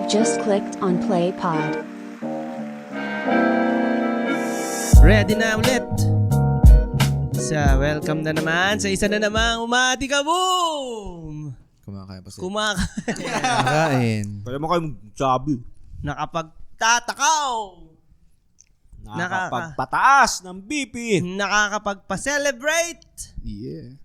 have just clicked on Play Pod. Ready na ulit. Welcome na naman sa isa na namang Umati Ka Boom! Kumakain pa siya. Kumakain. Kaya mo kayo magsabi. Nakapagtatakaw! Nakakapagpataas ng BP. Nakakapagpa-celebrate! Yeah.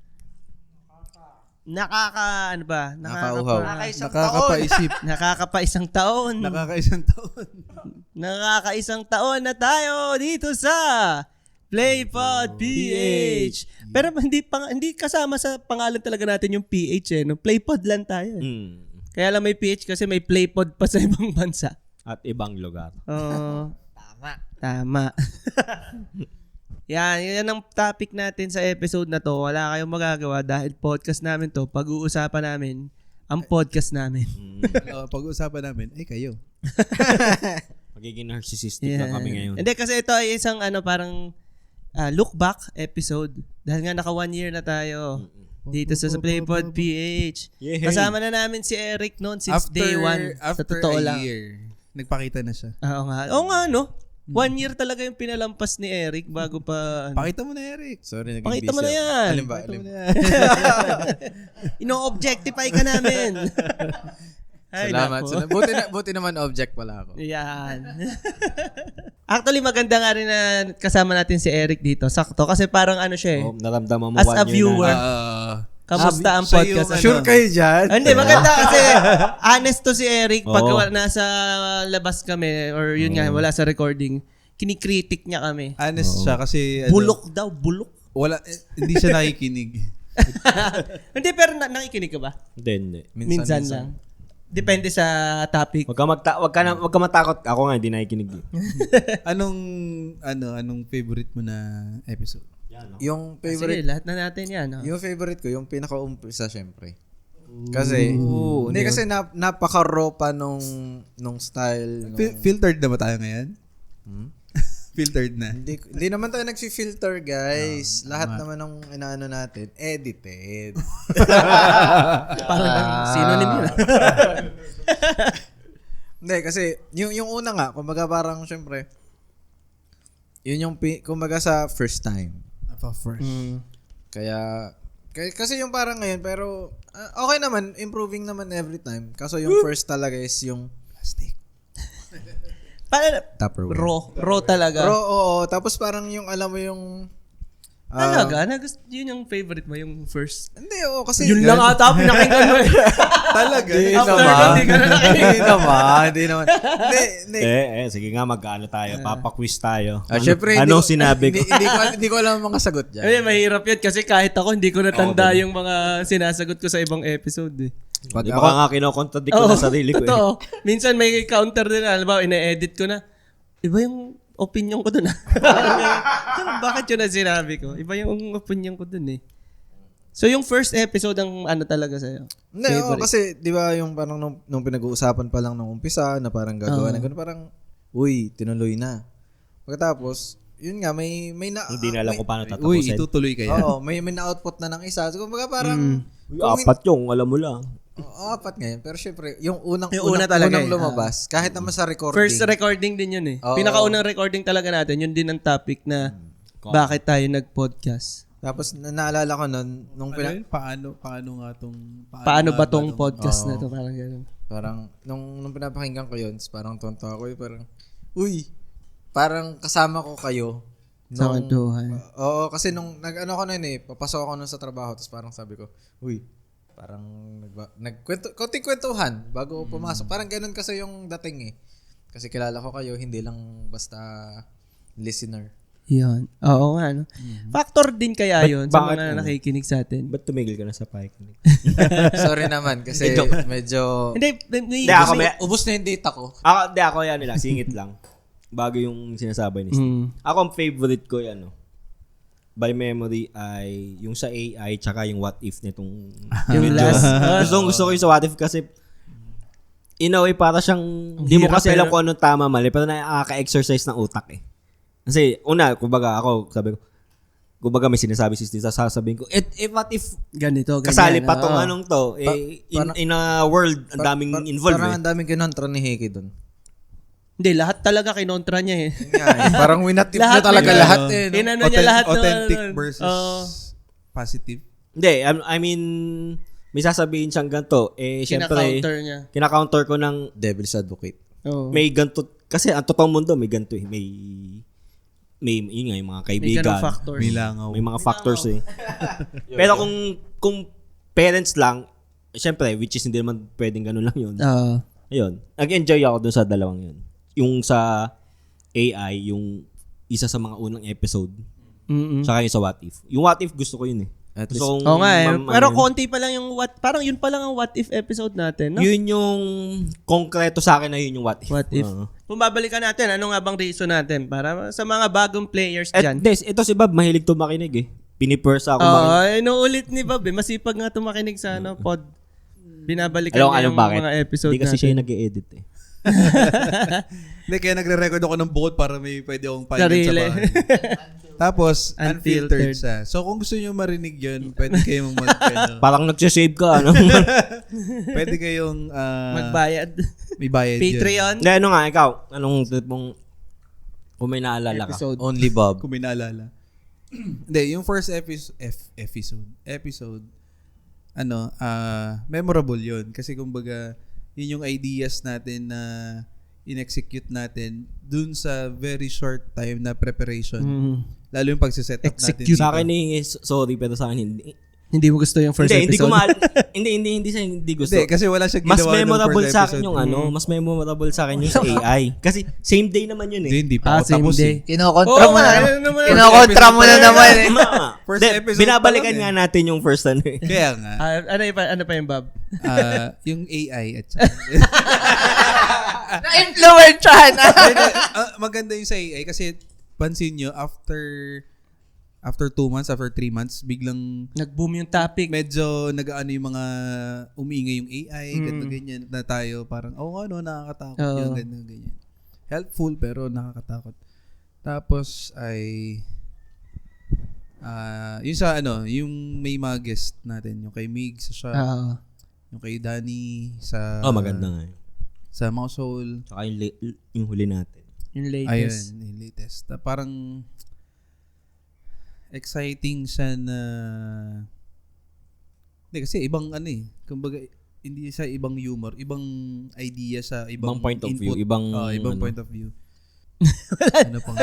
Nakakapaisang Nakakapaisip. taon. Nakakaisang taon na tayo dito sa PlayPod PH. Pero hindi kasama sa pangalan talaga natin yung PH no? PlayPod lang tayo. Kaya lang may PH kasi may PlayPod pa sa ibang bansa. At ibang lugar. Tama. Yan ang topic natin sa episode na to. Wala kayong magagawa dahil podcast namin to. Pag-uusapan namin ang podcast namin. Pag-uusapan namin, kayo. Magiging narcissistic lang kami ngayon. Hindi kasi ito ay isang parang look back episode. Dahil nga naka 1 year na tayo dito sa PlayPod PH. Yay. Kasama na namin si Eric noon since day 1. Sa totoo lang. Year, nagpakita na siya. Oo nga no. 1 year talaga yung pinalampas ni Eric bago pa... Pakita mo na, Eric. Sorry, naging Pakita mo busy na ako. yan. Alin ba? Ino-objectify ka namin. Ay, Salamat. nako. Buti naman object pala ako. Yan. Actually, maganda nga rin na kasama natin si Eric dito. Sakto. Kasi parang siya Naramdaman mo As 1 a year viewer. na. Kamusta ang siya podcast? yung Sure kayo dyan? Hindi, maganda kasi honest to si Eric pag Oo. nasa labas kami or yun nga, wala sa recording, kinikritik niya kami. Honest siya kasi... Bulok daw, bulok. Wala, hindi siya nakikinig. Hindi, pero nakikinig ka ba? Hindi. Minsan lang. Depende sa topic. Wag ka matakot. Ako nga, hindi nakikinig. Anong favorite mo na episode? Yung Sige, favorite, lahat na natin yan. No? yung favorite ko, yung pinaka-umpisa syempre. Kasi, hindi kasi napaka-raw pa nung style. Filtered na ba tayo ngayon? Filtered na. Hindi naman tayo nagfi-filter, guys. Lahat naman ng inaano natin, edited. Parang synonym yun. Hindi, kasi yung una nga, kumbaga parang syempre, yun yung, kumbaga sa first time. First. Kaya kasi yung parang ngayon, pero okay naman, improving naman every time. Kaso yung first talaga is yung Plastic. Tupperware. Raw talaga. Bro, oo. Tapos parang yung, alam mo yung... Talaga? Yun yung favorite mo, yung first? Hindi, oo. Kasi... Yun lang ata, pinakinggan mo eh. Talaga? After nun, hindi ka na nakikinig. Hindi naman. Hindi. Sige nga, mag-ano tayo. Papa-quiz tayo. Syempre, Anong sinabi ko? hindi ko alam ang mga sagot dyan. Ay, mahirap yun kasi kahit ako, hindi ko natanda yung mga sinasagot ko sa ibang episode eh. Di ba ka nga kinokontradict ko na sarili ko totoo. Minsan may counter din. Alam ba, ina-edit ko na. Iba yung opinion ko dun ah. Bakit yun na sinabi ko? Iba yung opinion ko dun eh. So yung first episode ang talaga sa'yo? Hindi, oo. Kasi, di ba yung parang nung pinag-uusapan pa lang nung umpisa na parang gagawa na gano'n, parang, uy, tinuloy na. Pagkatapos, yun nga, may Hindi na alam kung paano Uy, tatapusin. itutuloy kaya. Oo, may na-output na ng isa. So, kumbaga parang... Apat yung, alam mo lang. Apat ngayon. Pero syempre, yung unang talaga lumabas, kahit naman sa recording. First recording din yun eh. Oo. Pinakaunang recording talaga natin, yun din ang topic na bakit tayo nag-podcast. Tapos, naalala ko nun, nung Paano nga tong... Paano ba tong podcast na to? Parang gano'n. parang, nung pinapakinggan ko yun, parang tonto ako parang, uy, parang kasama ko kayo. Sa kwentuhan. Oo, kasi nung, nag-ano ko nun papasok ako nun sa trabaho, tapos parang sabi ko, uy, parang konting kwentuhan bago pumasok. Parang ganun kasi yung dating Kasi kilala ko kayo, hindi lang basta listener. Yun. Oo nga, no? Factor din kaya yun sa bakit mga nakikinig sa atin. Ba't tumigil ka na sa pakikinig? Sorry naman, kasi medyo... Hindi, ako ubos na yung data ko. Ako yan nila, singit lang. Bago yung sinasabi ni Steve. Ako ang favorite ko yan, by memory ay yung sa AI tsaka yung what if nitong yung last. gusto ko yung sa what if kasi in a way para siyang hindi mo kasi alam kung anong tama mali pero nakaka-exercise ng utak Kasi una, kumbaga ako sabi ko kumbaga may sinasabi si Steve, sasabihin ko, what if Ganito, ganyan. kasali pa tong Oo. anong to, in a world, ang daming involved Parang ang daming kinontra ni Heki doon. Hindi, lahat talaga kinontra niya eh. Parang winatip Lahat niya talaga may- lahat eh. No? Inano niya lahat. Authentic nun. versus Oo. positive. Hindi, I mean, may sasabihin siyang ganito. Syempre, Kina-counter niya. kina-counter ko ng Devil's advocate. Oo. may ganito. Kasi ang totoong mundo, may ganito eh. May yun nga, yung mga May kaibigan. ganong factor. May langaw. May mga factors eh. Pero kung parents lang, syempre, which is hindi naman pwedeng ganun lang yun. Ayun. Nag-enjoy ako dun sa dalawang yun. Yung sa AI, yung isa sa mga unang episode. Saka yung sa What If. Yung What If, gusto ko yun eh. At Gusto kong Oo nga eh. Pero ano yun. konti pa lang yung parang yun pa lang ang What If episode natin, no? Yun yung konkreto sa akin na yun yung What If. What If. Oo. Kung babalikan natin, ano nga bang reason natin para sa mga bagong players At dyan? ito si Bob, mahilig to makinig eh. Pinipursa ako Oo, makinig. inuulit ni Bob eh. Masipag nga tumakinig sa pod. Binabalikan Alam niya yung bakit? mga episode Hindi kasi natin. siya yung nag-e-edit eh. Hindi, kaya nagre-record ako ng bukod para may pwede akong pakinggan sa Sarili. bahay. Tapos, Unfiltered. unfiltered siya. So, kung gusto nyo marinig yun, pwede kayong Parang nagsisave ka, ano? pwede kayong Magbayad. may bayad yun. Patreon. Hindi, ano nga, ikaw? Anong tipong kung may naalala ka? Episode. Only Bob. Kung may naalala. Hindi, yung first episode, memorable yun. Kasi kumbaga, yun yung ideas natin na in-execute natin dun sa very short time na preparation. Lalo yung pagsiset up natin. Execute. Sa akin sorry, pero sa akin hindi. Hindi mo gusto yung first Hindi episode? hindi siya hindi gusto. Hindi, kasi wala siya Mas ginawa ng memorable first sa akin episode. yung mas memorable sa akin yung sa AI. Kasi same day naman yun eh. Hindi pa ako same tapos day. eh. Kinokontra Oo mo nga, na. ano naman. Kinokontra mo na naman eh. First Hindi, episode binabalikan pa lang nga eh. natin yung first ano eh. Kaya nga. Ano pa yung Bob? Yung AI at saka. Na-influensyahan na. Maganda yung sa AI kasi pansin nyo, after 2 months, after 3 months, biglang Nag-boom yung topic. medyo nag-ano yung mga umiingay yung AI, ganyan na tayo parang, nakakatakot yun, ganyan. Helpful pero nakakatakot. Tapos ay yung sa yung may mga guest natin, yung kay Mig sa siya, yung kay Danny sa Maganda nga. sa Mga Soul. Saka yung huli natin. Yung latest. Ayun, yung latest. Parang exciting siya na hindi kasi ibang kumbaga hindi sa ibang humor, ibang idea sa ibang Point of view, input. Ibang point of view. Ano pang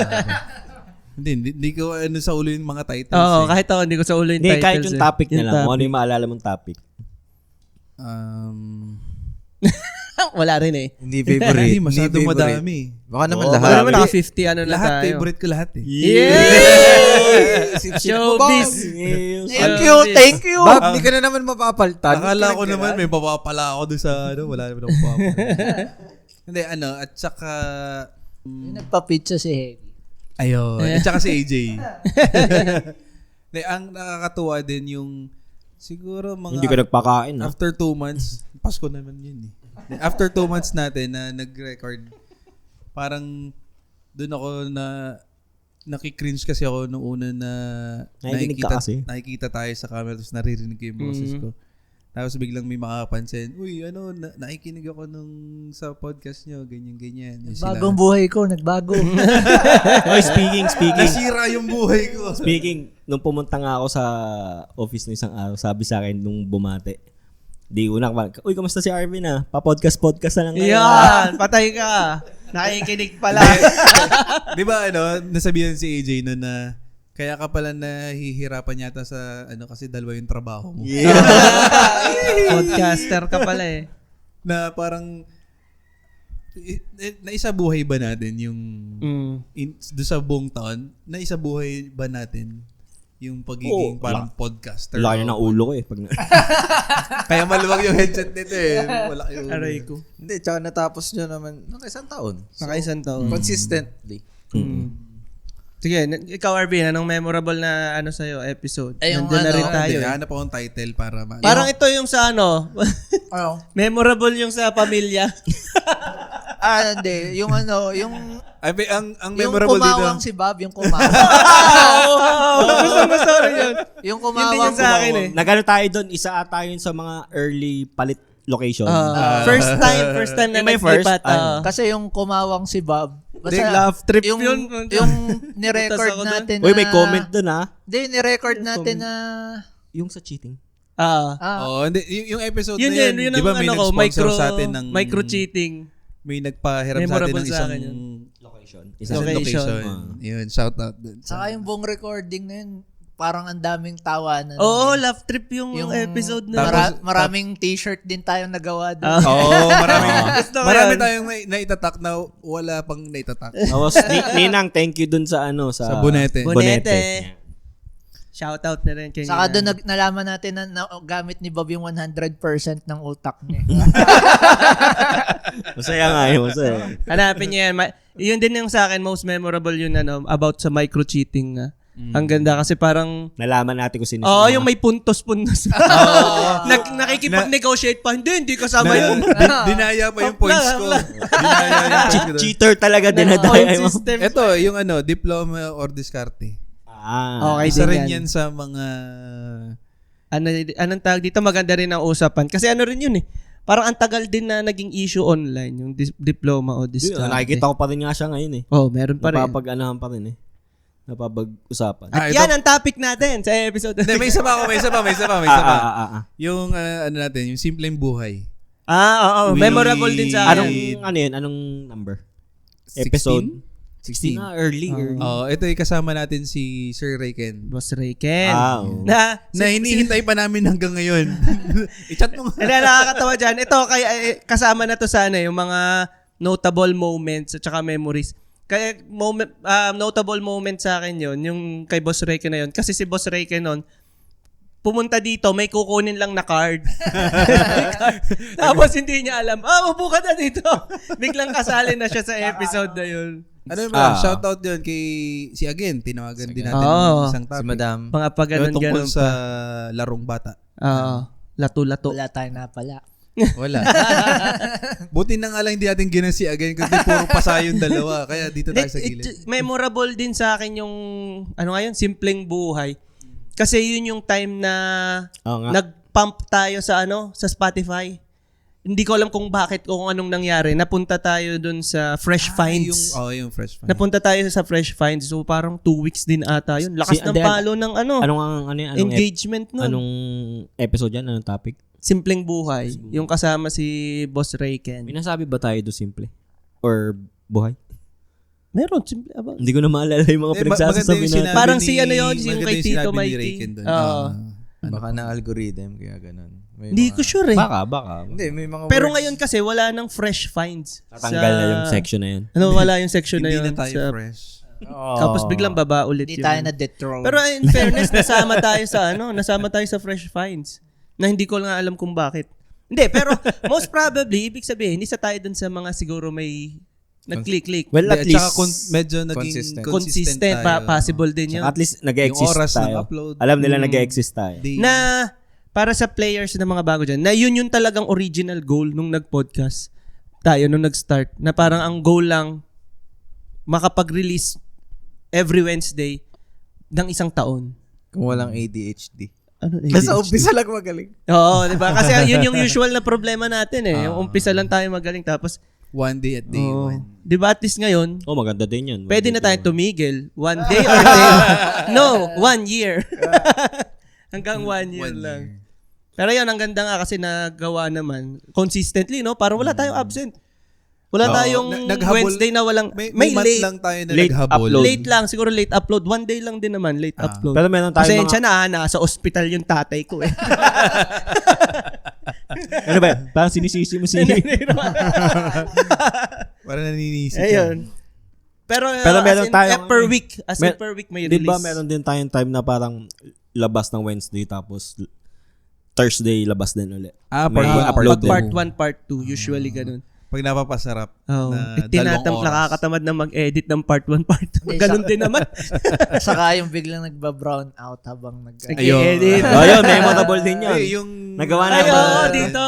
hindi ko sa ulo yung mga titles. Oo, kahit ako hindi ko sa ulo yung Hindi, titles. kahit yung topic na lang. Kung ano topic. yung maalala mong topic. Wala rin eh. Hindi favorite. Hindi, masyado Hindi favorite. madami. Baka naman Baka lahat. naman naka 50 ano na Lahat, tayo. favorite ko lahat eh. Yeah! Showbiz! Thank you, thank you. Bob, hindi ka na naman mapapaltan. Akala ko naman may mapapala ako doon sa wala naman ako mapapala. Hindi, at saka Yung nagpa-pizza si Heavy. ayun, at saka si AJ. Hindi, ang nakakatuwa din yung siguro mga Hindi ka nagpakain ha? after 2 months, Pasko naman yun eh. After 2 months natin na nag-record, parang doon ako nakikringe kasi ako nung una na Nakikinig ka kasi. nakikita tayo sa camera tapos naririnig ko yung boses ko. Tapos biglang may makakapansin, uy, nakikinig ako sa podcast nyo, ganyan-ganyan. Yung sila. Bagong buhay ko, nagbago. Speaking. Nasira yung buhay ko. Speaking, nung pumunta nga ako sa office ng isang araw, sabi sa akin nung bumate, uy, kamusta si Arvin ah? Pa-podcast na lang ngayon. Yan! Patay ka! Nakikinig pala. Di ba, nasabihan si AJ na kaya ka pala nahihirapan yata sa, kasi dalawa yung trabaho mo. Yeah. Podcaster ka pala eh. Na parang, naisabuhay ba natin yung, doon sa buong taon, naisabuhay ba natin yung pagiging parang podcaster? Laki na ng ulo ko eh. Kaya maluwag yung headset nito eh. Wala yung Aray ko. Hindi, tsaka natapos nyo naman naka-isang taon. Naka-isang taon. Consistently. Sige, ikaw Arvin, anong memorable na sa'yo episode? Ay, yung Nandun na rin tayo Hindi, eh. hanap akong title para Parang ito yung sa Ano? memorable yung sa pamilya. Hindi. Yung ano, yung Ang yung memorable dito. kumawang si Bob, yung kumawang. Gusto rin yun. yung Hindi kumawang yun sa akin eh. Nagano tayo doon, isa ata yun sa mga early palit location. First time na May first, nag-lipat. Kasi yung kumawang si Bob. Basta love trip yung, yun. Yung Butas nirecord ako doon. natin na... Uy, may comment doon ha. Hindi, nirecord natin na... Yung sa cheating. Hindi, yung episode Yun na yun, yun di ba ang may ano ko, nag-sponsor sa atin ng... micro-cheating. May nagpahiram sa atin Memorable ng sa isang akin yun. Location. isang Location. location. Yun, shout out dun. Saka yung buong recording na yun, parang ang daming tawanan. Oo, love trip yung episode na. Maraming t-shirt din tayong nagawa doon. Oo, Gusto ko marami yan. tayong naitatak na wala pang naitatak. Tapos, Ninang, thank you dun sa ano, sa... Sa Bonete. Bonete. Shout out na rin kay Saka Nina. doon nalaman natin na gamit ni Bob yung 100% ng utak niya. Masaya nga yun, masaya. Hanapin niya yan. Yun din yung sa akin, most memorable yun about sa micro-cheating na. Ang ganda kasi parang... Nalaman natin kung sino. Oo, yung may puntos-puntos. Nakikipag-negotiate pa. Hindi kasama yun. Dinaya pa yung points ko. Dinaya yung points ko. Cheater talaga Point dinadaya mo. system. Ito, yung diploma or diskarte. Okay Isa din rin yan. yan sa mga... Anong tawag dito? Maganda rin ang usapan. Kasi ano rin yun eh. Parang ang tagal din na naging issue online, yung diploma o diskarte. Nakikita ko pa rin nga siya ngayon eh. Oh, meron pa rin. Napapag-anahan pa rin eh. Napapag-usapan. At yan ang topic natin sa episode. Hindi, may isa pa. Yung ano natin, yung simpleng buhay. Oo. Memorable din sa akin. Anong number? Episode? 16 na, early. Ito yung kasama natin si Sir Rayken. Boss Rayken. Oo. Na hinihintay pa namin hanggang ngayon. I-chat mo nga. Hindi, nakakatawa dyan. Ito, kasama na to sana yung mga notable moments at saka memories. Kaya notable moment sa akin yun, yung kay Boss Rayken na yun. Kasi si Boss Rayken nun, pumunta dito, may kukunin lang na card. Tapos hindi niya alam, upo ka na dito. Biglang kasali na siya sa episode na yun. Ano ba? Shout out yun kay si Again. Tinawagan din natin ng isang topic. Si Madam. Mga pa Tungkol ganun sa larong bata. Lato-lato. Wala tayong napala. Wala. Buti na nga lang hindi natin ginasi Again kasi puro pasa yung dalawa. Kaya dito tayo sa gilid. Memorable din sa akin yung, simpleng buhay. Kasi yun yung time na nag-pump tayo sa sa Spotify. Hindi ko alam kung bakit o kung anong nangyari. Napunta tayo dun sa Fresh Finds. Yung Fresh Finds. Napunta tayo sa Fresh Finds. So parang 2 weeks din ata yun. Lakas ng palo ng Anong engagement nun. Anong episode yan? Anong topic? Simpleng buhay. Yung kasama si Boss Rayken. May nasabi ba tayo do simple? Or buhay? Meron. Simple about. Hindi ko na maalala yung mga pinagsasabi natin. Parang si yun, yung kay Tito Mikey. Baka na algorithm, kaya ganun. Hindi ko sure eh. Baka. Hindi, may mga Pero words. ngayon kasi wala nang Fresh Finds. Tatanggal na yung section na yun. Wala yung section na yun. Hindi na tayo fresh. Tapos biglang baba ulit Hindi yun. tayo na-dethrone. Pero in fairness, nasama tayo sa Fresh Finds. Na hindi ko nga alam kung bakit. Hindi, pero most probably, ibig sabihin, isa tayo dun sa mga siguro may nag-click-click. Well, at least, medyo naging consistent tayo. possible din yun. at least nag-exist Yung oras ng tayo. upload. Alam nila nag-exist tayo. Na para sa players na mga bago dyan, na yun yung talagang original goal nung nag-podcast tayo, nung nag-start. Na parang ang goal lang, makapag-release every Wednesday ng isang taon. Kung walang ADHD. Ano Nasa umpisa lang magaling. Oo, di ba? Kasi yun yung usual na problema natin eh. Yung umpisa lang tayo magaling tapos One day at day one. di ba at least ngayon, Maganda din yun. pwede na tayong tumigil. 1 day or 10. No, 1 year. Hanggang 1 year lang. Pero yun, ang ganda nga kasi nagawa naman consistently, no? Parang wala tayong absent. Wala tayong Wednesday na walang... May May month late. lang tayo na late naghabol. upload. Late lang. Siguro late upload. 1 day lang din naman, late upload. Pero meron tayo Pasensya na, nasa ospital yung tatay ko eh. Ano ba? Parang sinisisi mo si... Para naninisip. Ayun. Pero meron tayong... per week. As in per week may release. Di ba meron din tayong time na parang labas ng Wednesday tapos Thursday labas din ulit. Part May 1, upload Part din. 1, part 2. Usually ganun. Pag napapasarap Oh. na 2 oras. Nakakatamad na mag-edit ng part 1, part 2. Ganun din naman. Saka yung biglang nagba-brown out habang Nag-edit. Ayun, memorable din yan. Yung Nagawa Ay, natin. oo, dito.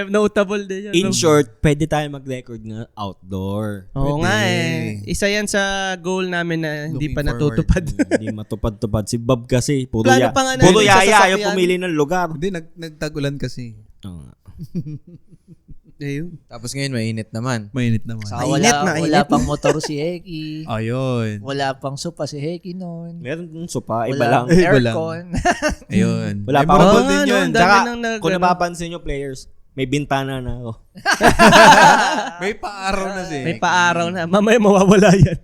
Notable din yun. In short, pwede tayo mag-record nga outdoor. Oo Pwede. nga eh. Isa yan sa goal namin na hindi Looking pa natutupad. Hindi matupad-tupad. Si Bob kasi, puro, Plano pa nga namin puro sa yaya, sasakyan. ayaw pumili ng lugar. Hindi, nagtagulan kasi. Oo nga. Ayun. Tapos ngayon, mainit naman. Mainit naman. Saka Mainit na, wala mainit. pang motor si Heki. Ayun. Wala pang sopa si Heki noon. Meron dun sopa, iba Wala lang. Iba lang. aircon. Ayun. Wala pa Memorable ako. din Oo, yun. ano, Tsaka, dami nang kung ano. napapansin nyo players, may bintana na ako. May paaraw na si May paaraw na. Mamaya mawawala yan.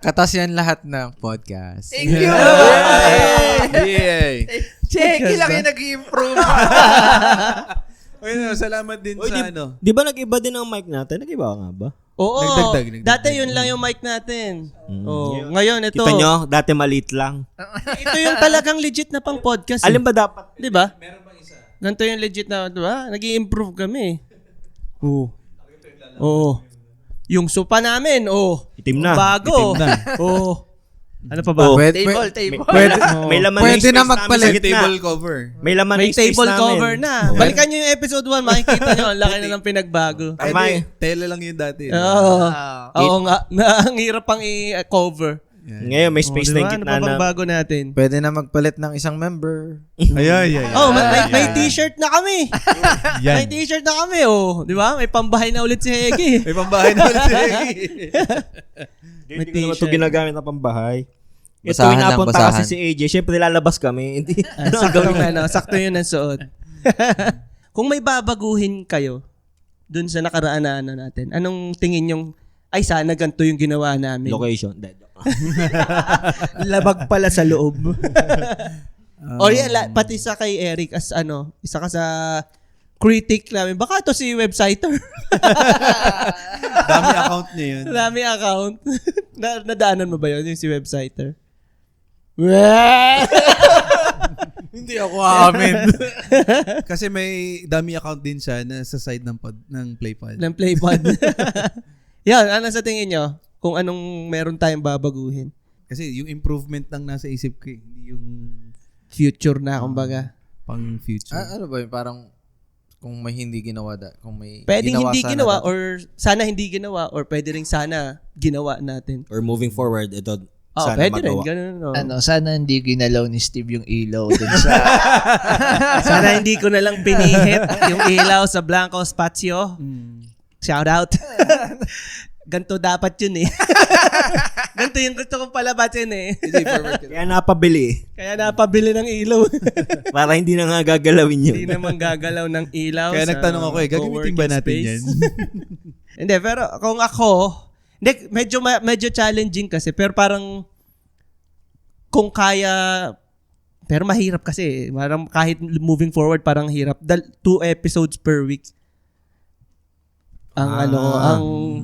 Katas yan lahat ng podcast. Thank you! Yay! Si Heki lang yung nag-improve. Ayun, salamat din Oy, sa ano. Di ba nag-iba din ang mic natin? Nag-iba nga ba? Oo. Nagdagdag. Dati yun lang yung mic natin. Oh, ngayon ito. Kita nyo, dati maliit lang. Ito yung talagang legit na pang podcast. Alin ba dapat? Di ba? Meron bang isa? Ganito yung legit na, di ba? Nag-i-improve kami. Oo. Oo. Yung sopa namin, Itim na. bago. Itim na. Oo. Ano pa ba? Oh. Table. May laman Pwede yung na space magpalit. namin sa gitna. Table cover. May laman May yung space table namin. cover na. Balikan nyo yung episode 1, makikita nyo. Ang laki na ng pinagbago. Abay. Tele lang yun dati. Oo. Ah. Oo nga. Ang hirap pang i-cover. Ngayon, may space na yung Ano gitna pa bang na. bago natin? Pwede na magpalit ng isang member. Ay. Oh, may t-shirt na kami. May Yan. t-shirt na kami, oh. Di ba? May pambahay na ulit si Heki. May pambahay na ulit si Heki. May Hindi ko naman ito t-shirt. ginagamit na pambahay. Ito Basahan lang, pinapunta kasi basahan. si AJ. Siyempre lalabas kami. Hindi. Sakto yun ang suot. Kung may babaguhin kayo dun sa nakaraan na ano natin, anong tingin yung, ay sana ganito yung ginawa namin. Location. Labag pala sa loob. O yan, pati sa kay Eric as ano, isa ka sa critic namin. Baka to si websiter. Dami account niya yun. Dami account. Nadaanan mo ba yun, yung si websiter? Hindi ako aamin. Kasi may dami account din siya na sa side ng Playpod. ng Playpod. Yan, ano sa tingin nyo? Kung anong meron tayong babaguhin. Kasi yung improvement lang nasa isip ko eh. Hindi yung Future na, kumbaga. pang future. Ano ba yun? Parang kung may hindi ginawa kung may Pwedeng hindi sana ginawa dati. or sana hindi ginawa or pwede rin sana ginawa natin. Or moving forward, ito Oh, sana pwede rin. magawa. Ganun, no? Ano, sana hindi ginalaw ni Steve yung ilaw dun sa... Sana hindi ko na lang pinihit yung ilaw sa Blanco Spazio. Shout out. Ganto dapat yun eh. Ganto yung gusto kong palabasin eh. Kaya napabili. Kaya napabili ng ilaw. Para hindi na nga gagalawin yun. Hindi naman gagalaw ng ilaw. Kaya sa nagtanong ako gagamitin ba co-working natin space? yan? Hindi, pero kung ako, hindi, medyo challenging kasi, pero parang kung kaya, pero mahirap kasi, parang kahit moving forward, parang hirap. 2 episodes per week. Ang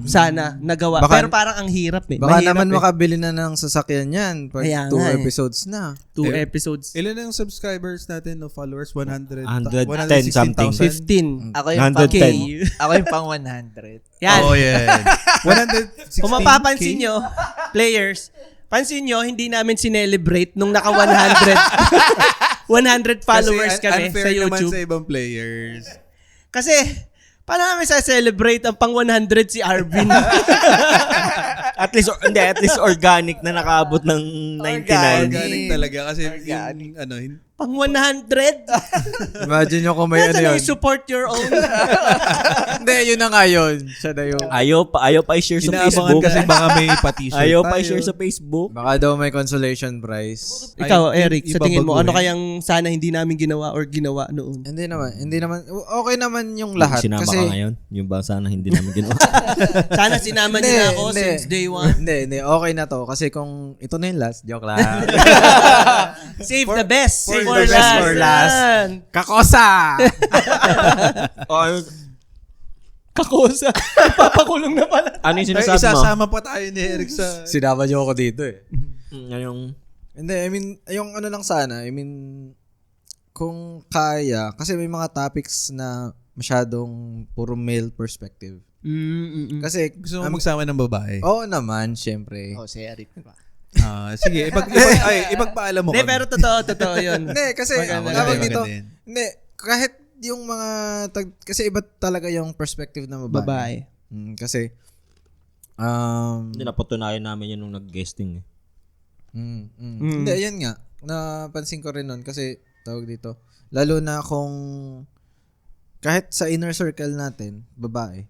sana nagawa. Baka- pero parang ang hirap eh. Baka Mahirap naman eh. makabili na ng sasakyan yan pag Kaya 2 nga eh. episodes na. 2 Eh, episodes. Ilan na yung subscribers natin o followers? 100? 110 something. 15. Ako yung pang 110. Ako yung pang 100. Yan. Oh, yeah. 116K? Kung mapapansin nyo, players, pansin nyo, hindi namin sinelebrate nung naka 100 100 followers Kasi kami unfair sa naman YouTube. sa ibang players. Kasi, paano namin sa-celebrate ang pang 100 si Arvin? At least organic na nakaabot ng 99. Organic talaga kasi yung, ano, Pang 100? Imagine nyo kung may ano Nasaan yun. yung support your own? Hindi, yun na nga yun. Siya na yung... Ayaw pa i-share sa inaabangan Facebook. kasi baka may pa-t-shirt Ayaw pa tayo. i-share sa Facebook. Baka daw may consolation prize. Ikaw, Eric, sa tingin mo, ano ibabaguhin. kayang sana hindi namin ginawa or ginawa noon? Hindi naman. Okay naman yung lahat. Sinama kasi, ka ngayon. Yung ba sana hindi namin ginawa. Sana sinama niyo na ako since day one. Hindi. Okay na to. Kasi kung ito na yung last, joke lang. Save the best. Save the best for last. Yan. Kakosa! Kakosa. Papakulong na pala. Ano yung Ay, sinasabi mo? isasama pa tayo ni Eric sa... Sinama niyo ako dito eh. Yung Hindi, I mean, yung ano lang sana, I mean, kung kaya, kasi may mga topics na masyadong puro male perspective. Kasi, Gusto mo magsama ng babae? oo naman, syempre. Oh, si Eric pa. Sige, ipagpaalam mo Hindi, kami. pero totoo yun. Hindi, kasi, Maganda, tawag maganda dito, yan. hindi, kahit yung mga, kasi iba talaga yung perspective ng babae. Kasi, Hindi, napatunayan namin yun nung nag-guesting. Hindi, yun nga. Napansin ko rin nun kasi, tawag dito, lalo na kung, kahit sa inner circle natin, babae,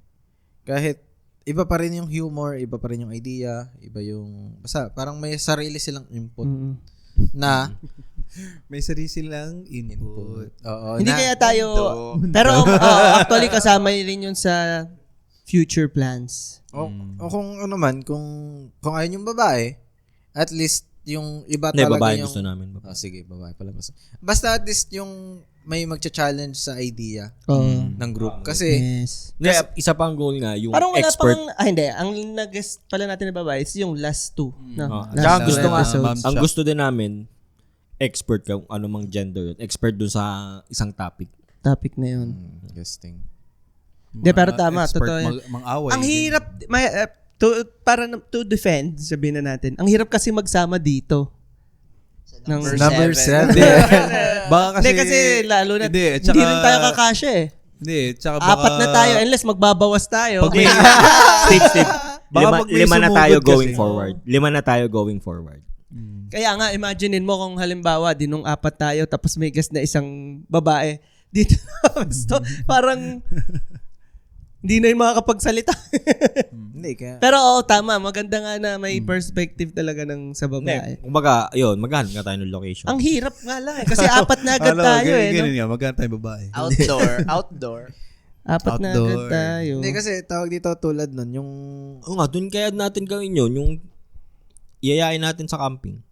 kahit iba pa rin yung humor, iba pa rin yung idea, iba yung, basta parang may sarili silang input na May sarili silang input. Oo, Hindi na, kaya tayo, pero actually kasama rin yun sa future plans. o kung ano man, kung ayun yung babae, at least yung iba Hindi, talaga babae yung... gusto namin. Sige, babae pala. Basta at least yung may magcha-challenge sa idea ng group. Kasi, Yes. Kaya isa pang goal nga, yung Parang wala expert. hindi. Ang nag-guest pala natin na babae is yung last two. No? Tsaka Last gusto two nga, episodes. ang gusto din namin, expert kung ano mang gender yun. Expert dun sa isang topic. Topic na yun. guesting. Hindi, pero tama. Expert Totoo yun. mang-away. Ang hirap, to defend, sabihin na natin, ang hirap kasi magsama dito. Number 7. Baka Hindi kasi lalo na, Hindi, hindi tsaka- rin tayo kakasya eh. Hindi, tsaka baka... 4 na tayo unless magbabawas tayo. Pag may, Steve. Baka pag may Lima na sumugod tayo kasi. going forward. 5 na tayo going forward. Kaya nga, imaginein mo kung halimbawa, dinong 4 tayo, tapos may guest na isang babae. Dito, parang, hindi na yung makakapagsalita. Hindi, kaya... Pero oo, tama. Maganda nga na may perspective talaga ng sa babae. Kumbaga, ayun, maghanap nga tayo ng location. Ang hirap nga lang eh. Kasi 4 na agad tayo eh. No? Ganun nga, magkano tayo babae. Outdoor. 4 na agad Outdoor. tayo. Hindi, kasi tawag dito tulad nun, yung... Oo nga, dun kaya natin gawin yun, yung iyayain natin sa camping.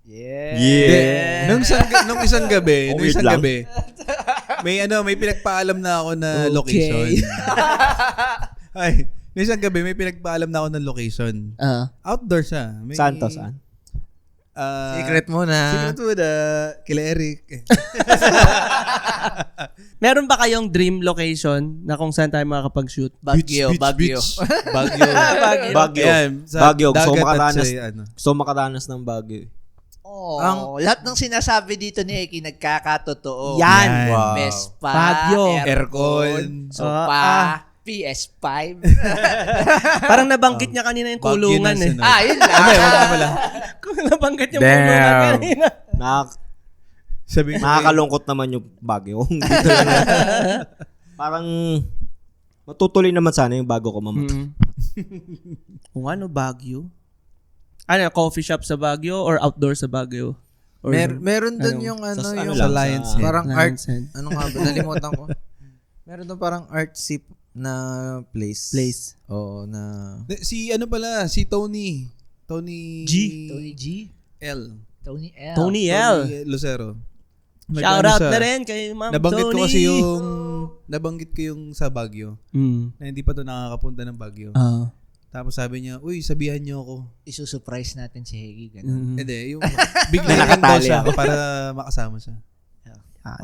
Yeah. Nung isang gabi, Oh, wait lang. may pinagpaalam na ako na Okay. location. Ay, nung isang gabi, may pinagpaalam na ako ng location. Outdoor siya. May, Saan to? Saan? Secret mo na. Secret mo na. Kila Eric. Meron ba kayong dream location na kung saan tayo makakapag-shoot? Baguio. Baguio. Baguio. Ayan, sa Baguio. Gusto ko dagat at makaranas. sa, ano. Gusto ko makaranas ng Baguio. Oh, lahat ng sinasabi dito ni Eki nagkakatotoo. Yan. Wow. May spa, Baguio. Aircon. sopa, PS5. Parang nabanggit niya kanina yung kulungan eh. Yun lang. Kung nabanggit yung kulungan kanina. Sabi ko, Nakakalungkot naman yung Baguio. Kung dito lang. Parang matutuloy naman sana yung bago ko mamatay. Kung ano, Baguio? Ano, coffee shop sa Baguio or outdoor sa Baguio? Or Meron dun yung Sa yung... lang, Lion's sa- Head. parang art... Lion's Head. Ano nga ba? Nalimutan ko. Meron dun parang artsy na place. Oo, na... si ano pala, si Tony. Tony G. Tony G. L. Tony L. Tony L. Tony Lucero. Shout Nag-ano out siya, na rin kay Ma'am Nabanggit Tony. ko kasi nabanggit ko yung sa Baguio. Na hindi pa to nakakapunta ng Baguio. Tapos sabi niya, uy, sabihan niyo ako. Isusurprise natin si Hegi. Ganun. Hindi, yung bigla lang daw siya para makasama siya.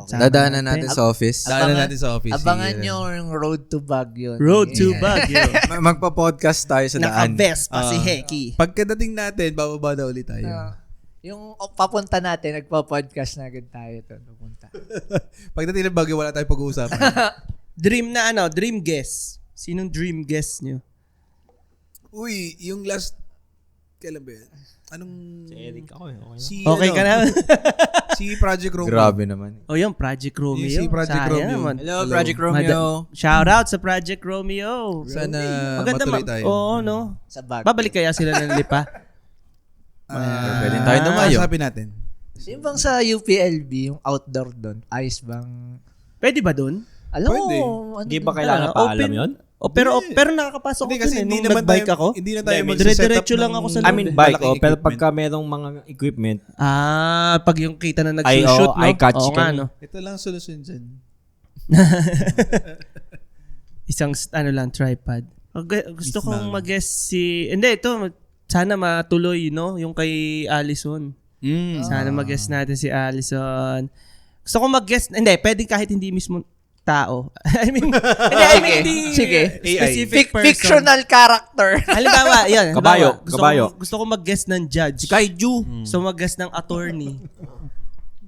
Dadaanan natin sa office. Daanan natin sa office. Abangan nyo yung Road to Baguio. Road to Baguio. Magpa-podcast tayo sa daan. Naka-vest pa si Heki. Pagkadating natin, bababa na ulit tayo. Yung papunta natin, nagpa-podcast na agad tayo. Pupunta. Pagdating ng Baguio, wala tayong pag-uusapan. Dream guest. Sinong dream guest nyo? Uy, yung last, kailan ba yan? Anong... Si Eric ako eh. Okay na. Si, Okay ano, ka na? Si Project Romeo. Grabe naman. O yung Project Romeo. Si Project Sayang, Romeo. man. Hello, Project Romeo. Shout out sa Project Romeo. Sana Maganda matuloy tayo. Oo, no? Sa Baguio. Babalik kaya sila ng lipa? Pwede tayo dumayo. Sabi natin. Yung bang sa UPLB, yung outdoor doon, ayos bang... Pwede ba dun? Alam Pwede. mo, ano Hindi ba dun? kailangan pa alam yun? Pero nakakapasok Hindi ko kasi dun eh. hindi Nung naman nag-bike tayo, ako. hindi na tayo Hindi, mag-setup dire-diretso lang ako sa I mean, bike, malaking pero equipment. pagka merong mga equipment, Pag yung kita na nag-shoot, no? eye-catch Oo ka nga, na. no? Ito lang solusyon dyan. Isang, tripod. Gusto Is kong na. mag-guess si... Hindi, ito, sana matuloy, no? Yung kay Allison. Sana mag-guess natin si Allison. Gusto kong mag-guess... Hindi, pwedeng kahit hindi mismo tao. I mean, hindi Sige. specific person. Fictional character. Halimbawa, yan. Kabayo, halimbawa, kabayo. Gusto ko mag-guess ng judge. si Kaiju. Gusto ko mag-guess ng attorney.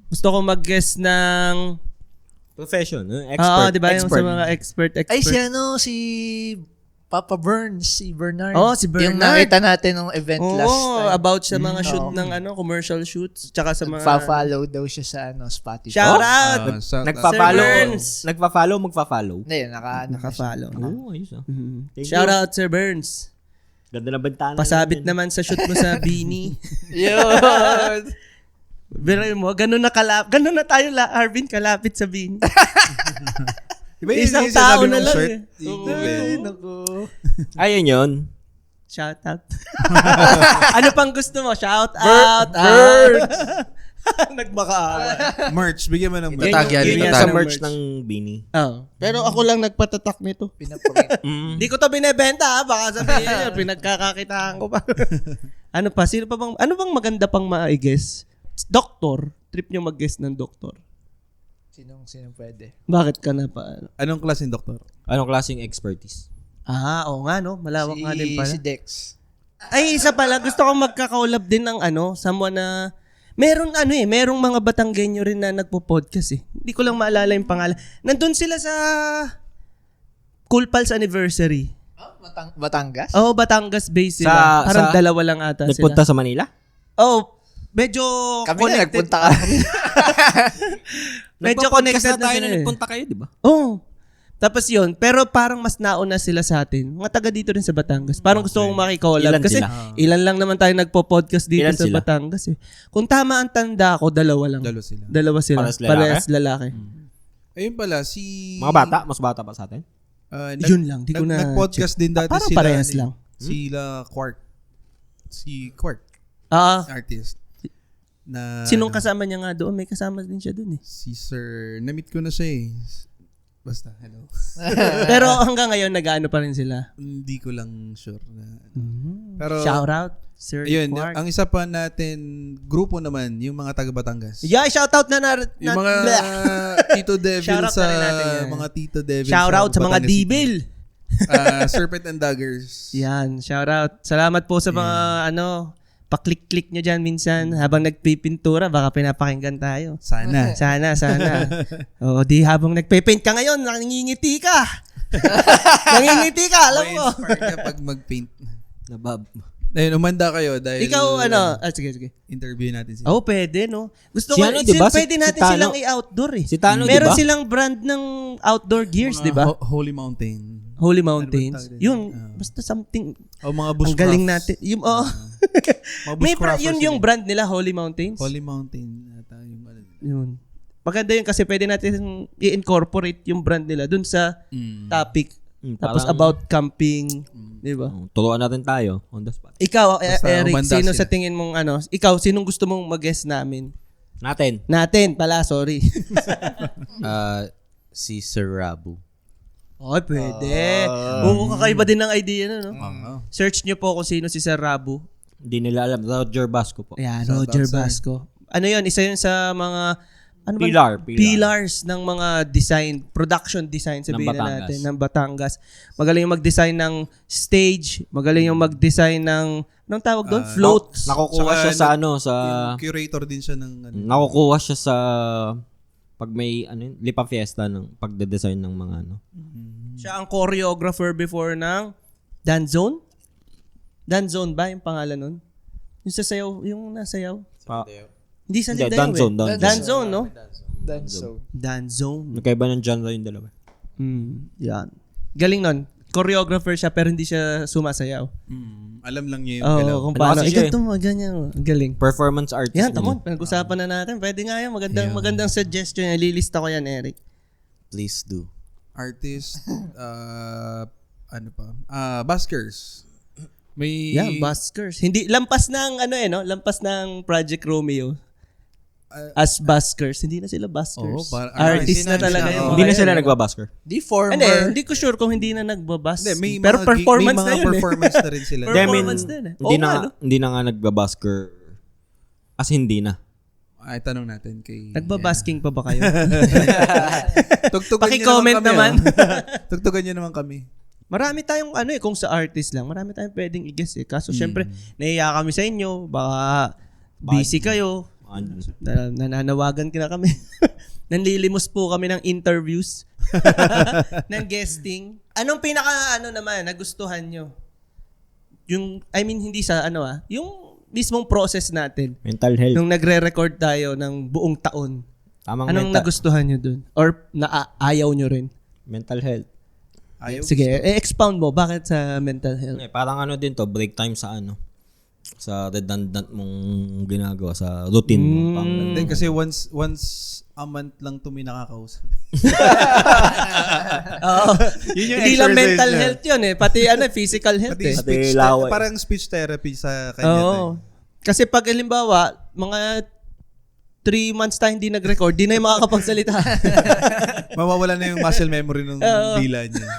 Gusto ko mag-guess ng Profession, expert. Di ba yung expert. sa mga expert. Ay, si Papa Burns, si Bernard. Oh, si Bernard. Yung nakita natin nung event last time. About sa mga shoot ng commercial shoots, tsaka sa mga... Follow daw siya sa Spotify. Shout out! Nagpa-follow. Sir Burns. Nagpa-follow, magpa-follow. Hindi, Naka-follow. Oo, ayos ah. Thank Shout you. out, Sir Burns. Ganda na bintana. Pasabit naman sa shoot mo sa Beanie. Yun! Pero mo, ganun na tayo, Arvin, kalapit sa Beanie. Diba Isang yung tao sinabi na ng lang shirt? eh. Oo. Ay, naku. Ayun yun. Shout out. Ano pang gusto mo? Shout out. Nagmakaawa. Merch, bigyan mo ng merch. Itatag yan, Yun itatag. Sa merch ng Beanie. Pero ako lang nagpatatak nito. Pinaprint. Hindi ko to binebenta ha. Baka sabihin nyo, pinagkakakitaan ko pa. Ano bang maganda pang ma-guess? Doktor. Trip nyo mag-guess ng doktor. Sinong pwede? Bakit ka na pa? Anong klaseng doktor? Anong klaseng expertise? Oo nga no. Malawak nga din pala. Si Dex. Ay, isa pala. Gusto kong magkakaulab din ng someone na... merong mga Batanggenyo rin na nagpo-podcast eh. Hindi ko lang maalala yung pangalan. Nandun sila sa Cool Pals Anniversary. Batangas? Oo, Batangas based sila. Parang dalawa lang ata sila. Nagpunta sa Manila? Oh, medyo Kami na connected. nagpunta ka. Medyo connected na sila. nagpunta kayo, di ba? Oo. Tapos yun, pero parang mas nauna sila sa atin. Mga taga dito rin sa Batangas. Parang gusto kong makikollab. Ilan Kasi sila? ilan lang naman tayo nagpo-podcast dito Ilan sa sila? Batangas eh. Kung tama ang tanda ko, dalawa lang. Dalawa sila. Parehas lalaki? Parehas lalaki. Ayun pala, si... Mga bata? Mas bata pa sa atin? Yun lang, di ko na- Nag-podcast din dati Parang sila. parehas lang. Sila Quark. Si Quark, Ah, artist. Na, sinong kasama niya nga doon? May kasama din siya doon eh. Si Sir, na-meet ko na siya eh. Basta, hello. Pero hanggang ngayon, nag-ano pa rin sila. Hindi ko lang sure na. Pero, Shout out, Sir ayun, Quark. ang isa pa natin, grupo naman, yung mga taga Batangas. Yeah, shout out na Yung mga Tito Devil Shout out sa na rin natin yan. mga Tito Devil Shout out sa mga Batangas City. Devil. Serpent and Daggers. Yan, shout out. Salamat po sa mga pa-click-click nyo dyan minsan habang nagpipintura, baka pinapakinggan tayo. Sana. Sana. O, di habang nagpe-paint ka ngayon, nangingiti ka. Nangingiti ka, alam mo. Ma-inspire ka pag mag-paint. Nabab. Ayun, umanda kayo dahil Ikaw, sige. interview natin sila. Oh, pwede, no? Gusto Si ko, ano, diba? pwede Si natin Tano. silang i-outdoor eh. Si Tano, Meron diba? silang brand ng outdoor gears, di ba? Holy Mountain. Holy Mountains. tawag doon? Yun, basta something, O mga ang bushcrafts. galing natin. Yung, Mga may bushcrafters yun yung sila. brand nila, Holy Mountains. Holy Mountain. Ata yung ano. Yun. Maganda yun kasi pwede natin i-incorporate yung brand nila dun sa topic. Tapos parang- about camping. Di ba? Turuan natin tayo on the spot. Ikaw, Basta Eric, umanda sino sila. sa tingin mong sinong gusto mong mag-guest namin? Natin. Pala, sorry. Si Sir Rabu. Ay, pwede. Oo, kakaiba din ng idea na, no? Search nyo po kung sino si Sir Rabu. Hindi nila alam. Roger Basco po. Ayan, Roger Basco. Ano yun? Isa yun sa mga pillars ng mga design, production design sabihin Ng na Batangas. natin, ng Batangas. Magaling yung mag-design ng stage, magaling yung mag-design ng, anong tawag doon? Floats. Nakukuha Saka siya sa yung curator din siya ng ano. nakukuha siya sa pag may Lipa Fiesta ng pagde-design ng mga Siya ang choreographer before ng Danzone? Danzone ba yung pangalan nun? Yung sasayaw, yung nasayaw? Hindi sa Hindi, Lidayaw Danzone, Danzone, no? Danzo. Danzone. Nagkaiba ng genre yung dalawa. Yan. Galing nun. Choreographer siya pero hindi siya sumasayaw. Alam lang niya yung Oo, galaw. kung paano. kasi siya Ito mo, ganyan. Ang galing. Performance artist. Yan, din tamon. Pinag-usapan na natin. Pwede nga yan. Magandang suggestion. Lilista ko yan, Eric. Please do. Artist, ano pa? Buskers. May... Yeah, buskers. Hindi, lampas ng, lampas ng Project Romeo. As buskers. Hindi na sila buskers. Artist na talaga yun. Hindi na sila nagbabasker. Di former. Hindi ko sure kung hindi na nagbabas. May Pero mga performance may mga na yun performance na rin sila. Performance din eh. Hindi Oo na nga, nga, hindi na nga nagbabasker. As hindi na. Ay, tanong natin kay... Nagbabasking pa ba kayo? Tugtugan Paki-comment naman. Tugtugan niyo naman kami. Marami tayong kung sa artist lang, marami tayong pwedeng i-guess eh. Kaso syempre, nahiya kami sa inyo, baka busy kayo, nananawagan ka na kami. nanlilimos po kami ng interviews, ng guesting. Anong naman, nagustuhan nyo? Hindi sa yung mismong process natin. Mental health. Nung nagre-record tayo ng buong taon. Tamang Anong nagustuhan nyo dun? Or ayaw nyo rin? mental health. Ayaw. Sige, expound mo. Bakit sa mental health? Parang din to, break time sa sa redundant mong ginagawa, sa routine mo. Then kasi once a month lang to may nakakausap. Oo. Yun yung Hindi lang exercise mental niya. health yun Pati physical health Pati Pati laway. parang speech therapy sa kanya. Oo. Kasi pag halimbawa, mga 3 months tayo hindi nag-record, di na yung makakapagsalita. Mawawala na yung muscle memory ng dila niya.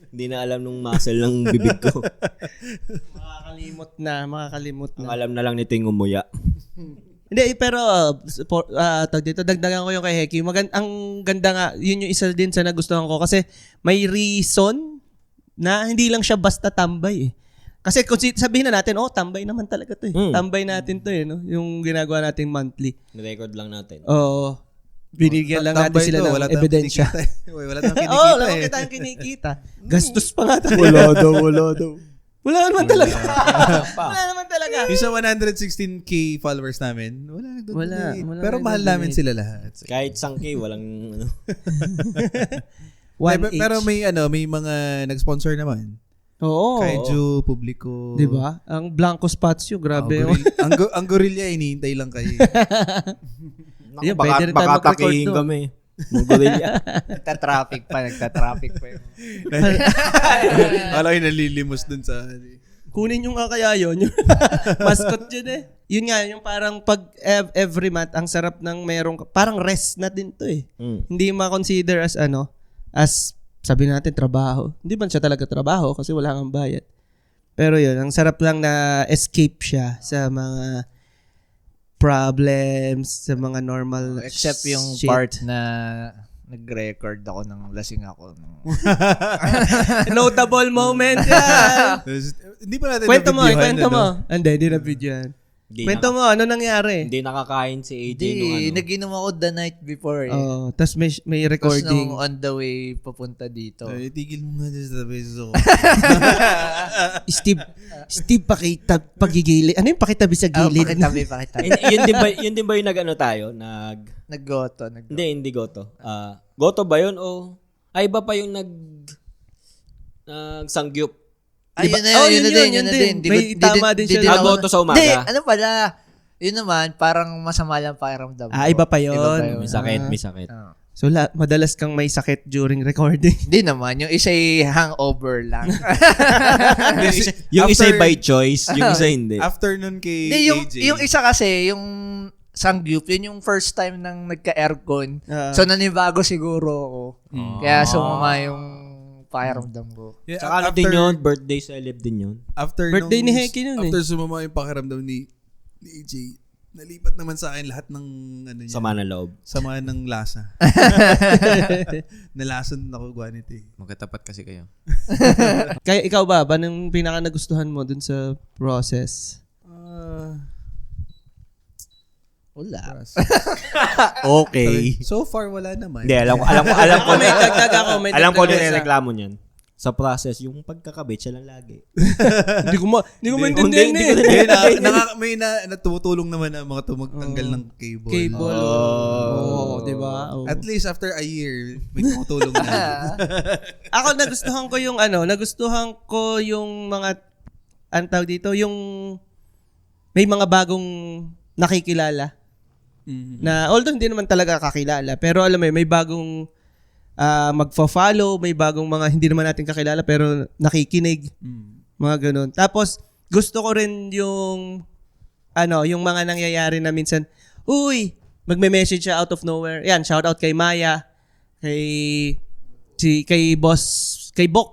Hindi na alam nung muscle ng bibig ko. makakalimot Ang na. alam na lang nito yung umuya. Hindi, pero dito, dagdagan ko yung kay Heki. Ang ganda nga, yun yung isa din sa nagustuhan ko. Kasi may reason na hindi lang siya basta tambay Kasi kung sabihin na natin, tambay naman talaga to Tambay natin to no? Yung ginagawa nating monthly. Ni-record lang natin. Oo. Binigyan lang natin sila ng ebidensya. Wala tayong kinikita. Wala tayong kinikita. Gastos pa nga tayo. Wala daw. Wala naman talaga. Wala naman talaga. Yung sa 116k followers namin, wala nagdodonate. Wala Pero mahal nagdodonate. namin sila lahat. Kahit 1K, walang Pero may mga nag-sponsor naman. Oo. Kaiju, Publico. Di ba? Ang Blanco Spazio, grabe. Ang gorilla, hinihintay lang kayo. Yun, pwede rin tayo baka mag-record takihin doon. kami. Mga gorilla. Nagtatraffic pa yun. Alam ko nalilimos dun sa... Kunin nyo nga kaya yun. Yung mascot yun Yun nga, yung parang pag every month, ang sarap ng merong, parang rest na din to Hindi ma-consider as sabi natin trabaho. Hindi man siya talaga trabaho kasi wala kang bayad. Pero yun, ang sarap lang na escape siya sa mga problems, sa mga normal Except yung shit. part na nag-record ako ng lasing ako. Notable moment yan. Hindi pa natin Kwento mo, na-videohan, kwento mo. Hindi na video yan. Kwento mo, ano nangyari? Hindi nakakain si AJ nung Hindi, nag-inom ako the night before Oh, tas may Tapos recording. nung on the way papunta dito. Ay, tigil mo nga dyan sa beso ko. Steve, pagigilid. Ano yung pakitabi sa gilid? Pakitabi. yun din ba yung nag-ano tayo? Naggoto. Hindi goto. Goto ba yun o iba pa yung nagsangyup? Ayun na din. May tama din siya. Goto sa umaga. Hindi, ano pala? Yun naman, parang masama lang pakiramdam ko. Iba pa yun. May sakit. Ah. So, madalas kang may sakit during recording. Hindi naman, yung isa'y hangover lang. Yung isa After- by choice, yung isa hindi. After nun kay Hindi, AJ. yung isa kasi, yung Sangyup, yun yung first time nang nagka-aircon. So, nanibago siguro ako. Kaya sumama yung pakiramdam ko. Yeah, Saka din yun, birthday celeb din yun. After Birthday ni Heki nun After sumama yung pakiramdam ni AJ, nalipat naman sa akin lahat ng niya. Sama na loob. Sama ng lasa. Nalasan ako guanite. Magkatapat kasi kayo. Kaya ikaw ba? Anong pinaka nagustuhan mo dun sa process? Wala. Okay. So far, wala naman. Hindi, alam ko May dagdag ako. alam ko din isa. yung reklamo niyan. Sa process, yung pagkakabit siya lang lagi. Hindi ko maintindihan May natutulong naman ang mga tumagtanggal ng cable. Cable. Oo, di ba? Oh. At least after a year, may tumutulong na. Ako nagustuhan ko yung mga tawag dito, yung may mga bagong nakikilala. Na although hindi naman talaga kakilala, pero alam mo, may bagong magfo-follow, may bagong mga hindi naman natin kakilala pero nakikinig. Mga ganun. Tapos gusto ko rin yung yung mga nangyayari na minsan, magme-message siya out of nowhere. Yan, shout out kay Maya, kay Bok.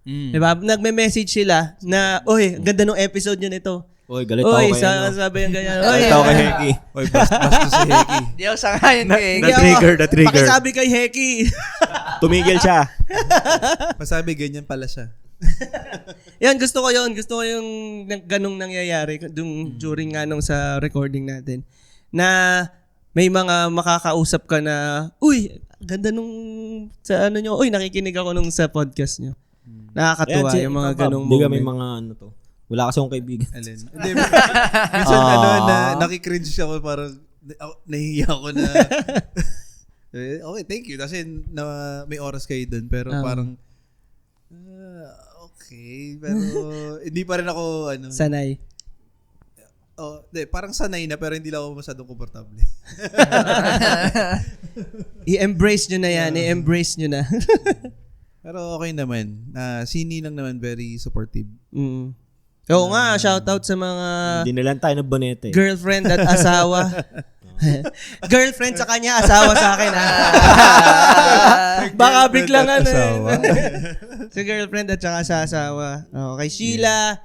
Diba? Nagme-message sila na, ang ganda ng episode nyo nito. Oy, galit ako kayo. Sabi yung ganyan. Galit ako kay Heki. Oy, basta si Heki. Hindi ako sangayon kay Na-trigger. Pakisabi kay Heki. Tumigil siya. Masabi, ganyan pala siya. Yan, gusto ko yung ganung nangyayari during nga nung sa recording natin. Na may mga makakausap ka na, uy, ganda nung sa ano nyo, uy, nakikinig ako nung sa podcast nyo. Nakakatuwa yung mga ganong Hindi moment. kami mga ano to. Wala kasi akong kaibigan. Alin? Hindi, minsan nakikringe ako parang nahihiya ako na okay, thank you. Kasi may oras kayo dun. Pero parang okay. Pero hindi pa rin ako Sanay. Parang sanay na pero hindi lang ako masyadong komportable. I-embrace nyo na yan. I-embrace nyo na. Pero okay naman. Sini lang naman very supportive. Oo nga, shoutout sa mga Hindi na lang tayo ng bonete. girlfriend at asawa. Girlfriend sa kanya, asawa sa akin. Baka biglang sa girlfriend at saka sa asawa. Kay Sheila.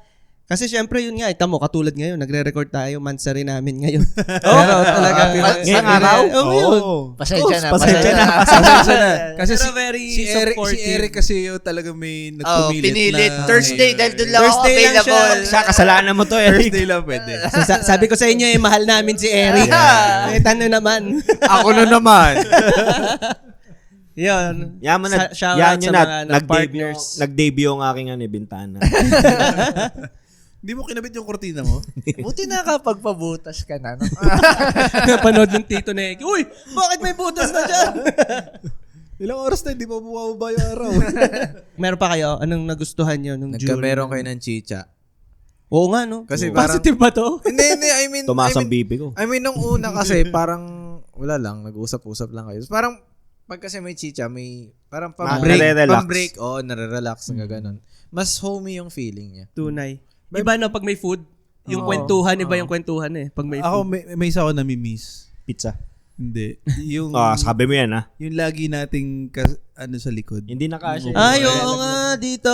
Kasi syempre yun nga, tamo katulad ngayon, nagre-record tayo, mansa rin namin ngayon. Pero talaga. Ngayong araw? Yun. Pasensya na. Kasi Pero very si supportive. Eric kasi yung talagang may nagpumilit pinilit. na Thursday, dahil doon lang ako Thursday lang available. Siya, kasalanan mo to, Eric. Thursday lang pwede. So, sabi ko sa inyo, mahal namin si Eric. Ano naman. Ako na naman. Yun. Yaman na, Shoutout sa mga nag-partners. Nag-debut yung aking bintana. Hindi mo kinabit yung kortina mo? Buti nakapagpabutas ka na. No? Napanood ng tito na Eki. Uy, bakit may butas na dyan? Ilang oras na, hindi pa bumababa yung araw. Meron pa kayo? Anong nagustuhan nyo nung during? Nagkameron kayo ng chicha. Oo nga, no? Kasi parang- Positive ba to? Hindi, I mean... Tumaas I ang mean, bibi ko. I mean, nung una kasi, parang, wala lang, nag-usap-usap lang kayo. Parang, pag kasi may chicha, may, parang Nare-relax. pang-break, nare-relax, nga ganun. Mas homey yung feeling niya. Tunay. Iba no, pag may food, yung kwentuhan, iba yung kwentuhan eh. Pag may Ako, food. may isa ako namimiss. Pizza. Hindi. Yung, Sabi mo yan, ha? yung lagi nating sa likod. Hindi na kasi. Ay, oo nga, dito.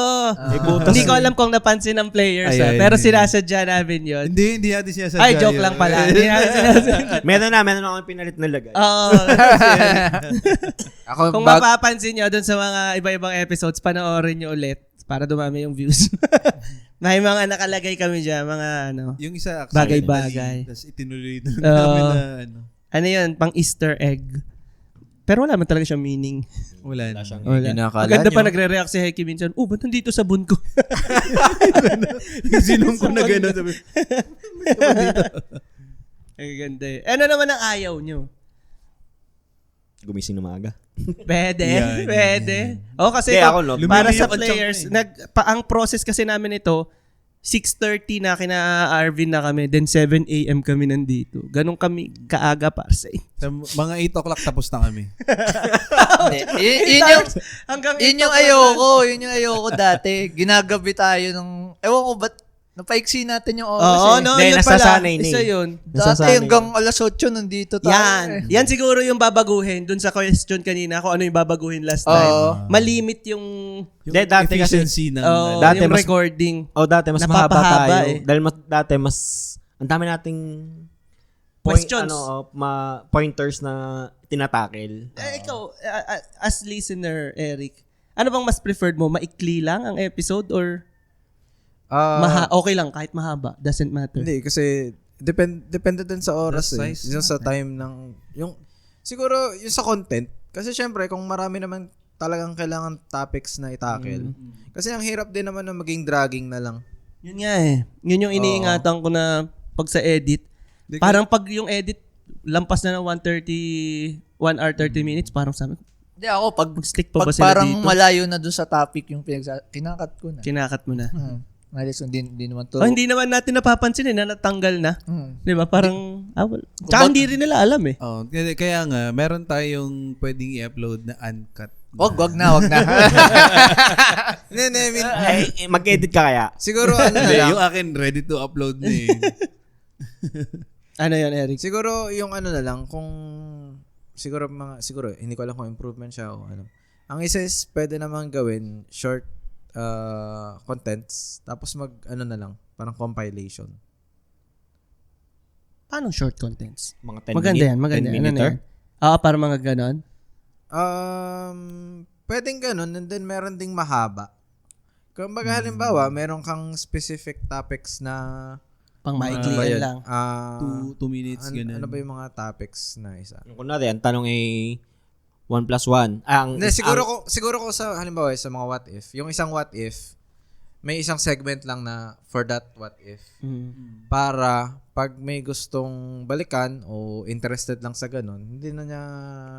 Hindi ko alam kung napansin ng players, Ay, pero hindi. sinasadya namin yun. Hindi natin sinasadya. Ay, joke lang pala. Hindi natin sinasadya. Meron na akong pinalit na lagay. Oo. Ako, Kung mapapansin nyo dun sa mga iba-ibang episodes, panoorin nyo ulit para dumami yung views. May mga nakalagay kami dyan, mga yung isa actually, bagay-bagay. Tapos itinuloy namin na Ano yun, pang Easter egg. Pero wala man talaga siyang meaning. Wala na. Wala. Yun nakakala Maganda pa nyo. nagre-react si Heki minsan, ba't nandito sa bun ko? Sinong ko na gano'n. Sabi, Ang ganda eh. Ano naman ang ayaw nyo? Gumising na maaga. Pwede, Yan, pwede. O kasi Kaya ito, ako, no, para sa lumiliyak ang players, chunk ang process kasi namin ito, 6:30 na kina Arvin na kami, then 7 a.m. kami nandito. Ganon kami kaaga para sa inyo. sa mga 8 o'clock tapos na kami. Hanggang Yun yung ayoko dati. Ginagabi tayo ng, ewan ko ba't napaiksi natin yung oras Oo, eh. no, Hindi, yun pala. nasasanay na eh. Isa yun. Dati Nasasanay. hanggang alas 8 nandito tayo. Yan siguro yung babaguhin dun sa question kanina kung ano yung babaguhin last time. Oo. Malimit yung Hindi, dati kasi- efficiency ng Dati yung mas- recording. Dati mas mahaba Napapahaba tayo. eh. Dahil dati mas, ang dami nating Questions. pointers na tinatakel. Ikaw, as listener, Eric, ano bang mas preferred mo? Maikli lang ang episode or okay lang kahit mahaba? Doesn't matter. Hindi, kasi depende din sa oras The eh. size Yung sa time ng, siguro yung sa content. Kasi syempre, kung marami naman talagang kailangan topics na itackle. Kasi ang hirap din naman na maging dragging na lang. Yun nga eh. Yun yung iniingatan ko na pag sa edit. Parang pag yung edit, lampas na ng 1 hour 30 minutes, parang sabi ko, Hindi ako, mag-stick pa ba pag sila parang dito? malayo na dun sa topic yung kinakat ko na. Kinakat mo na. Malis, hindi naman to. Hindi naman natin napapansin na natanggal na. Di ba? Parang, tsaka hindi rin nila alam eh. Oh, kaya nga, meron tayong pwedeng i-upload na uncut. Wag na. Hindi, I mean, Mag-edit ka kaya? siguro ano na Hindi, lang. yung akin ready to upload na eh. Ano yan, Eric? Siguro yung ano na lang, kung siguro hindi ko alam kung improvement siya o ano. Ang isa is pwede namang gawin short contents tapos ano na lang, parang compilation. Paano short contents? Mga 10 Maganda yan, maganda. 10 Ano minute. yan? Para mga ganon. Pwedeng ganun and then meron ding mahaba. Kung baga halimbawa, meron kang specific topics na Pang Ano ba maiklian yun? lang. 2 minutes, ganun. Ano ba yung mga topics na isa? Kunwari, ang tanong ay 1+1. Hindi, siguro ko sa, halimbawa, sa mga what if, yung isang what if, may isang segment lang na for that what if. Para pag may gustong balikan o interested lang sa ganun, hindi na niya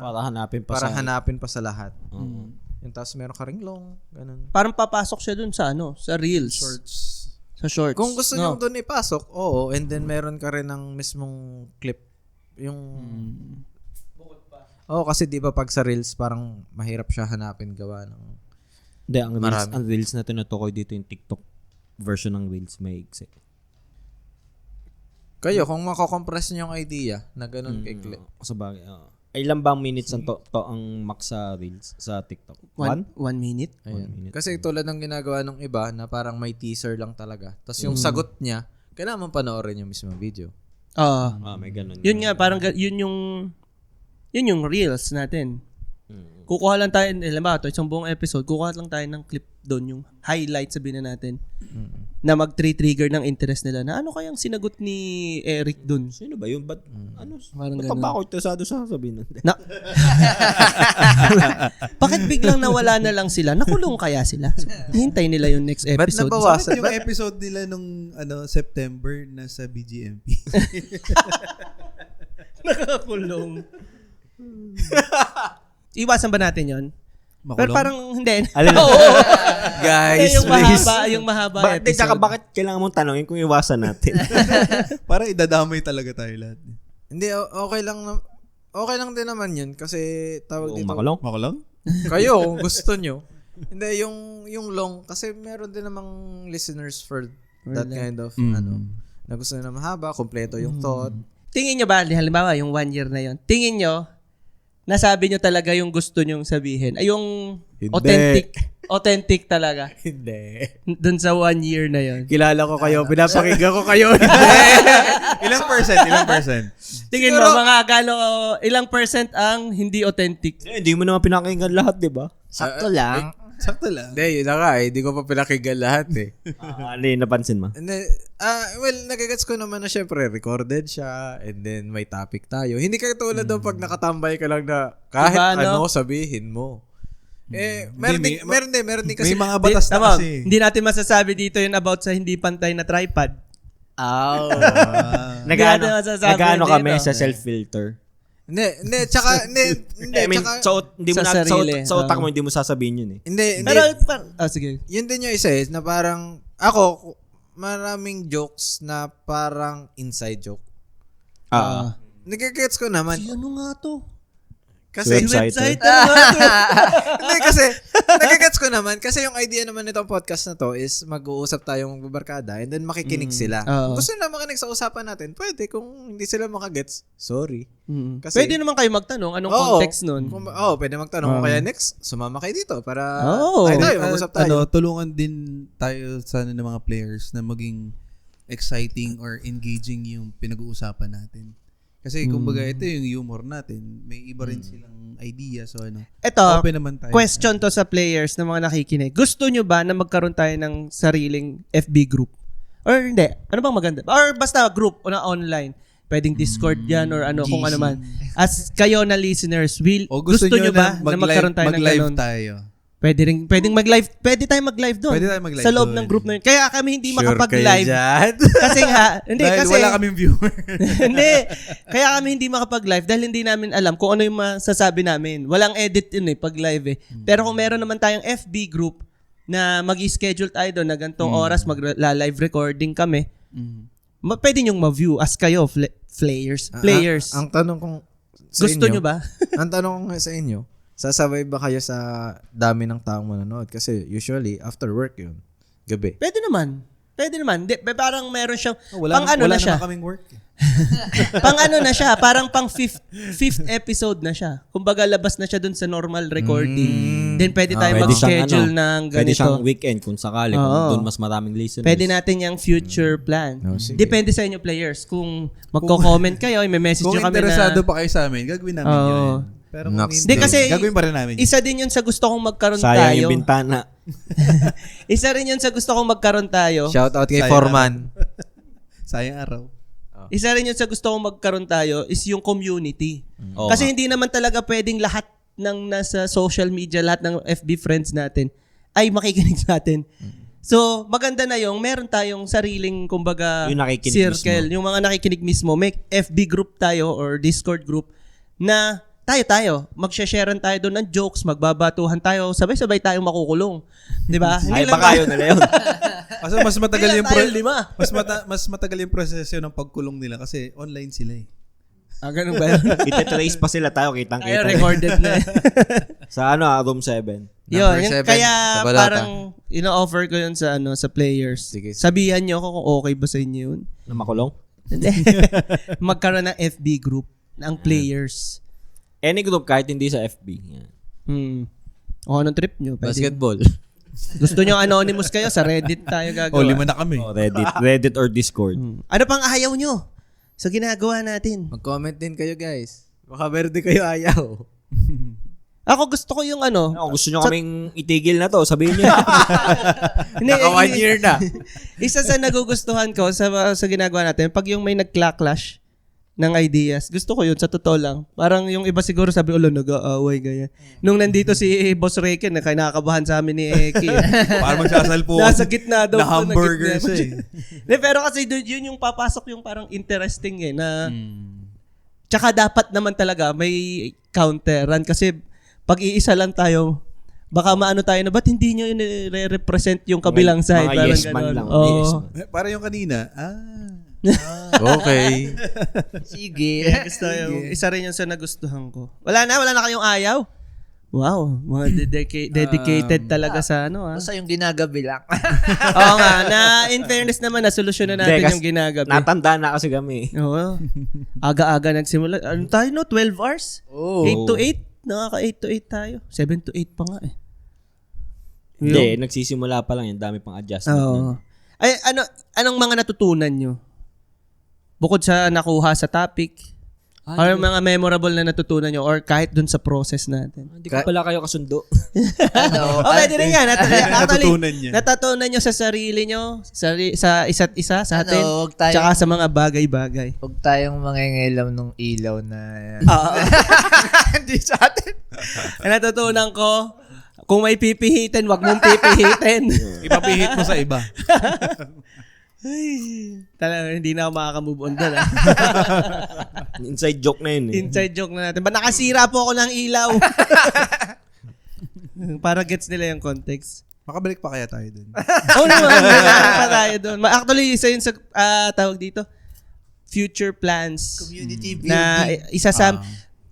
Para hanapin pa sa lahat. Yung tapos meron ka ring long, ganun. Parang papasok siya dun sa sa Reels. Shorts. Sa Shorts. Kung gusto niyo doon ipasok, oo, and then meron ka rin ng mismong clip. Yung Oo, kasi di ba pag sa Reels parang mahirap siya hanapin gawa ng Hindi, ang Marami. reels na tinutukoy dito yung TikTok version ng reels may igsi. Kayo, kung mako-compress niyo yung idea na ganun kay clip. Sa bagay, ilan bang minutes ang to ang max sa reels sa TikTok? 1 minute? Ayun. Kasi tulad ng ginagawa ng iba na parang may teaser lang talaga. Tapos yung sagot niya, kailangan panoorin yung mismong video. May ganun. Yun nga, parang yun yung Reels natin. Kukuha lang tayo, alam ba, ito isang buong episode, kukuha lang tayo ng clip doon, yung highlight sabihin na natin, na mag-trigger ng interest nila na ano kayang sinagot ni Eric doon. Sino ba yun? Ba't, Parang ba't ganun. pa ako interesado sa sabihin nun? Bakit biglang nawala na lang sila? Nakulong kaya sila? Hintay nila yung next Ba't episode. nabawasan? Yung episode nila nung September na sa BGMP. Nakakulong. Iwasan ba natin yon? Pero Makulong? parang hindi. Oo. Guys, yung mahaba Tsaka episode. bakit kailangan mong tanongin kung iwasan natin? Para idadamay talaga tayo lahat. Hindi, okay lang din naman yun kasi tawag dito. Makulong? Makulong? Kayo, kung gusto nyo. Hindi, yung long, kasi meron din namang listeners for that kind of, na gusto na mahaba, kompleto yung thought. Tingin nyo ba, halimbawa, yung 1 year na yon, tingin nyo, nasabi nyo talaga yung gusto nyong sabihin? Ay, yung Hindi. authentic talaga. Hindi. Dun sa 1 year na yon. Kilala ko kayo, pinapakinggan ko kayo. Ilang percent? Tingin mo, ilang percent ang hindi authentic? Hindi mo naman pinakinggan lahat, di ba? Sakto lang. Sakto lang. Hindi, yun na nga hindi ko pa pinakinggan lahat eh. Ano yung napansin mo? Hindi, nagagets ko naman na syempre recorded siya and then may topic tayo. Hindi ka tulad daw pag nakatambay ka lang na kahit Diba, ano sabihin mo. Meron din kasi May mga batas na Tama, kasi. hindi natin masasabi dito yun about sa hindi pantay na tripod. Nag-ano kami sa self-filter. Hindi, tsaka, I mean, tsaka, hindi mo sa sarili. sa utak mo, hindi mo sasabihin yun eh. hindi, Pero, sige. yun din yung isa na parang, ako, maraming jokes na parang inside joke. Nagagets ko naman. Ano nga to? Kasi, Website. hindi kasi, nagagets ko naman, kasi yung idea naman nitong podcast na to is mag-uusap tayong magbabarkada and then makikinig sila. Kung gusto nila makinig sa usapan natin, pwede. Kung hindi sila makagets, sorry. Kasi, Pwede naman kayo magtanong anong context nun. Pwede magtanong. Kaya next, sumama kayo dito para tayo, mag-usap tayo. Tulungan din tayo sana ng mga players na maging exciting or engaging yung pinag-uusapan natin. Kasi kumbaga ito yung humor natin. May iba rin silang idea. So Ito, open naman tayo. question to sa players na mga nakikinig. Gusto nyo ba na magkaroon tayo ng sariling FB group? Or hindi? Ano bang maganda? Or basta group o na online. Pwedeng Discord yan or ano, kung ano man. As kayo na listeners, O gusto nyo ba na magkaroon tayo ng mag-live ganun? tayo. Pwedeng mag-live. Pwede tayo mag-live doon. Pwede tayo mag-live sa loob doon. ng group na yun. Kaya kami hindi Sure makapag-live. kayo dyan? Kasi nga, hindi, Dahil kasi wala kaming viewer. hindi. Kaya kami hindi makapag-live dahil hindi namin alam kung ano yung masasabi namin. Walang edit yun pag live eh. Pero kung meron naman tayong FB group na mag-schedule tayo doon na ganitong oras, mag-live recording kami, pwede nyong ma-view as kayo, players. Ang tanong kong sa Gusto inyo, nyo ba? ang tanong ko nga sa inyo, sasabay ba kayo sa dami ng taong manonood? Kasi usually, after work yun, gabi. Pwede naman. Parang meron siyang, Wala na siya. naman kaming work. Pang ano na siya, parang pang fifth episode na siya. Kumbaga labas na siya dun sa normal recording. Then pwede tayo mag-schedule ng ganito. Pwede siyang weekend kung sakali, kung doon mas maraming listeners. Pwede natin yung future plan. Depende sa inyo players. Kung magko-comment kayo, may message Kung nyo kami na... interesado pa kayo sa amin, gagawin namin yun. Pero kung Next Hindi kasi, gagawin pa rin namin. isa din yun sa gusto kong magkaroon sayang tayo. yung bintana. Isa rin yun sa gusto kong magkaroon tayo. Shout out kay Sayang Foreman. Sayang araw. Isa rin yun sa gusto kong magkaroon tayo is yung community. Oo Kasi nga. hindi naman talaga pwedeng lahat ng nasa social media, lahat ng FB friends natin ay makikinig sa atin. So, maganda na yung meron tayong sariling, kumbaga, Yung nakikinig circle. mismo. Yung mga nakikinig mismo. May FB group tayo or Discord group na tayo. Magsha-sharean tayo doon ng jokes, magbabatuhan tayo, sabay-sabay tayong makukulong. Di ba? Ay, baka yun nila yun. Kasi mas matagal Hindi yung lang tayo lima. mas matagal yung proseso ng pagkulong nila kasi online sila eh. Ganun ba yun? Ite-trace pa sila tayo, Tayo kitang-kita. recorded na. Sa room 7. Yun, Number 7 kaya sa balota. parang ino-offer ko yun sa sa players. Sige. Sabihan niyo ako kung okay ba sa inyo yun. Na makulong? Hindi. Magkaroon ng FB group ng players. Any group kahit hindi sa FB. Yan. O anong trip nyo? Pwede. Basketball. Gusto nyo anonymous kayo? Sa Reddit tayo gagawa. 5 na kami. Oh, Reddit or Discord. Ano pang ayaw nyo sa ginagawa natin? Mag-comment din kayo, guys. Baka meron din kayo ayaw. Ako gusto ko yung Kung gusto nyo kaming itigil na to, sabihin nyo. Hindi, Naka 1 year na. Isa sa nagugustuhan ko sa ginagawa natin, pag yung may nag-clash ng ideas, gusto ko yun, sa totoo lang. Parang yung iba siguro sabi, nag-aaway, ganyan. Nung nandito si Boss Reken, kinakabahan sa amin ni Eki. Para magsasalpo. Nasa gitna daw. Na hamburger siya eh. De, pero kasi yun yung papasok yung parang interesting na tsaka dapat naman talaga may counteran kasi pag iisa lang tayo, baka maano tayo na, ba't hindi nyo represent yung kabilang side? Mga Parang yes man ganon. lang. Oo. Yes man. Para yung kanina, Okay. Sige. Gusto yung, isa rin yung sa nagustuhan ko. Wala na kayong ayaw. Wow, mga dedicated talaga sa Basta yung ginagabi lang. Oo nga, na in fairness naman, nasolusyon na natin Hindi, yung ginagabi. Natanda na kasi kami. Oo. Aga-aga nagsimula. Ano tayo 12 hours? Oh. 8 to 8? Nakaka 8 to 8 tayo. 7 to 8 pa nga eh. Hindi, nagsisimula pa lang yung dami pang adjustment. Oo. Ay, anong mga natutunan nyo? Bukod sa nakuha sa topic, or mga memorable na natutunan nyo, or kahit dun sa process natin. Hindi ko pala kayo kasundo. Okay, din nga. Natutunan niya. Natutunan nyo sa sarili nyo, sa isa't isa, sa atin, Huwag tayong, tsaka sa mga bagay-bagay. huwag tayong mangingilam ng ilaw na hindi sa atin. Ang natutunan ko, kung may pipihitin, wag mong pipihitin. ipapihit mo sa iba. Talaga, hindi na ako makaka-move on doon. Inside joke na yun eh. Inside joke na natin. Ba nakasira po ako ng ilaw? Para gets nila yung context. Makabalik pa kaya tayo dun. Oo naman, meron pa tayo doon. Actually, isa yun sa tawag dito, future plans. Community building. Na isa sa...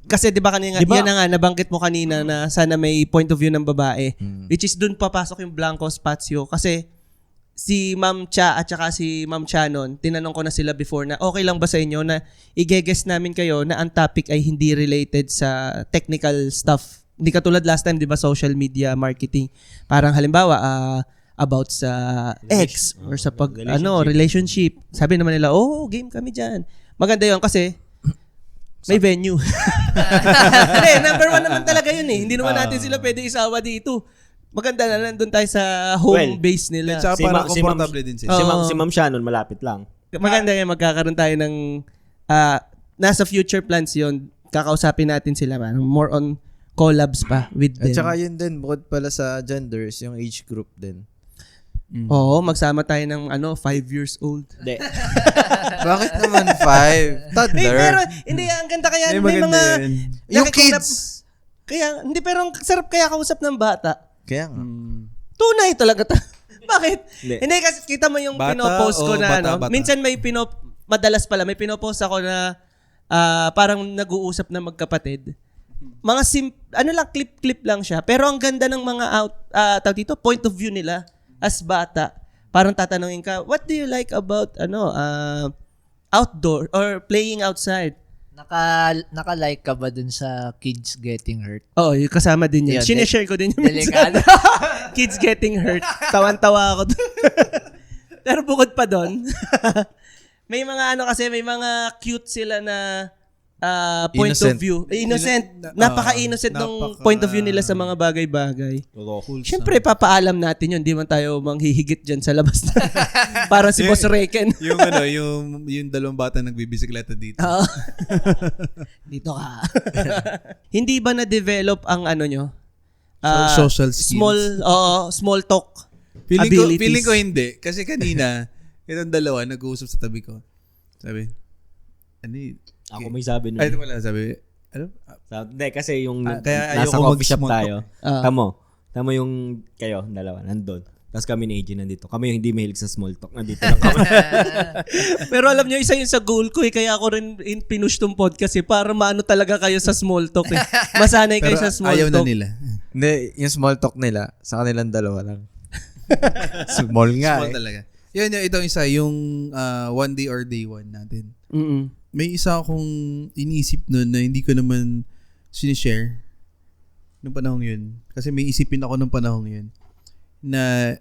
Kasi 'di ba kanina, yan na nga nabanggit mo kanina na sana may point of view ng babae, which is doon papasok yung Blanco Spazio kasi si Ma'am Cha at saka si Ma'am Shannon, tinanong ko na sila before na okay lang ba sa inyo na i-guess namin kayo na ang topic ay hindi related sa technical stuff. Hindi katulad last time, 'di ba, social media marketing. Parang halimbawa about sa ex or sa relationship. Sabi naman nila, game kami diyan. Maganda 'yon kasi may venue. Hindi, number 1 naman talaga yun eh. Hindi naman natin sila pwede isawa dito. Maganda na nandun tayo sa home base nila. Tsaka Si para Ma- si comfortable din sila. Si Ma'am Shannon, malapit lang. Maganda yan, magkakaroon tayo ng nasa future plans yon. Kakausapin natin sila. More on collabs pa with them. At saka yun din, bukod pala sa genders, yung age group din. Oo, magsama tayo ng 5 years old. Hindi. Bakit naman 5? Toddler. Pero, hindi, ang ganda kaya, may maganda mga... yun. Yung laki kong kids. Kaya, hindi, pero ang sarap kaya kausap ng bata. Kaya nga. Tunay talaga. Bakit? Hindi. Hindi kasi kita mo yung Bata pinopost ko o na bata-bata? minsan madalas pala may pinopost ako na parang nag-uusap na magkapatid. Mga clip lang siya. Pero ang ganda ng mga point of view nila as bata. Parang tatanungin ka, what do you like about outdoor or playing outside? Naka-like ka ba dun sa kids getting hurt? Oo, yung kasama din yun. Yun, Sineshare ko din yung minsan. Delikado. Kids getting hurt. Tawan-tawa ako doon. Pero bukod pa doon, may mga may mga cute sila na point of Innocent. view. Innocent. Napaka-innocent ng point of view nila sa mga bagay-bagay. Siyempre, papaalam natin yun. Di man tayo manghihigit dyan sa labas na. Para si Boss Reken. yung dalawang bata nagbibisikleta dito. Oo. Dito ka. Hindi ba na-develop ang ano nyo? Social skills. Small talk Feeling abilities. ko hindi. Kasi kanina, itong dalawa, nag-uusap sa tabi ko. Sabi, Ako may sabi nun. Ay, wala, sabi, ano? Hindi, kasi yung kaya nasa ayoko coffee shop mag-small tayo. Tamo yung kayo, dalawa, nandun. Tapos kami ni AJ nandito. Kami yung hindi mahilig sa small talk. Nandito lang kami. Pero alam nyo, isa yun sa goal ko Kaya ako rin pinush tong podcast para maano talaga kayo sa small talk Masanay kayo Pero sa small ayaw talk. na nila. Hindi, yung small talk nila, sa kanilang dalawa lang. Small nga Small talaga. Yun, itong isa, yung one day or day one natin. Mm-mm. May isa akong iniisip nun na hindi ko naman sinishare nung panahong yun. Kasi may isipin ako nung panahong yun na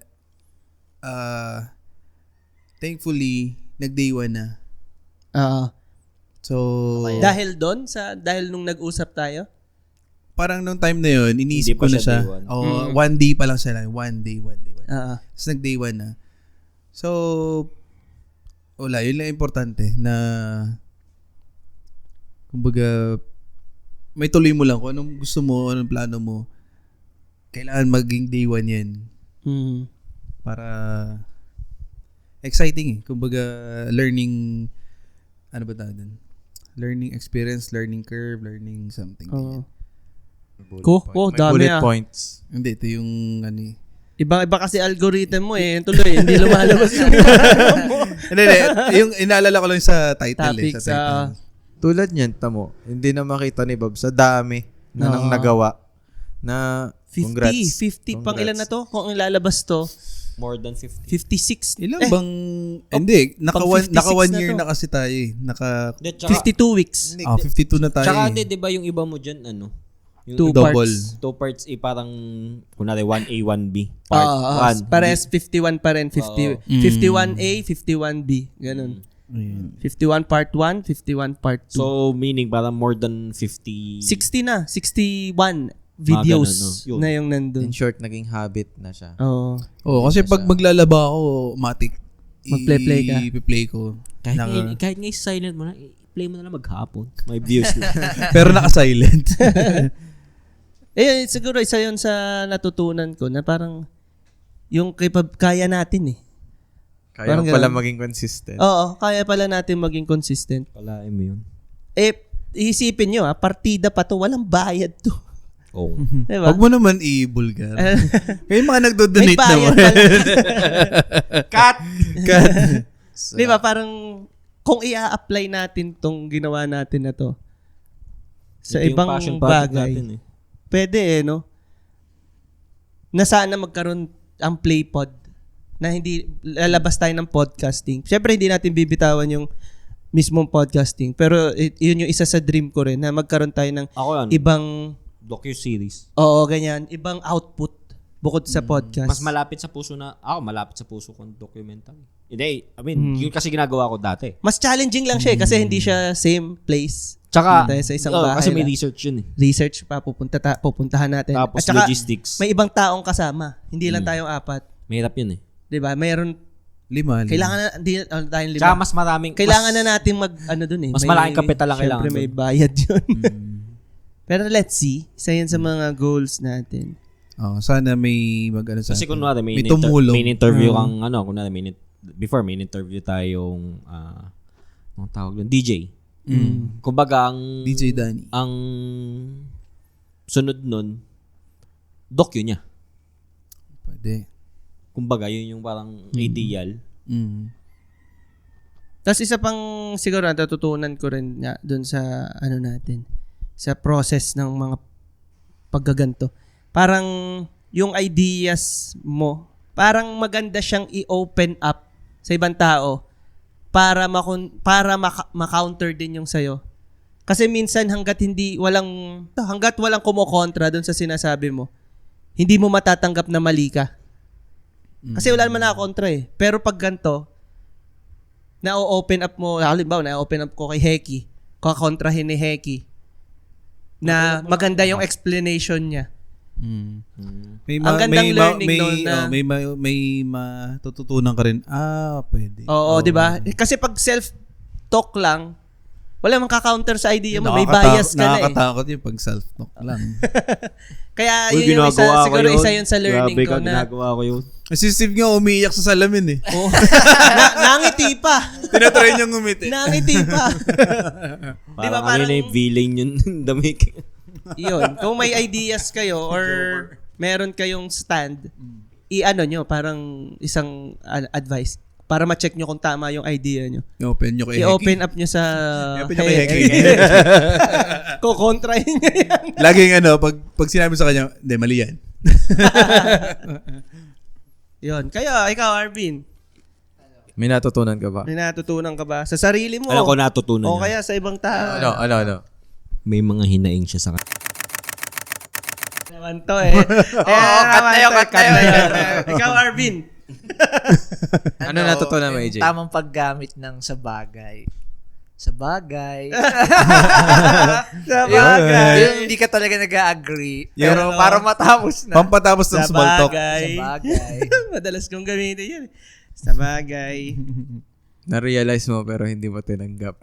thankfully, nag-day one na. So, Dahil dahil nung nag-usap tayo? parang nung time na yun, iniisip Hindi ko pa na siya siya. day one. One day pa lang siya lang. One day. Oo. Tapos nag-day one na. So, wala. Yun lang importante na kumbaga may tuloy mo lang kung anong gusto mo, anong plano mo. Kailangan maging day one yan. Para exciting Kumbaga learning, ano ba tawag dun? Learning experience, learning curve, learning something. Dami bullet points. Hindi, ito yung Iba kasi algorithm mo Tuloy, hindi lumalabas yung Hindi. Yung inaalala ko lang sa title topics. sa title. Tulad niyan, tamo, hindi na makita ni Bob sa dami na nang nagawa na 50 pang ilan na to? Kung ilalabas to, More than 50. 56. Ilang bang hindi, naka pang 56 one na year to. na kasi tayo Naka 52 weeks. 52 na tayo. Tsaka hindi, di ba yung iba mo dyan, ano? Yung Two double. parts. 2 parts, parang, kunwari, 1A, 1B. Part 1. Pares 51 pa rin. 51A, 51B. Ganun. 51 part 1, 51 part 2. So, meaning, parang more than 50. 60 na. 61 videos ganun, no? Yun. na yung nandun. in short, naging habit na siya. Oo. Kasi pag maglalaba ako, matik Mag-play ka. i-play ko. Kahit nga silent mo na, play mo na lang maghapon. May views lang. Pero naka-silent. Siguro isa yun sa natutunan ko na parang yung kaya natin Kaya Parang pala ganun. maging consistent. Oo, kaya pala natin maging consistent. Palain mo yun. Isipin nyo partida pa to, walang bayad to. Oo. Diba? Huwag mo naman i-bulgar. May mga May nagdo-donate bayad naman. pala. Cut! Di ba? Parang kung i-apply natin tong ginawa natin na to sa Ito yung ibang passion project bagay, natin, pwede no? Na sana magkaroon ang PlayPod na hindi lalabas tayo ng podcasting. Siyempre, hindi natin bibitawan yung mismong podcasting. Pero yun yung isa sa dream ko rin na magkaroon tayo ng Ako yan. ibang Docu-series. ganyan. Ibang output bukod sa podcast. Mas malapit sa puso malapit sa puso kong documentary. Hindi, I mean, yun kasi ginagawa ko dati. Mas challenging lang siya kasi hindi siya same place. Tsaka, Tayo sa isang bahay kasi may lang. research yun Research pa, pupuntahan natin. Tapos At saka, logistics. may ibang taong kasama. Hindi lang tayong apat. Mahirap yun 'Di ba? Mayroon 5. kailangan na hindi tayong lima. Tsaka mas maraming, Kailangan na natin doon mas malaking kapital lang kailangan Siyempre may dun. bayad 'yun. Pero let's see. Isa yan sa mga goals natin. Sana may mag-ano sa Kasi atin. kunwari, may tumulong. may interview kang, kunwari, before may interview tayong, anong tawag doon? DJ. Kumbaga, DJ Danny. ang sunod nun, docu niya. Pwede. Kumbaga, yun yung parang ideal. Tapos isa pang siguro natutunan ko rin doon sa natin, sa process ng mga paggaganto. Parang yung ideas mo, parang maganda siyang i-open up sa ibang tao para ma-counter din yung sayo. Kasi minsan hanggat walang kumokontra doon sa sinasabi mo, hindi mo matatanggap na mali ka. Kasi wala naman nakakontra Pero pag ganito, na-open up mo, halimbawa, na-open up ko kay Heki, kakontrahin ni Heki. Na maganda yung explanation niya. Ang gandang learning doon na... may matututunan ka rin. Pwede. Oo, di ba? Kasi pag self-talk lang, wala mang ka-counter sa idea mo. May bias ka na eh. Nakakatakot yung pag self-talk lang. Kaya yun yung isa yun sa learning ko na... ginagawa ko yun. Si Steve nga umiiyak sa salamin eh. Oh. Nangiti pa. Tinatry niyang ngumiti. Nangiti pa. Di ba Parang parang... yung villain yun. Damik. Yun. Kung may ideas kayo or meron kayong stand, i-ano nyo, parang isang advice para ma-check nyo kung tama yung idea nyo. I-open nyo kay I-open up nyo sa... I-open nyo kay Heki. Kukontrahin nyo yan. Laging pag sinabi sa kanya, hindi, mali yan. Yun. Kaya, ikaw, Arvin, May natutunan ka ba? may natutunan ka ba? Sa sarili mo? Alam ko natutunan O niya. kaya sa ibang tao? Ano? May mga hinaing siya sa Naman to eh. cut na yun. Ikaw, Arvin. Ano natutunan mo, AJ? Tamang paggamit ng sa bagay. Sa bagay. Sa bagay. Yung hindi ka talaga nag-agree. Yung Pero para matapos na. Pampatapos ng Sa small talk. bagay. Sa bagay. Madalas kong gamitin yan. Sa bagay. Na-realize mo pero hindi mo tinanggap.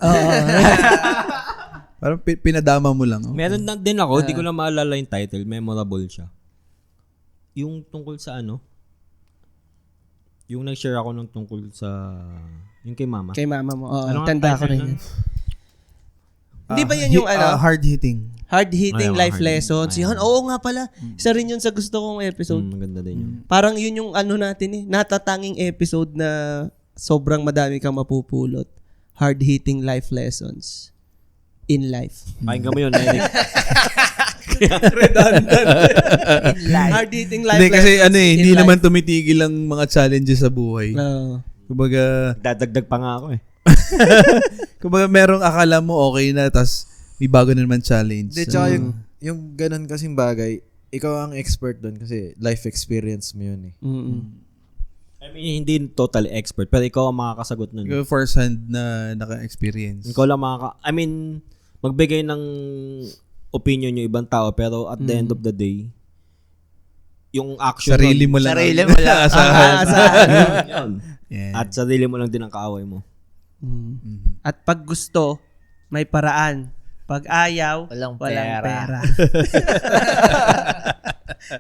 Parang pinadama mo lang. Oh. Meron lang din ako, di ko lang maalala yung title, memorable siya. Yung tungkol sa ano? Yung nag-share ako ng tungkol sa... Yung kay mama. Kay mama mo. Oo, Ano nga tanda ko title rin nun? yan. Hindi ba yan yung hard-hitting. hard-hitting Ay, life hard-hitting. lessons? Yan, oo nga pala. Isa rin yun sa gusto kong episode. Maganda din yun. Parang yun yung ano natin eh, natatanging episode na sobrang madami kang mapupulot. Hard-hitting life lessons in life. Pakinggan mo yun, Eric. Hard-hitting life Hindi kasi lessons hindi in naman life. tumitigil ang mga challenges sa buhay. Oo. Kumbaga, Dadagdag pa nga ako eh. kumbaga merong akala mo okay na, tas may bago na naman challenge. Hindi, tsaka yung ganun kasing bagay, ikaw ang expert doon kasi life experience mo yun eh. I mean, hindi totally expert, pero ikaw ang makakasagot nun. Ikaw first hand na naka-experience. Ikaw lang magbigay ng opinion yung ibang tao, pero at the end of the day, yung action Sarili mo lang. Sarili mo lang. Yun. Yeah. At sarili mo lang din ang kaaway mo. At pag gusto, may paraan. Pag ayaw, Walang pera.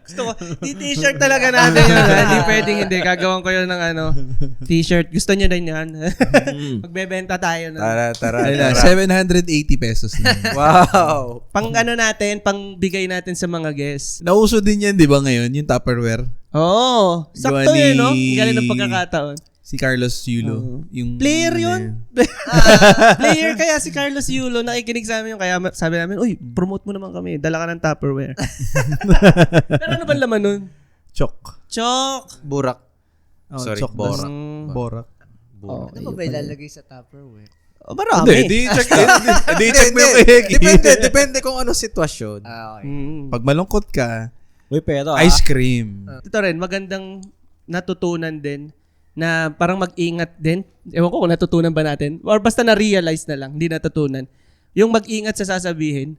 Gusto ko, t-shirt talaga natin yun. Hindi pwedeng hindi. Gagawin ko yun ng t-shirt. Gusto nyo din yan. Magbebenta tayo. Tara. Ayun na, 780 pesos na. Wow! Pang natin, pang bigay natin sa mga guests. Nauso din yan, di ba ngayon? Yung Tupperware. Oo. Sakto Gawa yun, no? ni- Galing ng pagkakataon. Si Carlos Yulo. Yung Player yun. Player kaya si Carlos Yulo. Nakikinig sa amin yun. Kaya sabi namin, uy, promote mo naman kami. Dala ka ng Tupperware. Pero ano ba laman nun? Chok. Chok. Burak. Oh, Sorry, chok borak. Borak. Oh, Ano ba ba ilalagay sa Tupperware? marami. Hindi, check mo yung kay Depende kung ano sitwasyon. Okay. Pag malungkot ka, Uy, pero ice cream. Ito rin, magandang natutunan din na parang mag-ingat din. Ewan ko kung natutunan ba natin. Or basta na-realize na lang, hindi natutunan. Yung mag-ingat sa sasabihin.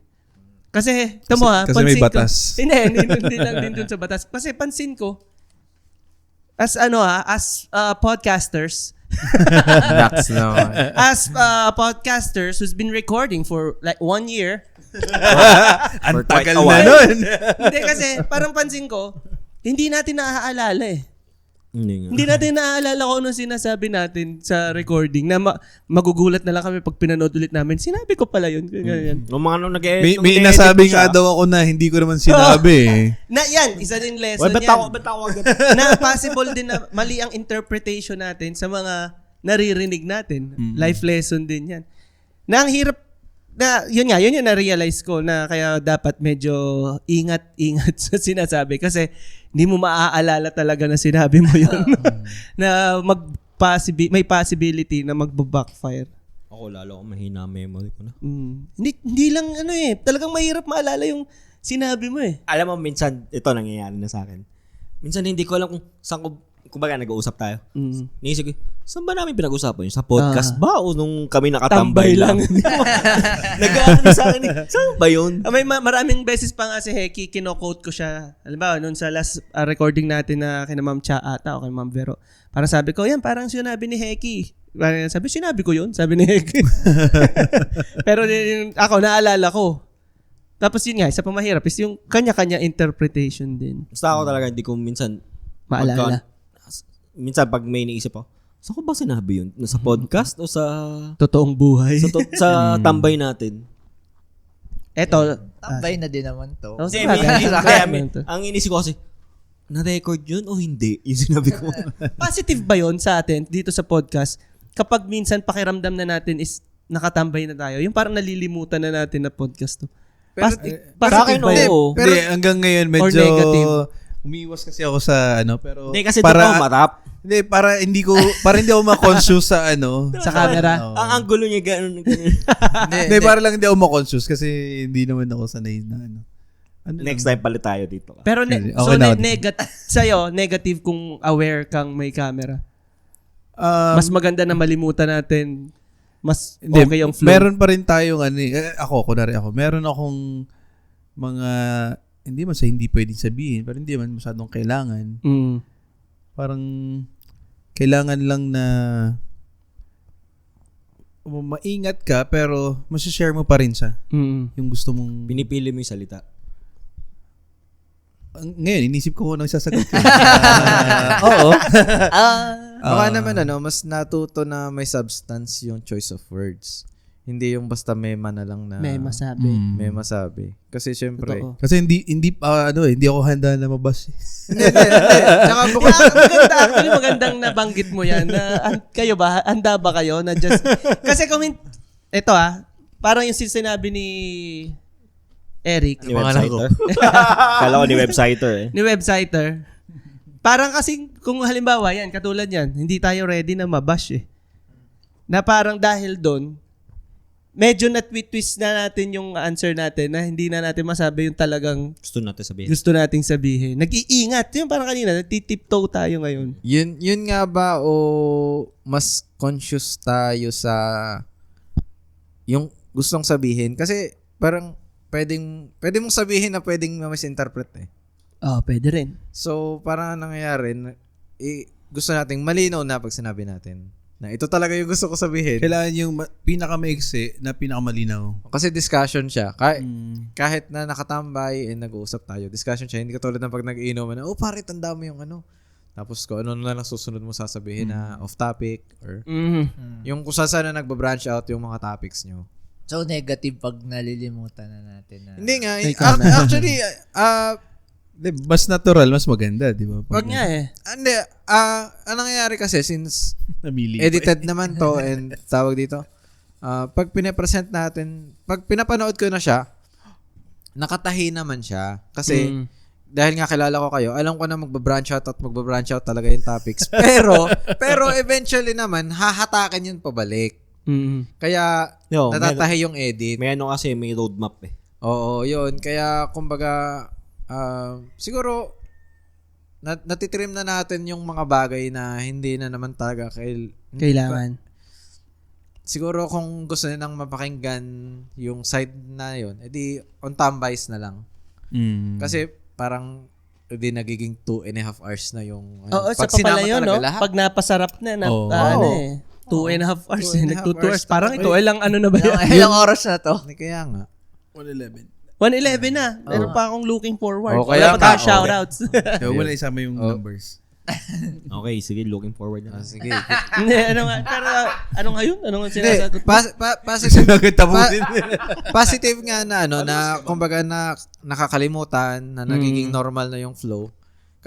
Kasi, tamo ha, Kasi may pansin ko- batas. Hindi lang din dun sa batas. Kasi pansin ko, as podcasters, Relax naman. as podcasters who's been recording for like 1 year, Ang quite tagal a na while. nun. hindi kasi, parang pansin ko, hindi natin naaalala eh. Hindi nga. Hindi natin naaalala kung anong sinasabi natin sa recording na magugulat na lang kami pag pinanood ulit namin. Sinabi ko pala yun. Ganyan. Nung mga nung May nasabi nga daw ako na hindi ko naman sinabi eh. Na yan, isa din lesson Ba't yan. ako agad? Na possible din na mali ang interpretation natin sa mga naririnig natin. Life lesson din yan. Na ang hirap, yun yung na-realize ko na kaya dapat medyo ingat sa sinasabi kasi hindi mo maaalala talaga na sinabi mo yun. Na may possibility na magbabackfire. Ako lalo ako mahina ang memory ko na. Hindi lang talagang mahirap maalala yung sinabi mo eh. Alam mo, minsan, ito nangyayari na sa akin. Minsan hindi ko alam kung kumbaga nag-uusap tayo. Mm. Niisip ko, saan ba namin pinag-usapan yun? Sa podcast ba o nung kami nakatambay Tambay lang? lang. Nag-ano na sa akin, saan ba yun? May maraming beses pa nga si Heki, kino-quote ko siya. Halimbawa, nung sa last recording natin na kina Ma'am Cha ata o kina Ma'am Vero, parang sabi ko, yan, parang sinabi ni Heki. Parang sabi, sinabi ko yun, sabi ni Heki. Pero ako, naalala ko. Tapos yun nga, isa pa mahirap is yung kanya-kanya interpretation din. Basta ako talaga, hindi ko minsan Maalala. minsan pag may iniisip ako, saan ko ba sinabi yun? Sa podcast o sa Totoong buhay. sa tambay natin? Eto. Tambay na din naman to. Oh, Kasi sabagay. ang inisip ko kasi, na-record yun o hindi? Yung sinabi ko. Positive ba yun sa atin dito sa podcast? Kapag minsan pakiramdam na natin is nakatambay na tayo, yung parang nalilimutan na natin na podcast to. Sa akin, ba yun? oo. Hindi, hanggang ngayon medyo Or negative? umiiwas kasi ako sa pero Hindi kasi totoo matap. Hindi, para hindi ako ma-conscious sa Sa camera? Ang angulo niya gano'n. Hindi, para lang hindi ako ma-conscious kasi hindi naman ako sanay na Next time palit tayo dito. Pero Okay so na. sa'yo, negative kung aware kang may camera. Mas maganda na malimutan natin. Mas Hindi, okay yung flow. meron pa rin tayong kunwari ako, meron akong mga hindi pwedeng sabihin, pero hindi man masyadong kailangan. Mm. Parang kailangan lang na maingat ka pero masishare mo pa rin siya. Mm. Yung gusto mong Pinipili mo yung salita. ngayon inisip ko kung anong sasagot ko. Oo. Baka naman mas natuto na may substance yung choice of words. Hindi yung basta mema na lang na May masabi. may masabi. Kasi syempre, Totoo. Kasi hindi ako handa na mabash. hindi. Tsaka bukod Actually, magandang nabanggit mo yan. Na, kayo ba? Handa ba kayo? Na just, kasi ito parang yung sinabi ni Eric, Ni websiter. Kala ko ni websiter eh. ni websiter, parang kasi kung halimbawa yan, katulad yan, hindi tayo ready na mabash eh. Na parang dahil doon, medyo na-twist na natin yung answer natin na hindi na natin masabi yung talagang Gusto natin sabihin. gusto nating sabihin. Nag-iingat. Yung parang kanina, nagtitiptoe tayo ngayon. yun nga ba o mas conscious tayo sa yung gustong sabihin? Kasi parang pwede mong sabihin na pwedeng ma-misinterpret eh. Pwede rin. So, parang nangyayari, gusto nating malinaw na pag sinabi natin na ito talaga yung gusto ko sabihin. Kailangan yung pinaka-maiksi na pinaka-malinaw. Kasi discussion siya. Kahit na nakatambay nag-uusap tayo, discussion siya. Hindi katulad ng pag nag-iinom na, pare, tanda mo yung Tapos kung ano na lang susunod mo sasabihin na off-topic or yung kung saan na nagbabranch out yung mga topics nyo. So, negative pag nalilimutan na natin na. Hindi nga. Actually, Mas natural, mas maganda, di ba? Wag nga eh. hindi. Ang nangyayari kasi since Namili. edited naman to and tawag dito, pag pinapresent natin, pag pinapanood ko na siya, nakatahi naman siya. Kasi, dahil nga kilala ko kayo, alam ko na magbabranch out talaga yung topics. Pero eventually naman, hahatakin yun pabalik. Kaya, natatahi yung edit. May kasi, may roadmap eh. Oo, yun. Kaya, kumbaga, siguro, natitrim na natin yung mga bagay na hindi na naman talaga Kailangan. Siguro kung gusto nilang mapakinggan yung side na yun, edi on tambays na lang. Kasi parang edi nagiging 2.5 hours na yung Oo, sa pala yun, no? Pag napasarap na, 2.5 hours. Nag 2 hours. Parang ito, ilang na ba yan? Ilang oras na to? Kaya nga. 111. 111 na. Meron pa akong looking forward. Kaya Wala pa nga. shoutouts. Kaya wala isama yung numbers. Okay, sige, looking forward na. Sige. Hindi, ano nga. Pero, ano nga yun? Ano nga sinasagot? Positive, Tapusin. positive nga na na kumbaga na nakakalimutan na nagiging normal na yung flow.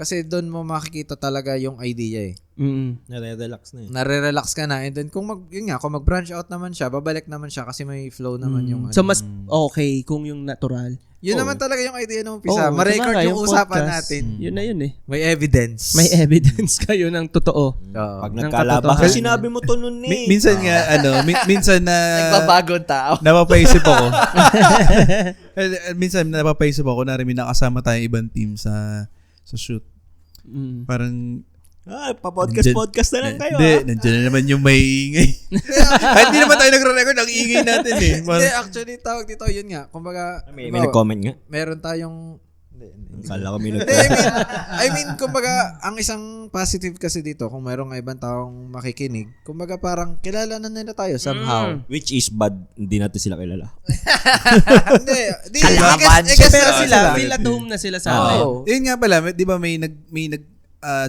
Kasi doon mo makikita talaga yung idea eh. Nare-relax na eh. Nare-relax ka na and then kung mag-branch out naman siya, babalik naman siya kasi may flow naman yung So, mas okay kung yung natural. Yun naman talaga yung idea ng umpisa. Oo, Ma-record sabagay, yung yung usapan podcast. natin. Yun na yun eh. May evidence. May evidence kayo ng totoo. Pag Ng nagkalaba, katotohanan. sinabi mo to nun eh. Minsan nga, minsan na Nagbabagong tao. napapaisip ako. Minsan napapaisip ako na rin may nakasama tayong ibang team sa shoot. Parang Pa-podcast na lang kayo. Hindi, nandiyan na naman yung may ingay. Hindi naman tayo nagre-record, ang ingay natin eh. Hindi, actually, tawag dito, yun nga. Kumbaga, May nag-comment nga. meron tayong... Kala ko may Hindi, I mean, kumbaga, ang isang positive kasi dito, kung mayroong ibang taong makikinig, kumbaga parang kilala na nila tayo somehow. Which is bad, hindi natin sila kilala. Hindi, Kalaban. I guess Pero na sila, feel at home na sila sa atin. Oo. Yun nga pala, di ba may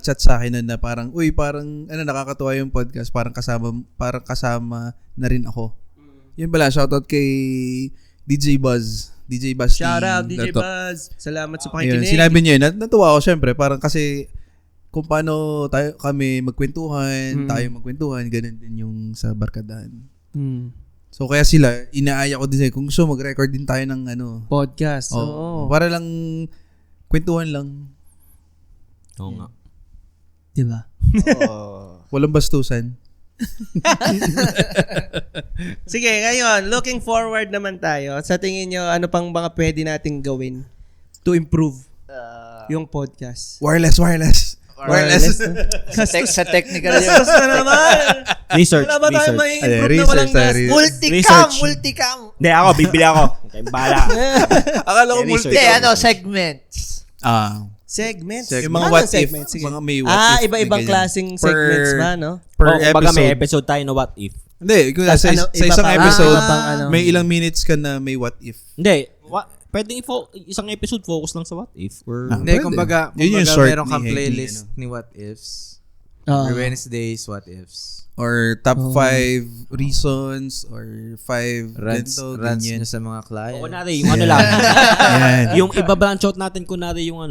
chat sa akin na parang, uy, parang, nakakatuwa yung podcast, parang kasama na rin ako. Yun pala, shoutout kay DJ Buzz. DJ Buzz. Shout out, DJ Buzz. Salamat sa Ayun, pakikinig. sinabi niya yun. Natuwa ako syempre, parang kasi kung paano kami magkwentuhan, tayo magkwentuhan, ganun din yung sa barkadahan. So kaya sila, inaaya ko din sa'yo, kung gusto mag-record din tayo ng Podcast. Oo. para lang kwentuhan lang. Oo nga. Diba? Walang bastusan. Sige, ngayon, looking forward naman tayo. Sa tingin nyo, ano pang mga pwede nating gawin to improve yung podcast? Wireless. Sa technical yun. Gastos na naman! Research. Wala ba tayo may improve na research walang tayo, gastos? Research. Multicam. Hindi, ako, bibili ako. Kayong bahala. Akala ko Research. Hindi, segments. Segments? Yung mga Anong what if, segments? Sige. mga may what if. Iba-ibang may ganyan. klaseng segments ba, no? Per Kumbaga may episode. episode tayo na what if. Hindi, kung sa Ano, iba isang pa- episode, iba pang ano. may ilang minutes ka na may what if. Hindi, pwedeng isang episode focus lang sa what if. Or Hindi, Pwede. kumbaga Yun yung short meron kang ni Henry, playlist ni What Ifs. Ah. Or Wednesdays, What Ifs. Or top 5 reasons or 5 Rants ganyan. nyo sa mga client. o kunwari, yung ano lang. Yan. Yung iba-branch out natin kunwari yung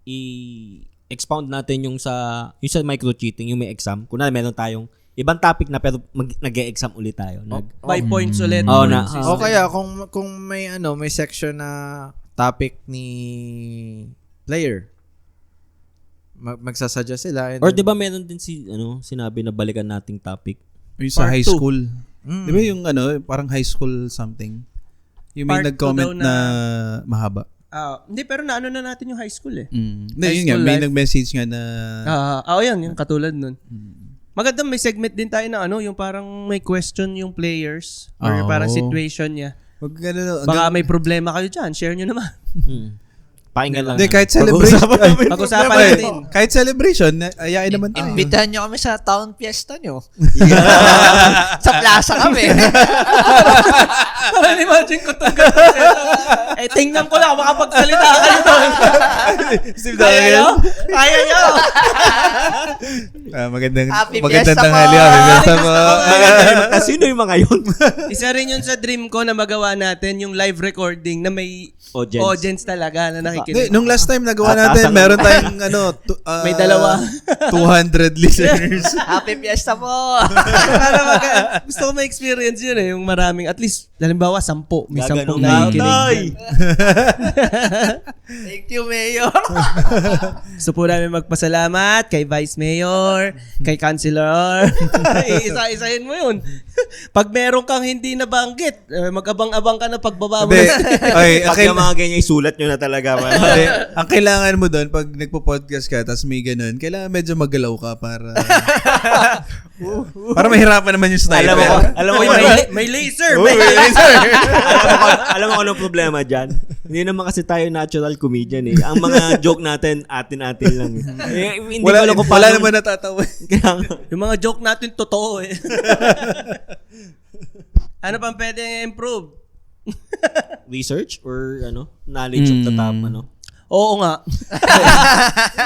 i-expound natin yung sa micro-cheating, yung may exam. Kunwari meron tayong ibang topic na pero nag-e-exam ulit tayo. By points ulit. Oo na. O kaya kung may may section na topic ni player, magsasuggest sila. Or 'di ba meron din sinabi na balikan nating topic. Yung sa Part high two. school. Di ba yung parang high school something? Yung may Part two nag-comment daw na na- mahaba. Hindi, pero naano na natin yung high school eh. Hindi, High yun nga. school May life. nag-message nga na Yan, yung katulad nun. Maganda may segment din tayo na yung parang may question yung players or Oo. parang situation niya. Baka Baka may problema kayo dyan, share nyo naman. Pakinggan lang. Hindi, kahit celebration. Pag-usapan natin. Kahit celebration, ayain naman tayo. Imbitahan nyo kami sa town fiesta nyo. Sa plaza kami. Parang imagine ko itong gano'n. Tingnan ko lang, makapagsalita kayo doon. Steve Kaya Daniel. nyo? Kaya nyo? Magandang Happy magandang fiesta tanghali. po. Happy fiesta po. Sino yung mga yun? Isa rin yun sa dream ko na magawa natin, yung live recording na may audience talaga na Hindi, nakikinig. nung last time nagawa Tataas natin, ang- meron tayong May dalawa. 200 listeners. Happy fiesta po. Gusto ko ma-experience yun eh, yung maraming, at least, halimbawa, 10, may 10 Gaganong nakikinig. Thank you, Mayor. Gusto po namin magpasalamat kay Vice Mayor, kay Councilor. Isa-isahin mo yun. Pag meron kang hindi nabanggit, mag-abang-abang ka na pagbaba mo. Hindi. Okay, Pag yung mga ganyan, isulat nyo na talaga. Hindi. Ang kailangan mo doon, pag nagpo-podcast ka, tapos may ganun, kailangan medyo maggalaw ka para mahirapan naman yung sniper. Alam mo, May laser. Uy, laser. alam mo anong problema dyan? Hindi naman kasi tayo natural comedian eh. Ang mga joke natin, atin-atin lang eh. Hindi ko alam kung Wala paano- naman natatawa. Kaya nga. Yung mga joke natin, totoo eh. Ano pang pwede improve? Research or knowledge of the top, Oo nga.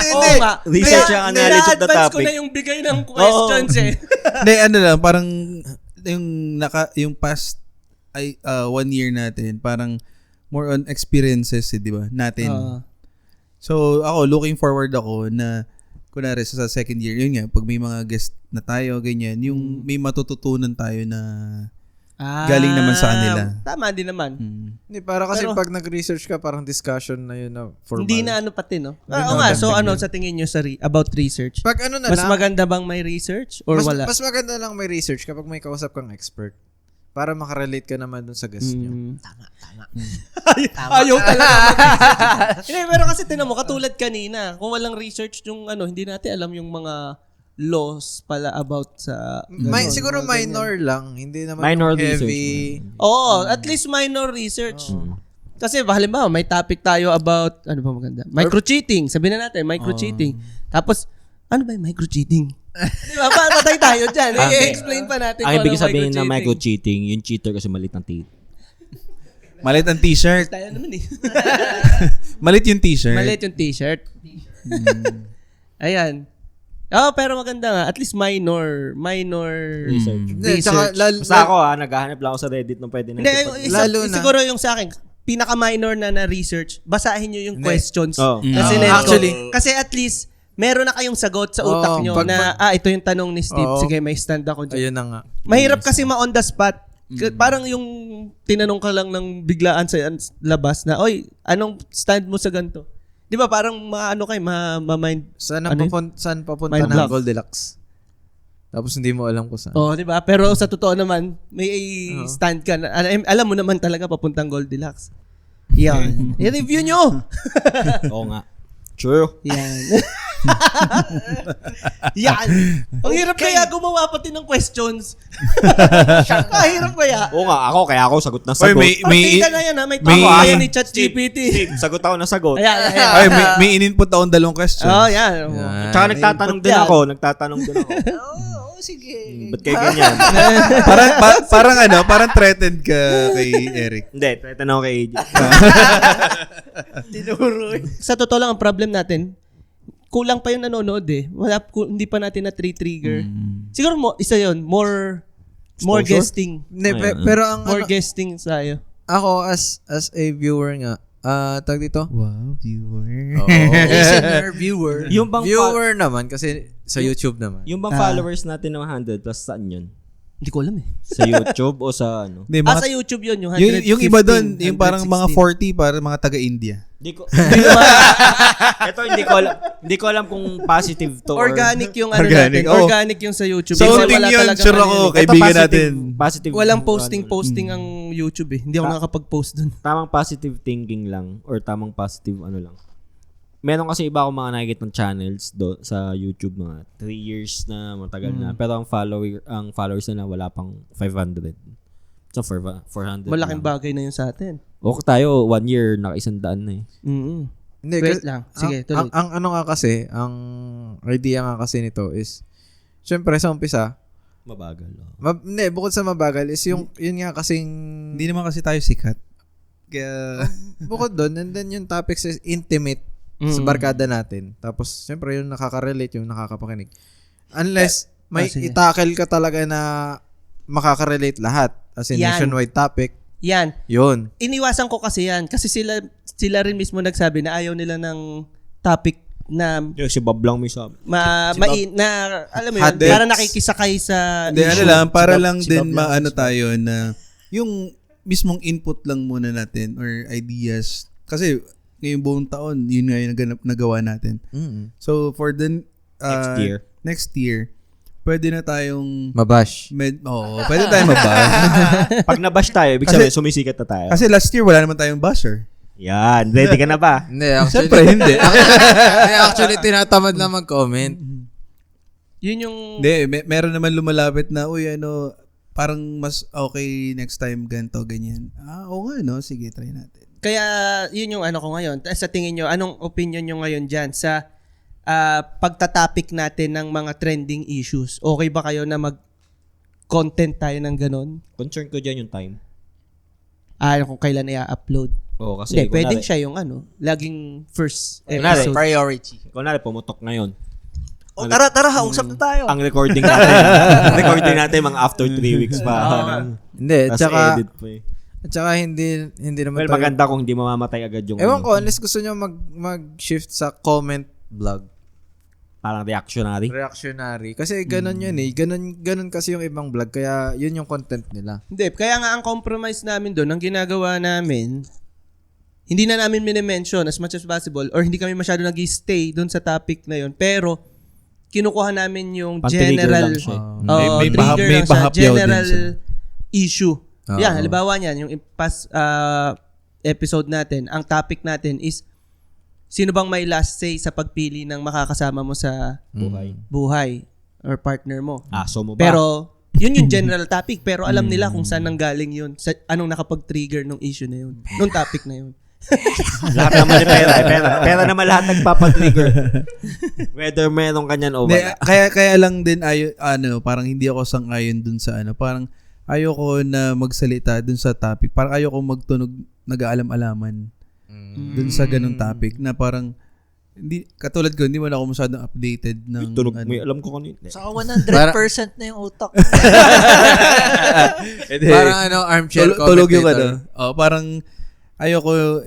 Oo nga. Research ang knowledge of the Na-advance ko topic. na yung bigay ng questions eh. Hindi, lang, parang yung past 1 year natin, parang more on experiences, di ba? Natin. So, ako, looking forward ako na, kunwari sa second year, yun nga, pag may mga guest na tayo, ganyan, yung may matututunan tayo na galing naman sa kanila. Tama din naman. Hindi, para kasi Pero- pag nag-research ka, parang discussion na yun na formal. Hindi na ano pati, no? Oo nga, so ano sa tingin nyo about research? Pag ano na Mas lang, maganda bang may research or wala? mas maganda lang may research kapag may kausap kang expert. para makarelate ka naman dun sa guest nyo. Ayaw talaga mag-research. Hindi, pero kasi tinan mo, katulad kanina, kung walang research yung hindi natin alam yung mga laws pala about sa... Siguro minor lang, hindi naman Minor yung heavy. research. Oo, at least minor research. Kasi halimbawa, may topic tayo about, ano ba maganda? Micro-cheating. Sabihin na natin, micro-cheating. Tapos, ano ba yung micro-cheating? Di ba? Patay tayo dyan. I-explain pa natin Ang kung ibig ano sabihin ng micro-cheating, yung cheater kasi malit ng teeth. Malit ang t-shirt. Tayo naman eh. Malit yung t-shirt. Maliit yung t-shirt. Ayan. Pero maganda nga. At least minor Research. Hindi, tsaka, Basta ako naghahanap lang ako sa Reddit nung pwede natin. Hindi, Lalo na. siguro yung sa akin, pinaka-minor na research, basahin nyo yung questions. Oh. Kasi Actually, kasi at least, meron na kayong sagot sa utak nyo na, ito yung tanong ni Steve. Oo. Sige, may stand ako dyan. ayun na nga. Mahirap kasi ma-on the spot. Parang yung tinanong ka lang ng biglaan sa labas na, oy, anong stand mo sa ganito? Di ba parang ma-mind. Saan papunta Mind ng block. Goldilocks? Tapos hindi mo alam kung saan. Oh, di ba? Pero sa totoo naman, may stand ka na. Alam mo naman talaga papuntang Goldilocks. Yan. I-review nyo. Oo nga. True. Yan. Yan. Ang hirap kaya gumawa pati ng questions. Kahirap kaya. Oo nga, kaya ako sagot na Oy, sagot. Partida na yan ha. May may- tawa yan ni ChatGPT. Steve, sagot ako na sagot. Ayan. Ay, may in-input akong 2 questions. Oh, yan. Tsaka nagtatanong din yan. ako. Sige. Ba't kayo ganyan? parang threatened ka kay Eric. Hindi, tatanong ako kay AJ. Sa totoo lang, ang problem natin, kulang pa yung nanonood eh. Hindi pa natin na trigger. Siguro isa yun, more Exposure? guesting. Hindi, pero ang More guesting sa'yo. ako as a viewer nga, tag dito? Wow, viewer. Listener, viewer. Yung bang, Viewer naman kasi sa YouTube naman. yung bang followers natin ng 100 plus saan yun? Hindi ko alam eh. Sa YouTube o sa ano? Hindi, mga, Sa YouTube yun, yung 115. yung iba doon, yung parang mga 116. 40 para mga taga-India. Hindi ko alam kung positive to Organic yung Organic, natin. oo. Organic yung sa YouTube. So, Kasi ting wala yun, talagang sure ano ako, yun eh. kaibigan natin. Positive. Walang posting ang YouTube eh. Hindi ako nakakapag-post dun. Tamang positive thinking lang or tamang positive ano lang. Meron kasi iba akong mga nakikita ng channels sa YouTube, mga 3 years na matagal na. Pero ang followers nila wala pang 500. So 400. Malaking lang. bagay na yun sa atin. Okay tayo, 1 year, naka-100 na eh. Hindi, Wait lang. Sige, tuloy. ang ano nga kasi, ang idea nga kasi nito is, syempre sa umpisa, Mabagal. hindi, bukod sa mabagal is yun nga kasing, Hindi naman kasi tayo sikat. Kaya, bukod doon, and then yung topics is intimate sa barkada natin. Tapos, syempre, yung nakaka-relate, yung nakakapakinig. Unless, may sige. itackle ka talaga na makaka-relate lahat. As in, Yan. nationwide topic. Yan. Yun. Iniwasan ko kasi yan. Kasi sila rin mismo nagsabi na ayaw nila ng topic na Yung si Bob lang may sabi. alam mo yun, Hot para dates. nakikisakay sa hindi, ano issue. lang, para Si Bob- lang si din Bob lang. maano tayo na yung mismong input lang muna natin or ideas. Kasi, ngayong buong taon, yun nga yung nagawa natin. Mm-hmm. So, for the Next year. next year, pwede na tayong Mabash. pwede tayong mabash. Pag nabash tayo, ibig sabihin, sumisikat na tayo. Kasi last year, wala naman tayong basher. Yan, ready ka na ba? Hindi, actually, Siyempre, hindi. actually, tinatamad na mag-comment. Yun yung Hindi, meron naman lumalapit na, uy, parang mas okay next time ganito, ganyan. Oo nga, no? Sige, try natin. kaya yun yung ano ko ngayon. Sa tingin nyo, anong opinion nyo ngayon dyan sa pagtatopic natin ng mga trending issues? Okay ba kayo na mag-content tayo ng ganon? Concern ko dyan yung time. Kung kailan i-upload? Oo, kasi Hindi, pwedeng siya yung laging first Kunwari, episode. Priority. Kunwari, pumutok ngayon. Tara, usap na tayo. Ang recording natin mga after 3 weeks pa. Hindi, Tapos tsaka, edit pa eh. hindi naman Well, maganda kung hindi mamamatay agad yung Ewan ko, unless gusto nyo mag-shift sa comment vlog. parang reactionary. Reactionary. Kasi ganun yun eh. Ganun kasi yung ibang vlog. Kaya yun yung content nila. Hindi, kaya nga ang compromise namin doon, ang ginagawa namin, hindi na namin minimension as much as possible or hindi kami masyado nag-stay doon sa topic na yun. Pero, kinukuha namin yung Pang-trigger general, lang siya. May trigger lang siya. pahapyaw din General siya. issue. Oo. Yan, halimbawa niyan, yung past episode natin, ang topic natin is sino bang may last say sa pagpili ng makakasama mo sa buhay or partner mo. Aso mo ba? Pero yun yung general topic, pero alam nila kung saan nanggaling yun, sa anong nakapag-trigger ng issue na yun, nung topic na yun. Lahat naman yung pera naman lahat nagpapatrigger. Whether meron kanyan o wala. Kaya lang din parang hindi ako sang-ayon dun sa parang ayoko na magsalita dun sa topic. Parang ayoko magtunog nag-aalam-alaman dun sa ganung topic na parang hindi katulad ko, hindi man ako masyadong updated ng Tunog, may alam ko kanina. Saka 100% na yung utak. Parang armchair tulog yung commentator. parang ayoko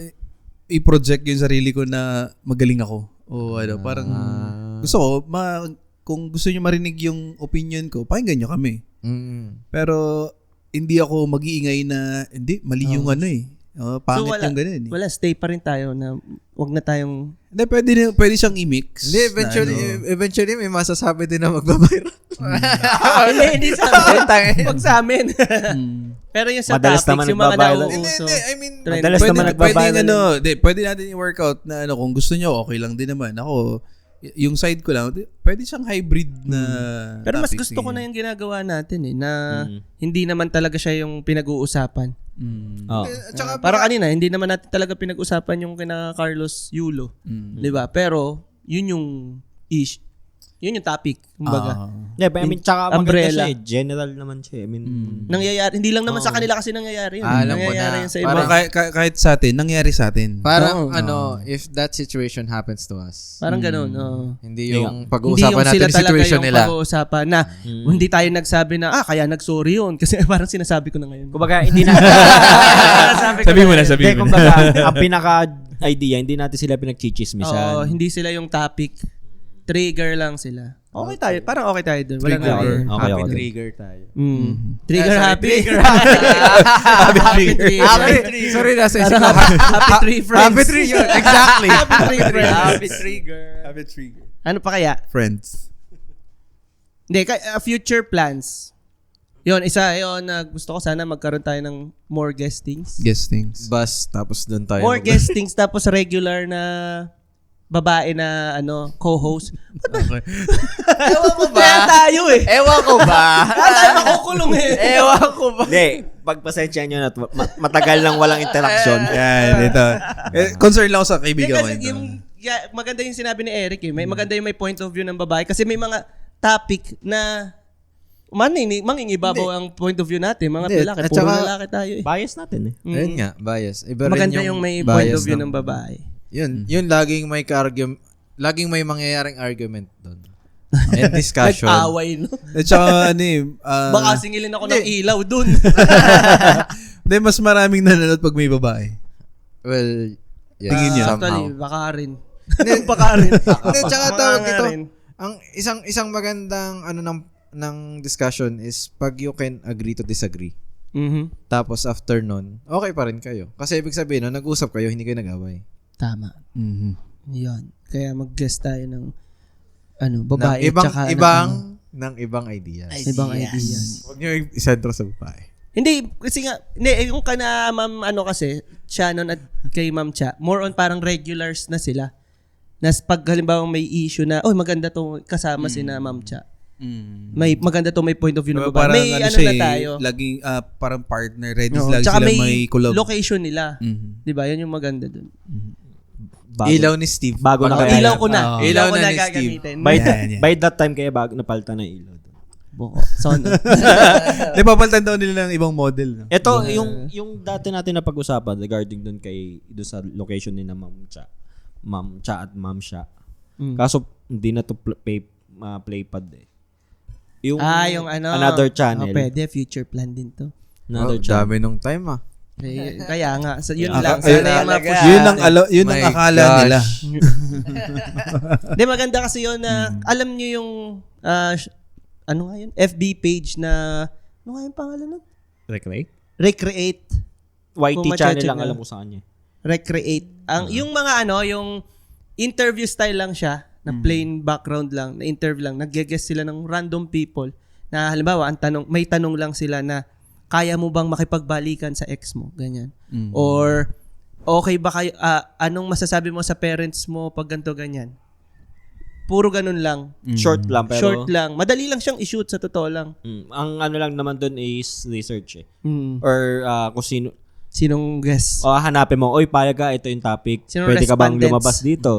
i-project yung sarili ko na magaling ako. O parang gusto ko, kung gusto niyo marinig yung opinion ko, pakinggan niyo kami. Pero hindi ako mag-iingay na, hindi, mali yung pangit yung ganun. Wala, stay pa rin tayo na wag na tayong... Hindi, pwede siyang i-mix. Hindi, eventually may masasabi din na magbabayra. Hindi sa amin. Wag sa amin. Pero yung sa Madalas topics, naman yung mga nagbabayad. nauuso. I mean, trend. Madalas naman nagbabayad. Pwede natin i-workout na kung gusto niyo, okay lang din naman. Ako, yung side ko lang, pwede siyang hybrid na Pero mas topics. gusto ko na yung ginagawa natin na hindi naman talaga siya yung pinag-uusapan. Oh. tsaka Parang kanina, hindi naman natin talaga pinag-usapan yung kina Carlos Yulo. 'Di ba? Pero yun yung yun yung topic, kumbaga. Yeah, but I mean, tsaka maganda Umbrella. siya General naman siya. I mean, Nangyayari, hindi lang naman sa kanila kasi nangyayari yun. Alam ko Nangyayari na. yun sa iba. Parang kahit sa atin, nangyari sa atin. Parang if that situation happens to us, Parang ganun. oo. hindi Hindi yung Hindi pag-uusapan yung natin sila yung talaga situation yung nila. pag-uusapan na hindi tayo nagsabi na, kaya nag-sorry yun. Kasi parang sinasabi ko na ngayon. kumbaga, hindi na... Sabi mo na. Hindi, kumbaga, ang pinaka-idea, hindi natin sila pinagchichismisan. Oo, hindi sila yung topic. Trigger lang sila. Okay tayo. Parang okay tayo dun. Wala Trigger. na. Okay, okay. trigger tayo. Trigger happy. Happy trigger. Sorry, nasa isip Parang ko. happy tree friends. Happy tree yun. Exactly. Happy tree friends. Happy trigger. Ano pa kaya? Friends. Hindi, future plans. Yun, isa yun na gusto ko sana magkaroon tayo ng more guestings. Guestings. Bus, tapos doon tayo. More guestings tapos regular na babae na co-host. Okay. Ewan ko ba? Kaya tayo Ewan ko ba? Kaya tayo makukulong Ewan ko ba? Hindi, pagpasensya nyo na matagal lang walang interaction. Yan, ito. Concern lang ako sa kaibigan ko. Kasi maganda yung sinabi ni Eric May maganda yung may point of view ng babae kasi may mga topic na mangingibabaw ang point of view natin. Mga Hindi, lalaki. at Puro saka- lalaki tayo Bias natin Ayun nga, bias. Iba rin Maganda yung may point of view ng babae. Yun laging may laging may mangyayaring argument doon. And discussion. Nag-away, no? At saka, Baka singilin ako ng ilaw dun. Hindi, mas maraming nanonood pag may babae. Well, yes, Tingin niyo? Actually, somehow. baka rin. Baka rin. Hindi, tsaka tawag Mga dito, rin. ang isang magandang ng discussion is pag you can agree to disagree. Mhm. Tapos after nun, okay pa rin kayo. Kasi ibig sabihin, no, nag-usap kayo, hindi kayo nag-away. Tama. Mm-hmm. Yan. Kaya mag-guest tayo ng babae ng tsaka ibang ideas. ibang ideas. Huwag niyo isentro sa babae. Hindi, kasi nga, yung kana ma'am, kasi, Shannon at kay Ma'am Cha, more on parang regulars na sila. Nas pag halimbawa may issue na, maganda to kasama si na Ma'am Cha. May maganda to may point of view ng babae. Parang May na tayo. laging parang partner, ready Oo, lagi tsaka sila may collab. location nila. Mhm. 'Di ba? Yan yung maganda dun. Ilaw ni Steve. Bago na Oh, kaya. ilaw ko na. Ilaw ko na na ni Steve. gagamitin. By that time kaya bago napalitan na ilaw. Buko. Sono. Di papalitan daw nila ng ibang model. No? Ito, yung dati natin na pag-usapan regarding doon sa location ni na Ma'am Cha at Ma'am Sha. Kaso hindi na to playpad Yung another channel. Pwede, future plan din to. Another channel. Dami nung time Kaya nga, yun lang. Ayun, Sana yung ma-push. yun ang My akala gosh. nila. Hindi, maganda kasi yun na, alam nyo yung, ano nga yun? FB page na, ano nga yung pangalan nun? Recreate. YT Kung channel mache-check lang na. alam ko sa kanya. Recreate. Yung mga yung interview style lang siya, na plain background lang, na interview lang, nag-guest sila ng random people, na halimbawa, may tanong lang sila na, kaya mo bang makipagbalikan sa ex mo? Ganyan. Or, okay ba kayo, anong masasabi mo sa parents mo pag ganito, ganyan? Puro ganun lang. Short lang, pero... Short lang. Madali lang siyang i-shoot sa totoo lang. Ang ano lang naman dun is research eh. Mm. Or kung sino... Sinong guest? hanapin mo, oy, payag ka, ito yung topic. Sinong Pwede ka bang respondents? lumabas dito?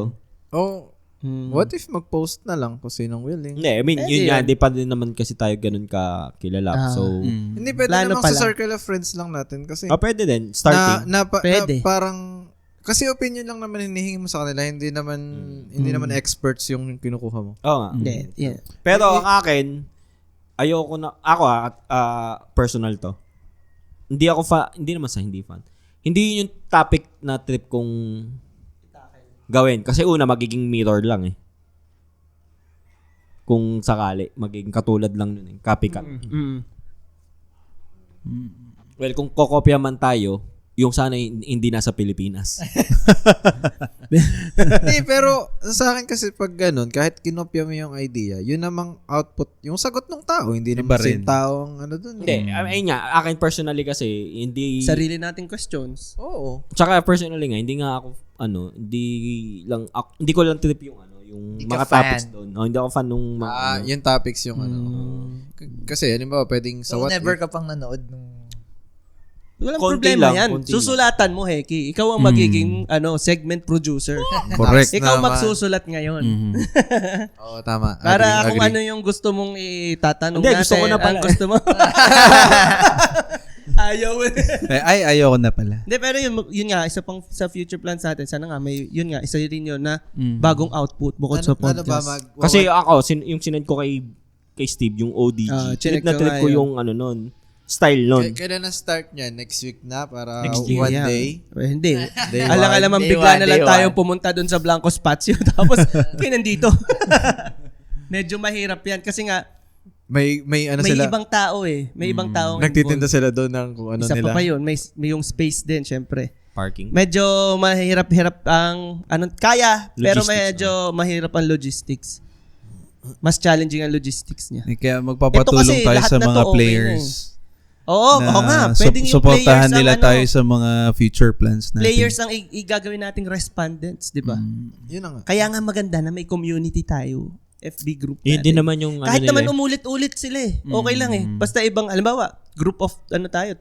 Oh, what if mag-post na lang kung sinong willing? Hindi, I mean, Pwede yun nga, yun. di pa din naman kasi tayo ganun ka kilala. So, Hindi, pwede Plano namang pala. sa circle of friends lang natin kasi pwede din. Starting. na Pwede. parang kasi opinion lang naman hinihingi mo sa kanila, hindi naman experts yung kinukuha mo. Oo nga. Hindi. Yeah. Pero ang akin, ayoko na, ako personal to. Hindi naman sa hindi fan. Hindi yun yung topic na trip kong gawin. Kasi una, magiging mirror lang eh. Kung sakali, magiging katulad lang nun eh. Copycat. Well, kung kokopya man tayo, yung sana hindi nasa Pilipinas. Hindi, pero sa akin kasi pag ganun, kahit kinopya mo yung idea, yun namang output, yung sagot ng tao, hindi naman rin. same tao ang ano dun. Hindi, ayun nga, akin personally kasi, hindi... Sarili nating questions. Oo. Tsaka personally nga, hindi nga ako, hindi ko lang trip yung yung Hindi mga ka topics fan. doon. Hindi ako fan nung mga, Yung topics yung ano. Kasi, halimbawa, pwedeng sa So, what never if. ka pang nanood nung... Walang Konti problema lang, yan. konti Susulatan mo, Heki. Ikaw ang magiging segment producer. Correct. Ikaw naman. magsusulat ngayon. Oo, tama. Para Agree. kung ano yung gusto mong itatanong Hindi, natin. gusto ko na pala. Ang gusto mo. Ayaw eh. Ayoko na pala. Hindi, pero yun nga, isa pang sa future plans natin, sana nga, yun nga, isa rin yun na bagong output bukod sa Ano ba, podcast. kasi ako, yung sinend ko kay Steve, yung ODG, chinek trip na ko trip nga ko yun. yung style nun. Kailan na start niya? Next week na? Para Next week, one Yeah. day? Hindi. Day Alang-alang one. bigla na Day lang one. tayong pumunta doon sa Blanco Spazio tapos nandito. Medyo mahirap yan kasi nga May ano may sila? ibang tao eh. May ibang tao. Nagtitinda sila doon ng kung ano Isa nila. pa yun. May yung space din, syempre. Parking. Medyo mahirap-hirap ang kaya, pero Logistics, medyo mahirap ang logistics. Mas challenging ang logistics niya. Kaya Ito magpapatulong kasi, tayo lahat sa na mga to okay players. Oo, oo nga. Pwedeng yung suportahan players nila ang, tayo sa mga future plans natin. players ang igagawin nating respondents, di ba? Yun na nga. Kaya nga maganda na may community tayo. FB group Yun natin. din naman yung Kahit ano naman nila eh. umulit-ulit sila eh. Okay lang eh. Basta ibang, halimbawa, group of, 20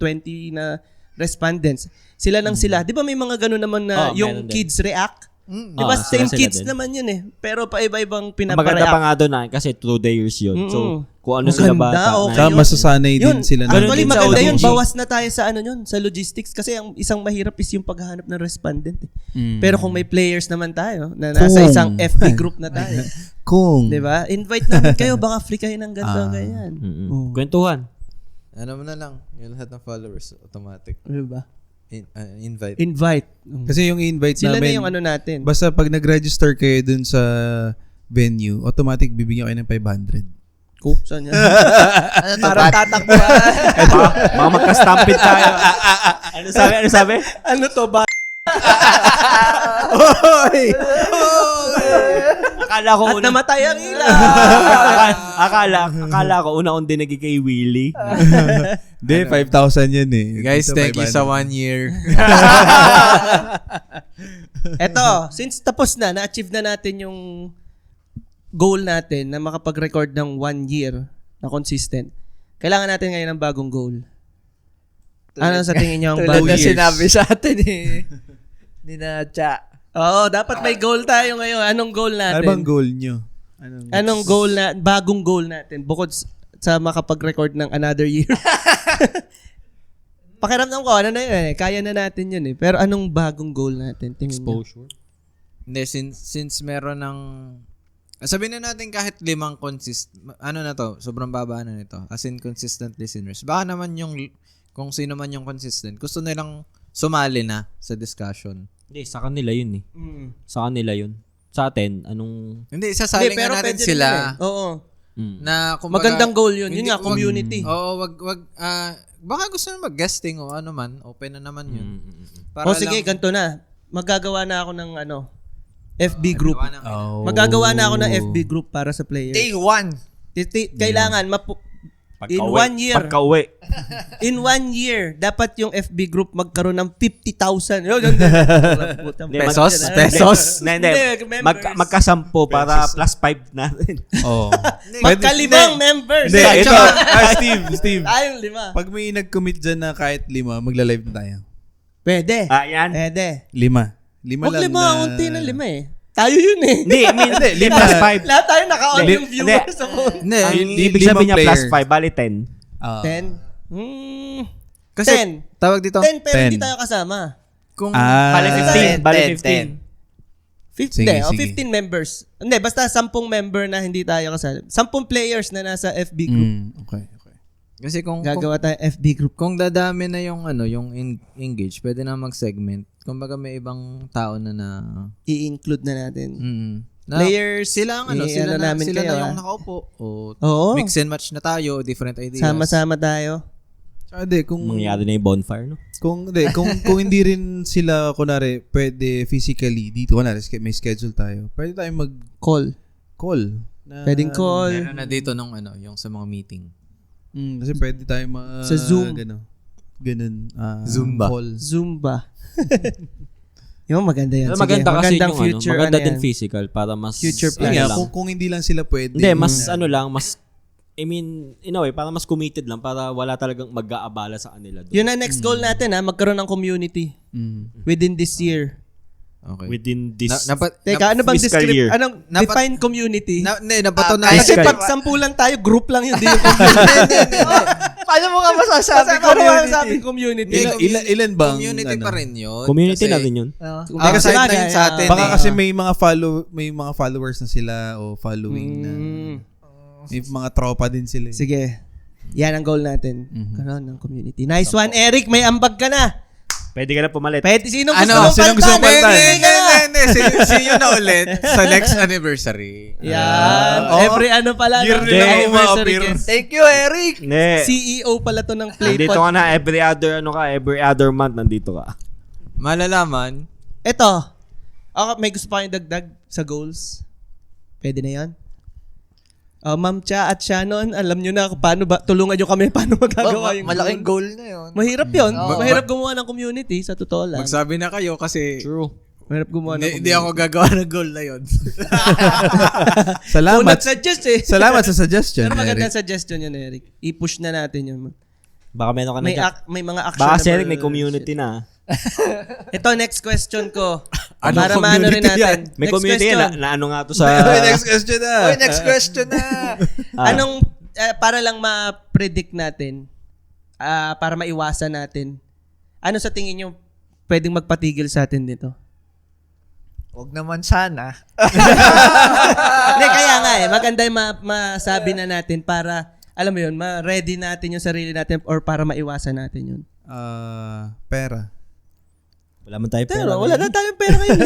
na respondents. Sila nang sila. Di ba may mga ganun naman na meron yung din. kids react? Di ba sila same kids din. naman yun eh. Pero pa iba-ibang Maganda pa pinapareact. nga doon kasi through the years yun. So, kung ano Maganda, sila bata. okay. Saka masasanay din sila na. Actually, din sa maganda yun. ODG. Bawas na tayo sa sa logistics kasi ang isang mahirap is yung paghahanap ng respondent eh. Pero kung may players naman tayo na nasa Kung. isang FB group na tayo, Kung. di ba? Invite namin kayo. Baka free kayo ng ganito, ganyan. Kwentuhan. Ano mo na lang. Yung lahat ng followers, automatic. Di ba? Invite. Invite. Kasi yung invite Sila namin, na yung natin. basta pag nag-register kayo dun sa venue, automatic bibigyan kayo ng 500. Ko? Saan yan? Ano to? Parang tatakbo. Mga magka-stampede tayo. Ano sabi? Ano to ba? Akala ko At una. namatay ang ilaw. akala ko una kong dinagi kay Willie. Hindi, 5,000 yan eh. Guys, Dito, thank you 500. sa 1 year. Eto, since tapos na-achieve na natin yung goal natin na makapag-record ng 1 year na consistent, kailangan natin ngayon ng bagong goal. Ano sa tingin niyo ang Tulad bagong na years? sinabi sa atin eh. Ni na Cha. Oo, dapat may goal tayo ngayon. Anong goal natin? Ano bang goal nyo? Anong goal bagong goal natin bukod sa makapag-record ng another year? Pakiramdam ko, ano na yun eh. Kaya na natin yun eh. Pero anong bagong goal natin? Tingin niyo? Exposure. Hindi, since meron ng... Sabihin na natin kahit 5 ano na to, sobrang baba na nito. As in consistent listeners. Baka naman kung sino man yung consistent, gusto nilang sumali na sa discussion. Hindi, sa kanila yun eh. Sa kanila yun. Sa atin, anong... Hindi, sasali nga natin pwede sila. rin eh. Oo. Na kumbaga, Magandang goal yun. Yun hindi- nga, community. Baka gusto nyo mag-guesting o ano man, open na naman yun. Para O sige, lang- ganito na. Magagawa na ako ng FB group. gawa ng- Oh. Magagawa na ako ng FB group para sa players. Day 1. Kailangan In 1 year. Pagka-uwi. In 1 year, dapat yung FB group magkaroon ng 50,000. Pesos? Pesos? Hindi. members. Magkasampo para plus 5 natin. Oo. Magkalimang members. Hindi, ito. Steve. Tayong 5. Pag may nag-commit dyan na kahit 5, magla-live na tayo. Pwede. Yan. Pwede. 5. 5 Huwag lang 5, unti na 5 eh. Tayo yun eh. Hindi, I mean, lima. plus 5. Lahat tayo naka-on Hindi. yung viewers sa phone. Hindi. Ang ibig sabihin niya plus 5, bali 10. 10? Kasi, 10. tawag dito, 10 pero 10. hindi tayo kasama. kung Bali 15. Bali 15. 15, Sige, o sige. 15 members. Hindi, basta 10 member na hindi tayo kasama. 10 players na nasa FB group. Okay. kasi kung Gagawa tayo FB group. kung dadami na yung yung engage, pwede na mag-segment. Kumbaga may ibang tao na I-include na natin. na Players, sila ang i-ano namin sila kayo, na yung ah. nakaupo. O Oo. mix and match na tayo, different ideas. Sama-sama tayo. Tsaka di, kung Mangyari na yung bonfire, no? kung hindi rin sila kunwari pwede physically dito kunwari may schedule tayo. Pwede tayong Call. mag-call. Na, Pwedeng call. Meron na dito nung yung sa mga meeting. Kasi pwede tayong Sa Zoom. Ganun. Zumba. Call. Zumba. Yung maganda yan. Sige, Maganda kasi magandang yung future. maganda ano din yan. physical para mas Future ano plan. Yeah, lang. kung hindi lang sila pwede. Hindi, mas mas I mean, in a way, para mas committed lang para wala talagang mag-aabala sa kanila doon. Yun ang next goal natin magkaroon ng community within this year. Okay. Within this Teka, ano bang fiscal year. Anong define community? Napatunayan. Kasi Fiscal. pag 10 lang tayo, group lang yun. Di yung community. Paano mo nga masasabi Paano masasabi community? Ilan bang Community pa rin yun. community Kasi na rin yun. Outside na yun sa atin. Baka eh. kasi may mga followers na sila o following na. May mga tropa din sila. Sige. Yan ang goal natin. Karoon ng community. Nice one, Eric. May ambag ka na. Pwede ka na pumalit. Pwede. Sinong Ano? gusto Sinong mong gusto mong paltan? paltan? Hindi. See you na ulit sa next anniversary. Yan. Every ano pala. Year no? nila Anniversary uma-appear. guest. Thank you, Eric. Hindi. CEO pala to ng Nandito Playpod. ka na every other month nandito ka. Malalaman. Ito. Okay, may gusto pa kayong dagdag sa goals? Pwede na yan? Ma'am Cha at Shannon, alam nyo na kung paano ba, tulungan nyo kami paano magagawa yung Malaking goal. goal na yun. Mahirap yun. Mahirap gumawa ng community, sa totoo lang. Magsabi na kayo kasi Mahirap gumawa ng hindi ako gagawa ng goal na yun. Kung Salamat. nag-suggest eh. Salamat sa suggestion. Pero magandang Eric. suggestion yun, Eric. I-push na natin yun. Baka meron ka na May, dyan. may mga action. Baka Eric may community na. Ito, next question ko. Ano Para maano rin community natin. May Next community question. yan na ano nga to sa... Next question na. Oy, next question na. Anong, para lang ma-predict natin, para maiwasan natin, ano sa tingin nyo pwedeng magpatigil sa atin dito? Huwag naman sana. Hindi, kaya nga maganda yung masabi na natin para, alam mo yun, ma-ready natin yung sarili natin or para maiwasan natin yun. Pera. Wala man tayo Pero pera. wala na tayong pera ngayon.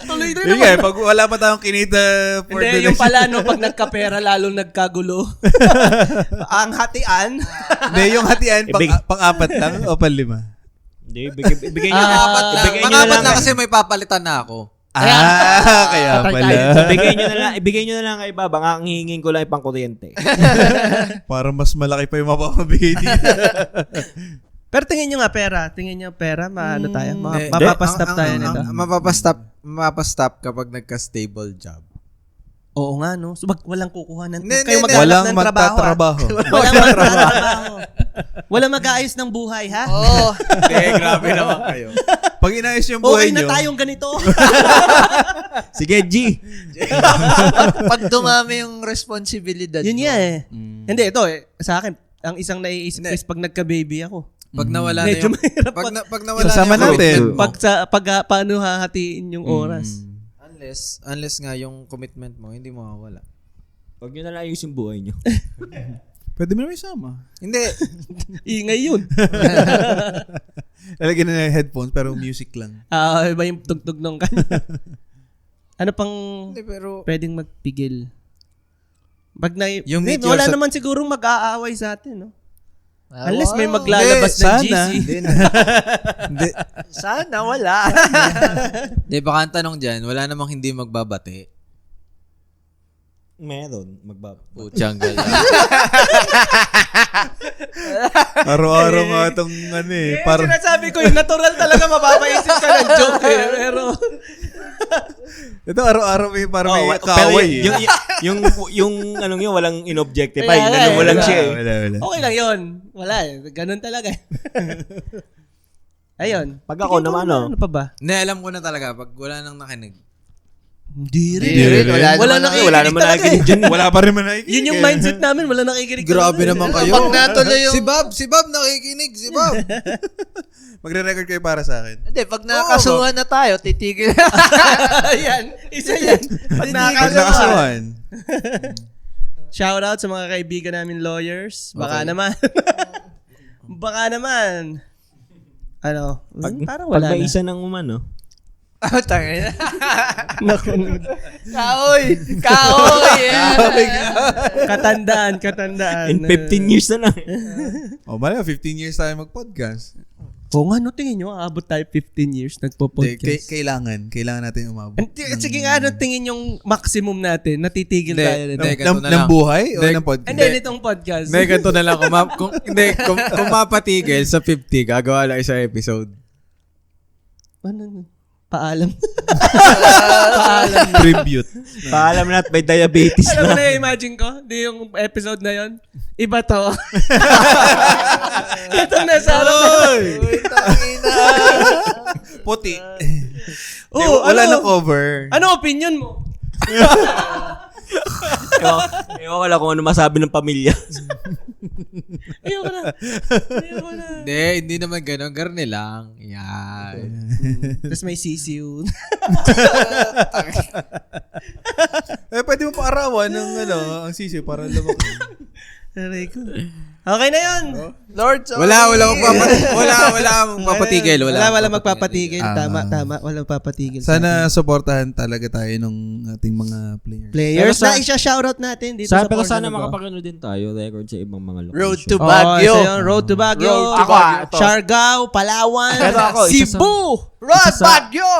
Tuloy rin Yun naman. nga, pag wala pa tayong kinita for the Hindi, yung next... pala no, pag nagkapera, lalong nagkagulo. Ang hatian. Hindi, yung hatian, pang-apat lang o pang-5? Hindi, bigay nyo na. Ibigay nyo na Mga lang. kasi may papalitan na ako. Kaya pala. Ibigay nyo na lang kay Baba. Ang hihingin ko lang ay pang-kuryente. Para mas malaki pa yung mapapabigay dito. Pero tingin nyo nga pera. Tingin nyo pera, maano tayo? Hindi. Mapapastop tayo nito. Mapapastop kapag nagka-stable job. Oo nga, no? So, walang kukuha ng... Hindi, kayo hindi, maghanap Walang ng trabaho. magtatrabaho. Walang magtatrabaho. Walang mag-aayos ng buhay, ha? Oo. Hindi, grabe naman kayo. Pag inayos yung buhay Okay na nyo, tayong ganito. Sige, G. Pag dumami yung responsibilidad Yun mo. nga eh. Hindi, ito sa akin, ang isang naiisip ko is pag nagka-baby ako. Pag nawala na Medyo yung... mahirap Pag nawala Sasama na yung natin. commitment mo. paano hahatiin yung oras. Unless nga yung commitment mo, hindi mawawala. Huwag nyo na lang ayos yung buhay nyo. pwede mo naman isama. Hindi. Ingay yun. Lalagyan na ng headphones pero music lang. Iba yung tugtog nung kanya. Ano pang Hindi, pero... pwedeng magpigil? Pag na, Yung hindi, meteor wala sa- naman sigurong mag-aaway sa atin, no? Ah, Unless may wow. maglalabas Hindi, ng sana. GC. Hindi. Sana wala. Di, baka ang tanong dyan, wala namang hindi magbabate. Meron. Jungle. Araw-araw nga itong Parang sinasabi ko, yung natural talaga mapapaisip ka ng joke eh. Pero, ito araw-araw may parang may pero kaaway yung anong yun, walang inobjectify. Kaya nga Ano mo lang wala. siya eh. Wala. okay lang yun. Wala eh. Ganun talaga eh. Ayun. Pag ako naman, Ano pa ba? Hindi, alam ko na talaga. Pag wala nang nakinig. Hindi Hindi rin. Wala nakikinig Wala naman talaga eh. nakikinig dyan. Wala pa rin man nakikinig. Yun yung mindset namin. Wala nakikinig. Grabe naman kayo. Pag natuloy yung... Si Bob nakikinig. Si Bob. Magre-record kayo para sa akin. Hindi, pag nakasuhan na tayo, titigil. Ayan. Isa yan. Pag Pag nakakasuhan. nakasuhan. Shout out sa mga kaibigan namin lawyers. Baka Okay. naman. Baka naman. Ano? Parang Pag wala may na. isa ng umano. Tangin. Naku. Kaoy! Kaoy! Katandaan. In 15 years na lang. O, mali, 15 years tayo mag-podcast. Kung ano tingin nyo, aabot tayo 15 years Hindi, nagpo-podcast. kailangan natin umabot. Sige nga, ano tingin yung maximum natin? Natitigil tayo nito. Hindi, ganito na Ng lang. buhay o Hindi. ng podcast? Hindi, nitong podcast. Hindi, ganito na lang. Kung mapatigil sa 50, gagawa lang isang episode. Ano? Paalam. Tribute. Paalam na at may diabetes Alam mo na. na imagine ko? Di yung episode na yon. Iba to. Ito na sa harap na. Puti. Oo, Wala ano? na cover. Ano opinion mo? Ewan ko lang kung ano masabi ng pamilya. Ayoko na. Hindi naman gano'n. Garne lang. Yan. Tapos may sisiw. Pwede mo paarawan ng ang sisi para lumaki. Aray ko. Okay na yun. Lord, sorry. Wala akong papatigil. Wala magpapatigil. Ah. Tama. Walang papatigil. Sana supportahan talaga tayo ng ating mga players. Players Pero na isa-shoutout natin dito sa Pero sana portion na to. makapagano din tayo. Record sa ibang mga location. Road to Oh, Baguio. isa yun. Road to Baguio. Road to Ako, Baguio. ito. Siargao, Palawan, Pero ako, isa sa- Cebu. Road Baguio!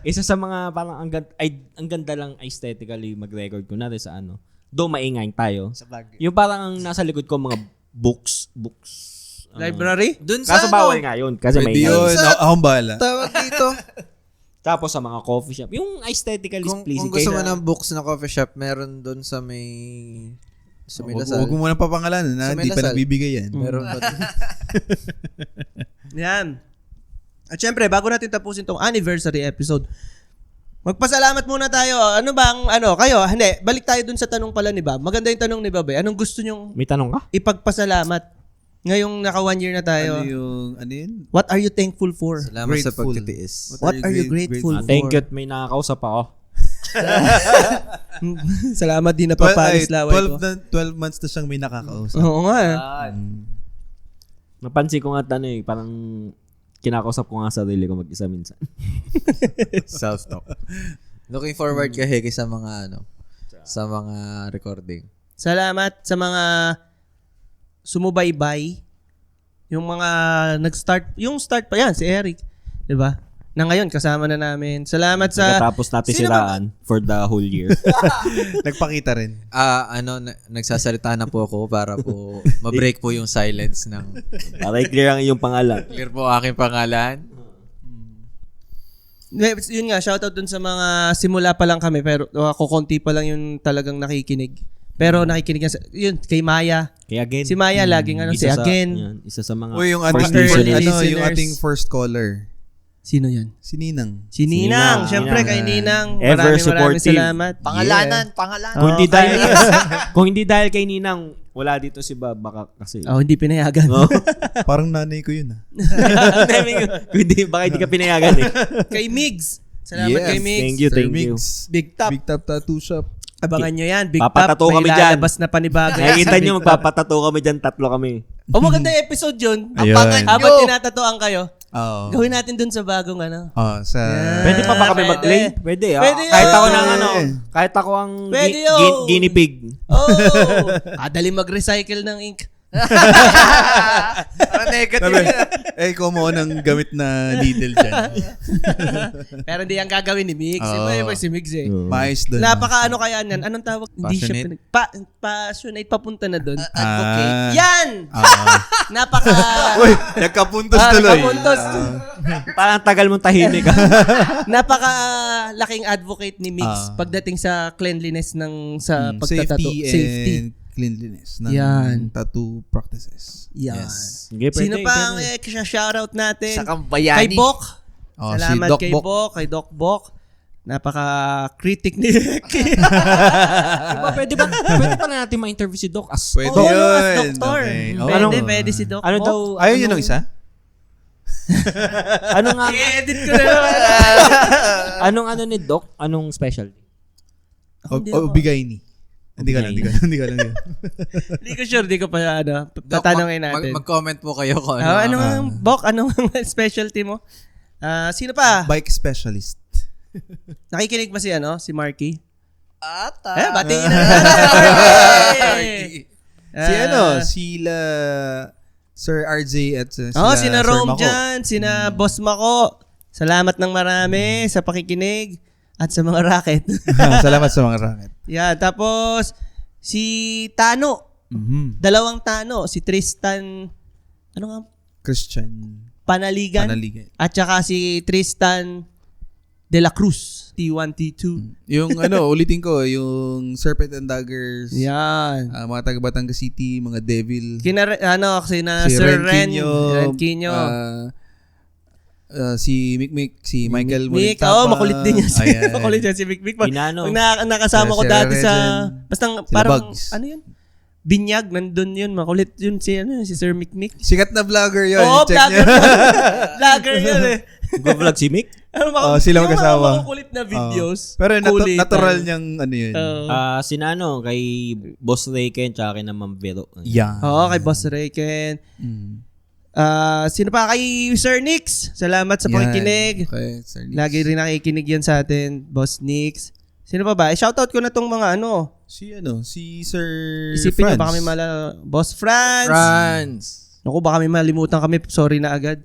Isa sa mga parang ang ganda lang aesthetically mag-record ko natin sa ano. Do maingay tayo. Sa Baguio. Yung parang ang nasa likod ko mga books. Library? Dun sa Kaso bawal nga yun kasi Pwede maingay. yun. Akong bahala. Tawag dito. Tapos sa mga coffee shop. Yung aesthetically pleasing. Kung gusto mo ng books na coffee shop, meron dun sa may Lasal. Huwag mo muna papangalanan na Sa may hindi pa Lasal. nagbibigay yan. Meron ba dun? Yan. At syempre, bago natin tapusin tong anniversary episode, magpasalamat muna tayo. Ano bang, kayo? Hindi, balik tayo dun sa tanong pala ni Bob. Maganda yung tanong ni Bob eh. Anong gusto nyong May tanong ka? ipagpasalamat ngayong naka 1 year na tayo? Ano yun? What are you thankful for? Salamat sa Grateful. pagtitiis. What are you grateful for? Thank you at may nakakausap ako. Salamat din na papalis laway ko. 12 months na siyang may nakakausap. Oo nga eh. Napansin ko nga parang kinakausap ko nga sarili ko mag-isa minsan. Self-talk. Looking forward ka, Heki, sa mga sa mga recording. Salamat sa mga sumubaybay. Yung mga yung start pa yan, si Eric. 'Di ba? Na ngayon, kasama na namin. Salamat sa... Tapos natin Sino siraan for the whole year. Nagpakita rin. Nagsasalita na po ako para po ma-break po yung silence ng Para i-clear ang iyong pangalan. clear po aking pangalan. Yun nga, shoutout dun sa mga simula pa lang kami, pero kukunti pa lang yung talagang nakikinig. Pero nakikinig yan, yun, kay Maya. Kaya again. Si Maya, laging si Again. Isa sa mga Uy, yung first ating, listeners. yung ating first caller. Sino yan? Si Ninang. Si Ninang. Ninang. Siyempre, kay Ninang. Ever Maraming supportive. salamat. Pangalanan. Kung hindi dahil kay Ninang, wala dito si Bob baka kasi. Oh, hindi pinayagan. Oh. Parang nanay ko yun Kung hindi, baka hindi ka pinayagan eh. Kay Migs. Salamat Yes. kay Migs. Thank you, Sir thank you. Mix. Big Top. Big Top Tattoo Shop. Abangan nyo yan. Big Top. Papatato May kami dyan. lalabas na panibago. Nakikita nyo, magpapatato kami dyan, 3 kami. Maganda yung episode yun. Ayun. Abangan nyo. Habang tinatatuan kayo, Oo. gawin natin dun sa bagong Sa... Pwede pa ba kami Pwede. mag-play? Pwede ah. Pwede yun. Kahit ako ng kahit ako ang Pwede yun. guinea pig. Oh! Dali mag-recycle ng ink. Parang negative. Sabi, kumuha ng gamit na needle dyan. Pero hindi ang gagawin ni Mix. Iba si Mix eh. Mais doon. Napaka kaya niyan. Anong tawag? Hindi siya passionate papunta na doon. Advocate. Yan! Napaka... Uy, nagkapuntos tuloy. Nagkapuntos. Parang tagal mong tahimik. Napaka laking advocate ni Mix pagdating sa cleanliness ng sa pagtatato. Safety and cleanliness ng Yan. tattoo practices. Yan. Yes. Sino pa ang shoutout natin? Sa Kambayani. Kay Bok. Oh, Salamat si Doc kay Bok. Bok. Kay Doc Bok. Napaka-critic ni Pwede ba natin ma-interview si Doc as Pwede Oo, yun. as doktor. Okay. Pwede si Doc ano Bok. daw Ayun yun ang isa? ano nga I-edit ko na naman. anong ni Doc? Anong specialty? Bigay ni. Hindi ko lang. Hindi ko sure. Hindi ko pa tatanungin natin. Mag-comment po kayo kung Bok, anong specialty mo? Sino pa? Bike specialist. Nakikinig ba si Marky? Ata. Batiin na Marky! Sila Sir RJ at sila sina Sir Rome Mako. dyan, sina Boss Mako. Salamat ng marami sa pakikinig at sa mga racket. Salamat sa mga racket. Yan, tapos si Tano. Mhm. Dalawang Tano. Si Tristan, ano nga? Christian Panaligan. At saka si Tristan De La Cruz. T1, T2. Yung ulitin ko, yung Serpent and Daggers. Yan. Mga taga Batangas City, mga Devil. Sina Si Sir Ren Ren Quino. Si Mikmik, si Michael Mick, Molintapa. makulit din yan. Ayan. Makulit yan si Mick. Pinano. Nakasama ko Si dati sa, Regent. basta Sila parang, Bugs. ano yun? Binyag, nandun yun. Makulit yun si Sir Mick. Sikat na vlogger yun. Oo, Check vlogger. nyo. Vlogger yun eh. Go-vlog si Mick? Sila magkasama. Yung mga makukulit na videos. Pero kulitan. natural niyang yun. Sinano kay Boss Rayken tsaka kay na Ma'am Vero. Yeah. Oo, kay Boss Rayken. Sino pa? Kay Sir Nix. Salamat sa pakikinig. Okay, Sir Nix. Lagi rin nakikinig yan sa atin, Boss Nix. Sino pa ba? Shoutout ko na tong mga Si Sir Isipin nyo, Franz. baka may Boss Franz. Naku, baka may malimutan kami. Sorry na agad.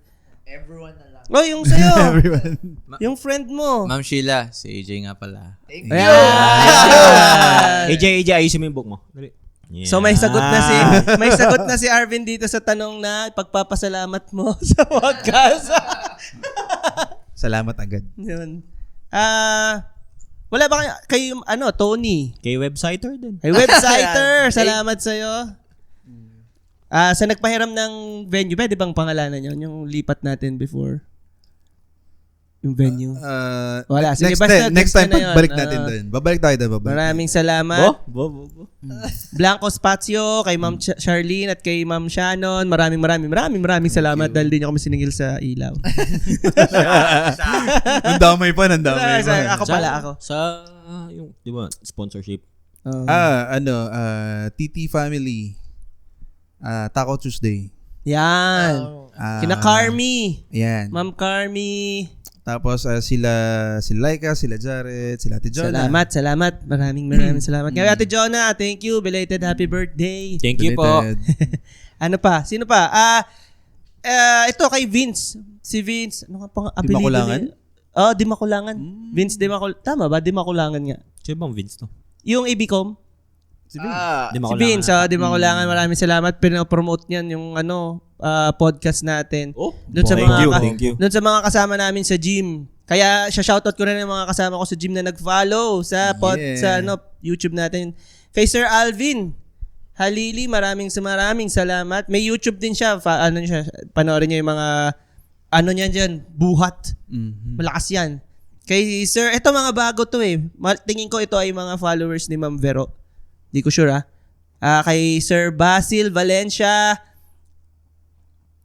Everyone na lang. Oh, yung sa'yo. Everyone. Yung friend mo. Ma'am Sheila, si AJ nga pala. AJ, ayusin mo yung book mo. Dali. Yeah. So may sagot na si Arvin dito sa tanong na pagpapasalamat mo sa podcast. Salamat agad. Yun. Wala ba kayo Tony? Kay websiter din. Ay, websiter. Salamat sa'yo. Sa nagpahiram ng venue, pwede bang pangalanan yun? Yung lipat natin before? Yung venue. Wala. Sige, Next time, na yun. balik natin doon. Babalik tayo doon. Maraming salamat. Bo. Blanco Spazio, kay Ma'am Charlene at kay Ma'am Shannon. Maraming salamat dahil di nyo kami siningil sa ilaw. Nandamay pa. Ako pala, ako. Sa, yung, di ba, sponsorship. TT Family. Taco Tuesday. Yan. Kina Carmi. Yan. Ma'am Carmi. Tapos sila Laika, sila Jared, sila Ate Jonah. Salamat. Maraming salamat. Kaya Ate Jonah, thank you. Belated happy birthday. Thank you po. Ano pa? Sino pa? Ito kay Vince. Si Vince, ano nga pang apelido Makulangan? niya? Di Makulangan. Vince Di Makulangan. Tama ba? Di Makulangan nga. Siya bang Vince to? Yung ABCom. Di Si Makulangan. Vince, Di Makulangan. Maraming salamat. Pinopromote niyan yung podcast natin. Doon sa Thank you. Doon sa mga kasama namin sa gym. Kaya shoutout ko na yung mga kasama ko sa gym na nag-follow sa YouTube natin. Kay Sir Alvin Halili, maraming salamat. May YouTube din siya. Panoorin niyo yung mga niyan dyan, buhat. Malakas yan. Kay Sir, ito mga bago to eh. Tingin ko ito ay mga followers ni Ma'am Vero. Di ko sure kay Sir Basil Valencia.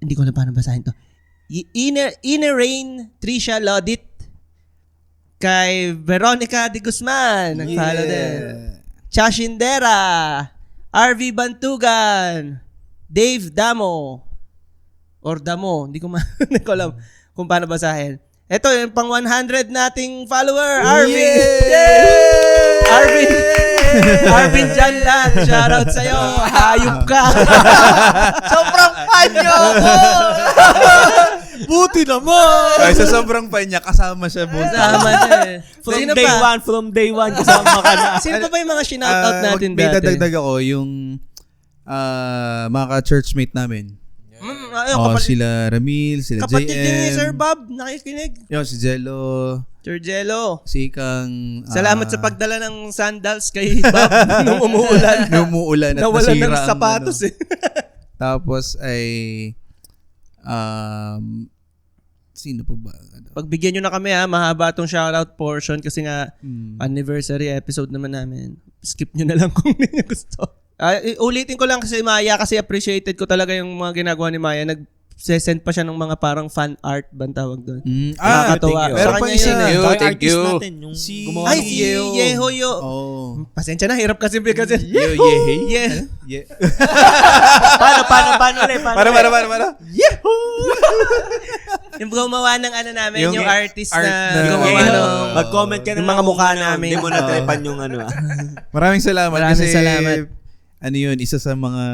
Hindi ko na paano basahin to. Ine Rain Trisha Lodit. Kay Veronica de Guzman. Nag-follow din. Chashindera. RV Bantugan. Dave Damo. Or Damo. Hindi ko alam kung paano basahin. Ito yung pang 100 nating follower. Arvin. Arvin Janlan, shoutout sa'yo. Hayop ka. Sobrang fan niyo ako! Buti naman. Ay, sa sobrang fan niya, kasama siya. Kasama siya eh. From day one, kasama ka na. Sino pa ba yung mga shoutout natin May dati? dadagdag ako, yung mga ka-churchmate namin. Sila Ramil, sila Kapatid JM. niya ni Sir Bob, nakikinig. Yun, si Jello. Sir Jello. Si Ikang. Salamat sa pagdala ng sandals kay Bob nung umuulan. Nung umuulan at Nawalan nasira ng ang sapatos ano. eh. Tapos ay sino pa ba? Pagbigyan nyo na kami mahaba tong shoutout portion kasi nga anniversary episode naman namin. Skip nyo na lang kung hindi nyo gusto. Ulitin ko lang kasi Maya kasi appreciated ko talaga yung mga ginagawa ni Maya. Nag-send pa siya ng mga parang fan art bang tawag doon. Nakakatawa. Pero Sa pa kanya isa. yun eh. Thank you. Natin, yung Si- gumawa Ay, ng- si Yehoyo. Oh. Pasensya na, hirap kasi kasi. Yehe. Yeah. Paano ulit? Para. Yung gumawa ng ano namin, yung, Yung artist art na na- gumawa Yeho. ng Mag-comment ka na yung mga mukha namin. Hindi mo na trepan yung ano. Maraming salamat. Maraming kasi, salamat. Ano yun, isa sa mga...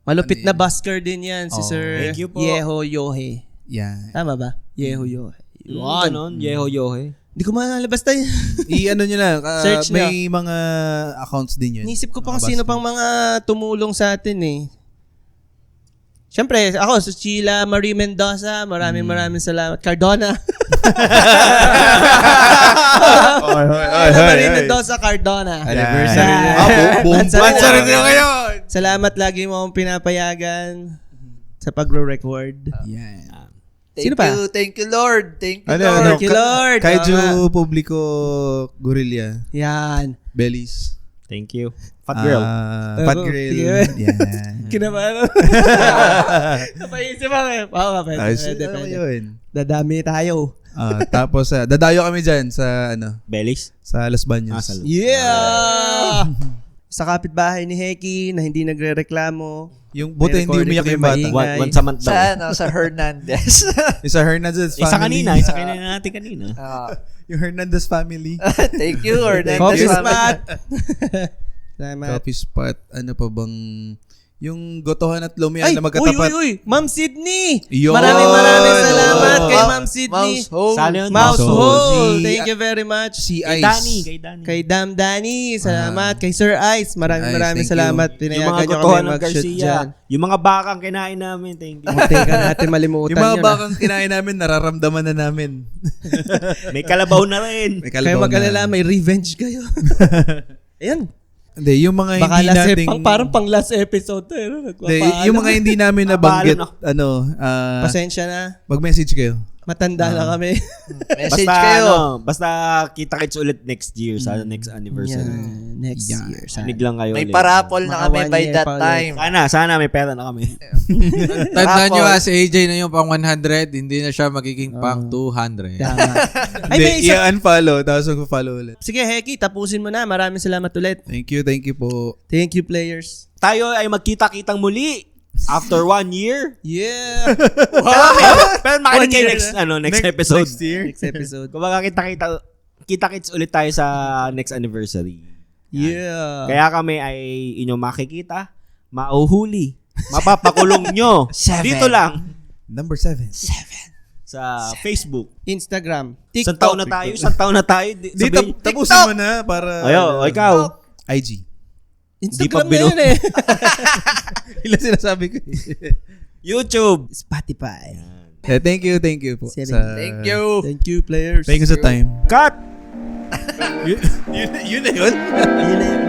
malupit na busker din yan, si Sir Thank you po. Yeho Yohe. Yan. Tama ba? Yeho Yohe. Ganon, Yeho-Yohe. Hindi ko maalala. Basta yun. I-ano nyo lang. Search nyo. May mga accounts din yun. Nisip ko pa Mga kung sino basket. pang mga tumulong sa atin eh. Siyempre, ako, si Sheila Marie Mendoza, maraming salamat. Cardona. Marie Mendoza, Cardona. Anniversary Yan. na. Boom. Answer nyo ngayon. Salamat lagi mo akong pinapayagan sa pagro-record. Yan. Sino pa? Thank you, Lord. Thank you, Ano, Lord. Thank you, Lord. Kaiju Tama. Publico Gorilla. Yan. Bellies. Thank you. Fat girl. Fat Grill. Yan. Kinabahan. Napaisip ako eh. Oo, Ayos. pwede. Ano yun? Dadami tayo. Tapos, dadayo kami dyan sa, Bellies? sa Las Bañas. Sa- Yeah! Sa kapitbahay ni Heki na hindi nagre-reklamo. Yung buti hindi Recording umiyak ko yung yung bata. maingay. Once a month daw. Sa Hernandez. Isa Hernandez family. Isa kanina. Isa kanina natin kanina. Yung Hernandez family. Thank you, Hernandez. Coffee family. spot. Salamat. Coffee spot. Ano pa bang... Yung Gotohan at Lumian Ay, na magkatapat. uy. Ma'am Sydney. Yun. Maraming salamat kay Oh. Ma'am Sydney. Mouse hole. Sana yun. Mouse So, hole. si- Thank you very much. Si Kay Ice. Danny. Kay Dam Danny. Salamat. Kay Sir Ice. Maraming Thank you. salamat. Yung Pinayagan mga nyo gotohan kami ng mag-shoot Garcia. dyan. Yung mga bakang kinain namin. Thank you. Teka natin malimutan Yung mga yun. bakang kinain namin, nararamdaman na namin. May kalabaw na rin. May Kayo kalabaw mag-alala, na. may revenge kayo. Ayan. Hindi, yung mga Baka hindi last nating... parang pang last episode to. Hindi, yung mga hindi namin nabanggit, Paalam Pasensya na. mag-message kayo. Matanda na kami. Message Basta, kayo. basta kita-kits ulit next year sa next anniversary. Next Yeah. year. Sanig lang kayo May ulit. parapol na Mga kami 1 by year that pa ulit. time. Sana may pera na kami. Tandaan nyo si AJ na yung pang 100, hindi na siya magiging pang 200. Tama. Ay, may Hindi, isa. i-unfollow, tapos mag-follow ulit. Sige, Heki, tapusin mo na. Maraming salamat ulit. Thank you po. Thank you, players. Tayo ay magkita-kitang muli after 1 year. Yeah. Pero makinig 1 kayo year next episode. Next year. Next episode. Kung kita-kits ulit tayo sa next anniversary. Yeah. Kaya kami ay inyong makikita, mauhuli, mapapakulong nyo. Dito lang Number 7. sa Facebook. Instagram. Isang TikTok. taon na tayo. Sabihin- Tapusin mo na para... Ayo, ikaw. IG. Instagram Di pa na yun eh. Ilan sinasabi ko. YouTube. Spotify. Thank you po. Seven. Thank you. Thank you, players. Thank you sa time. Cut! Yun na yun. Yun na yun.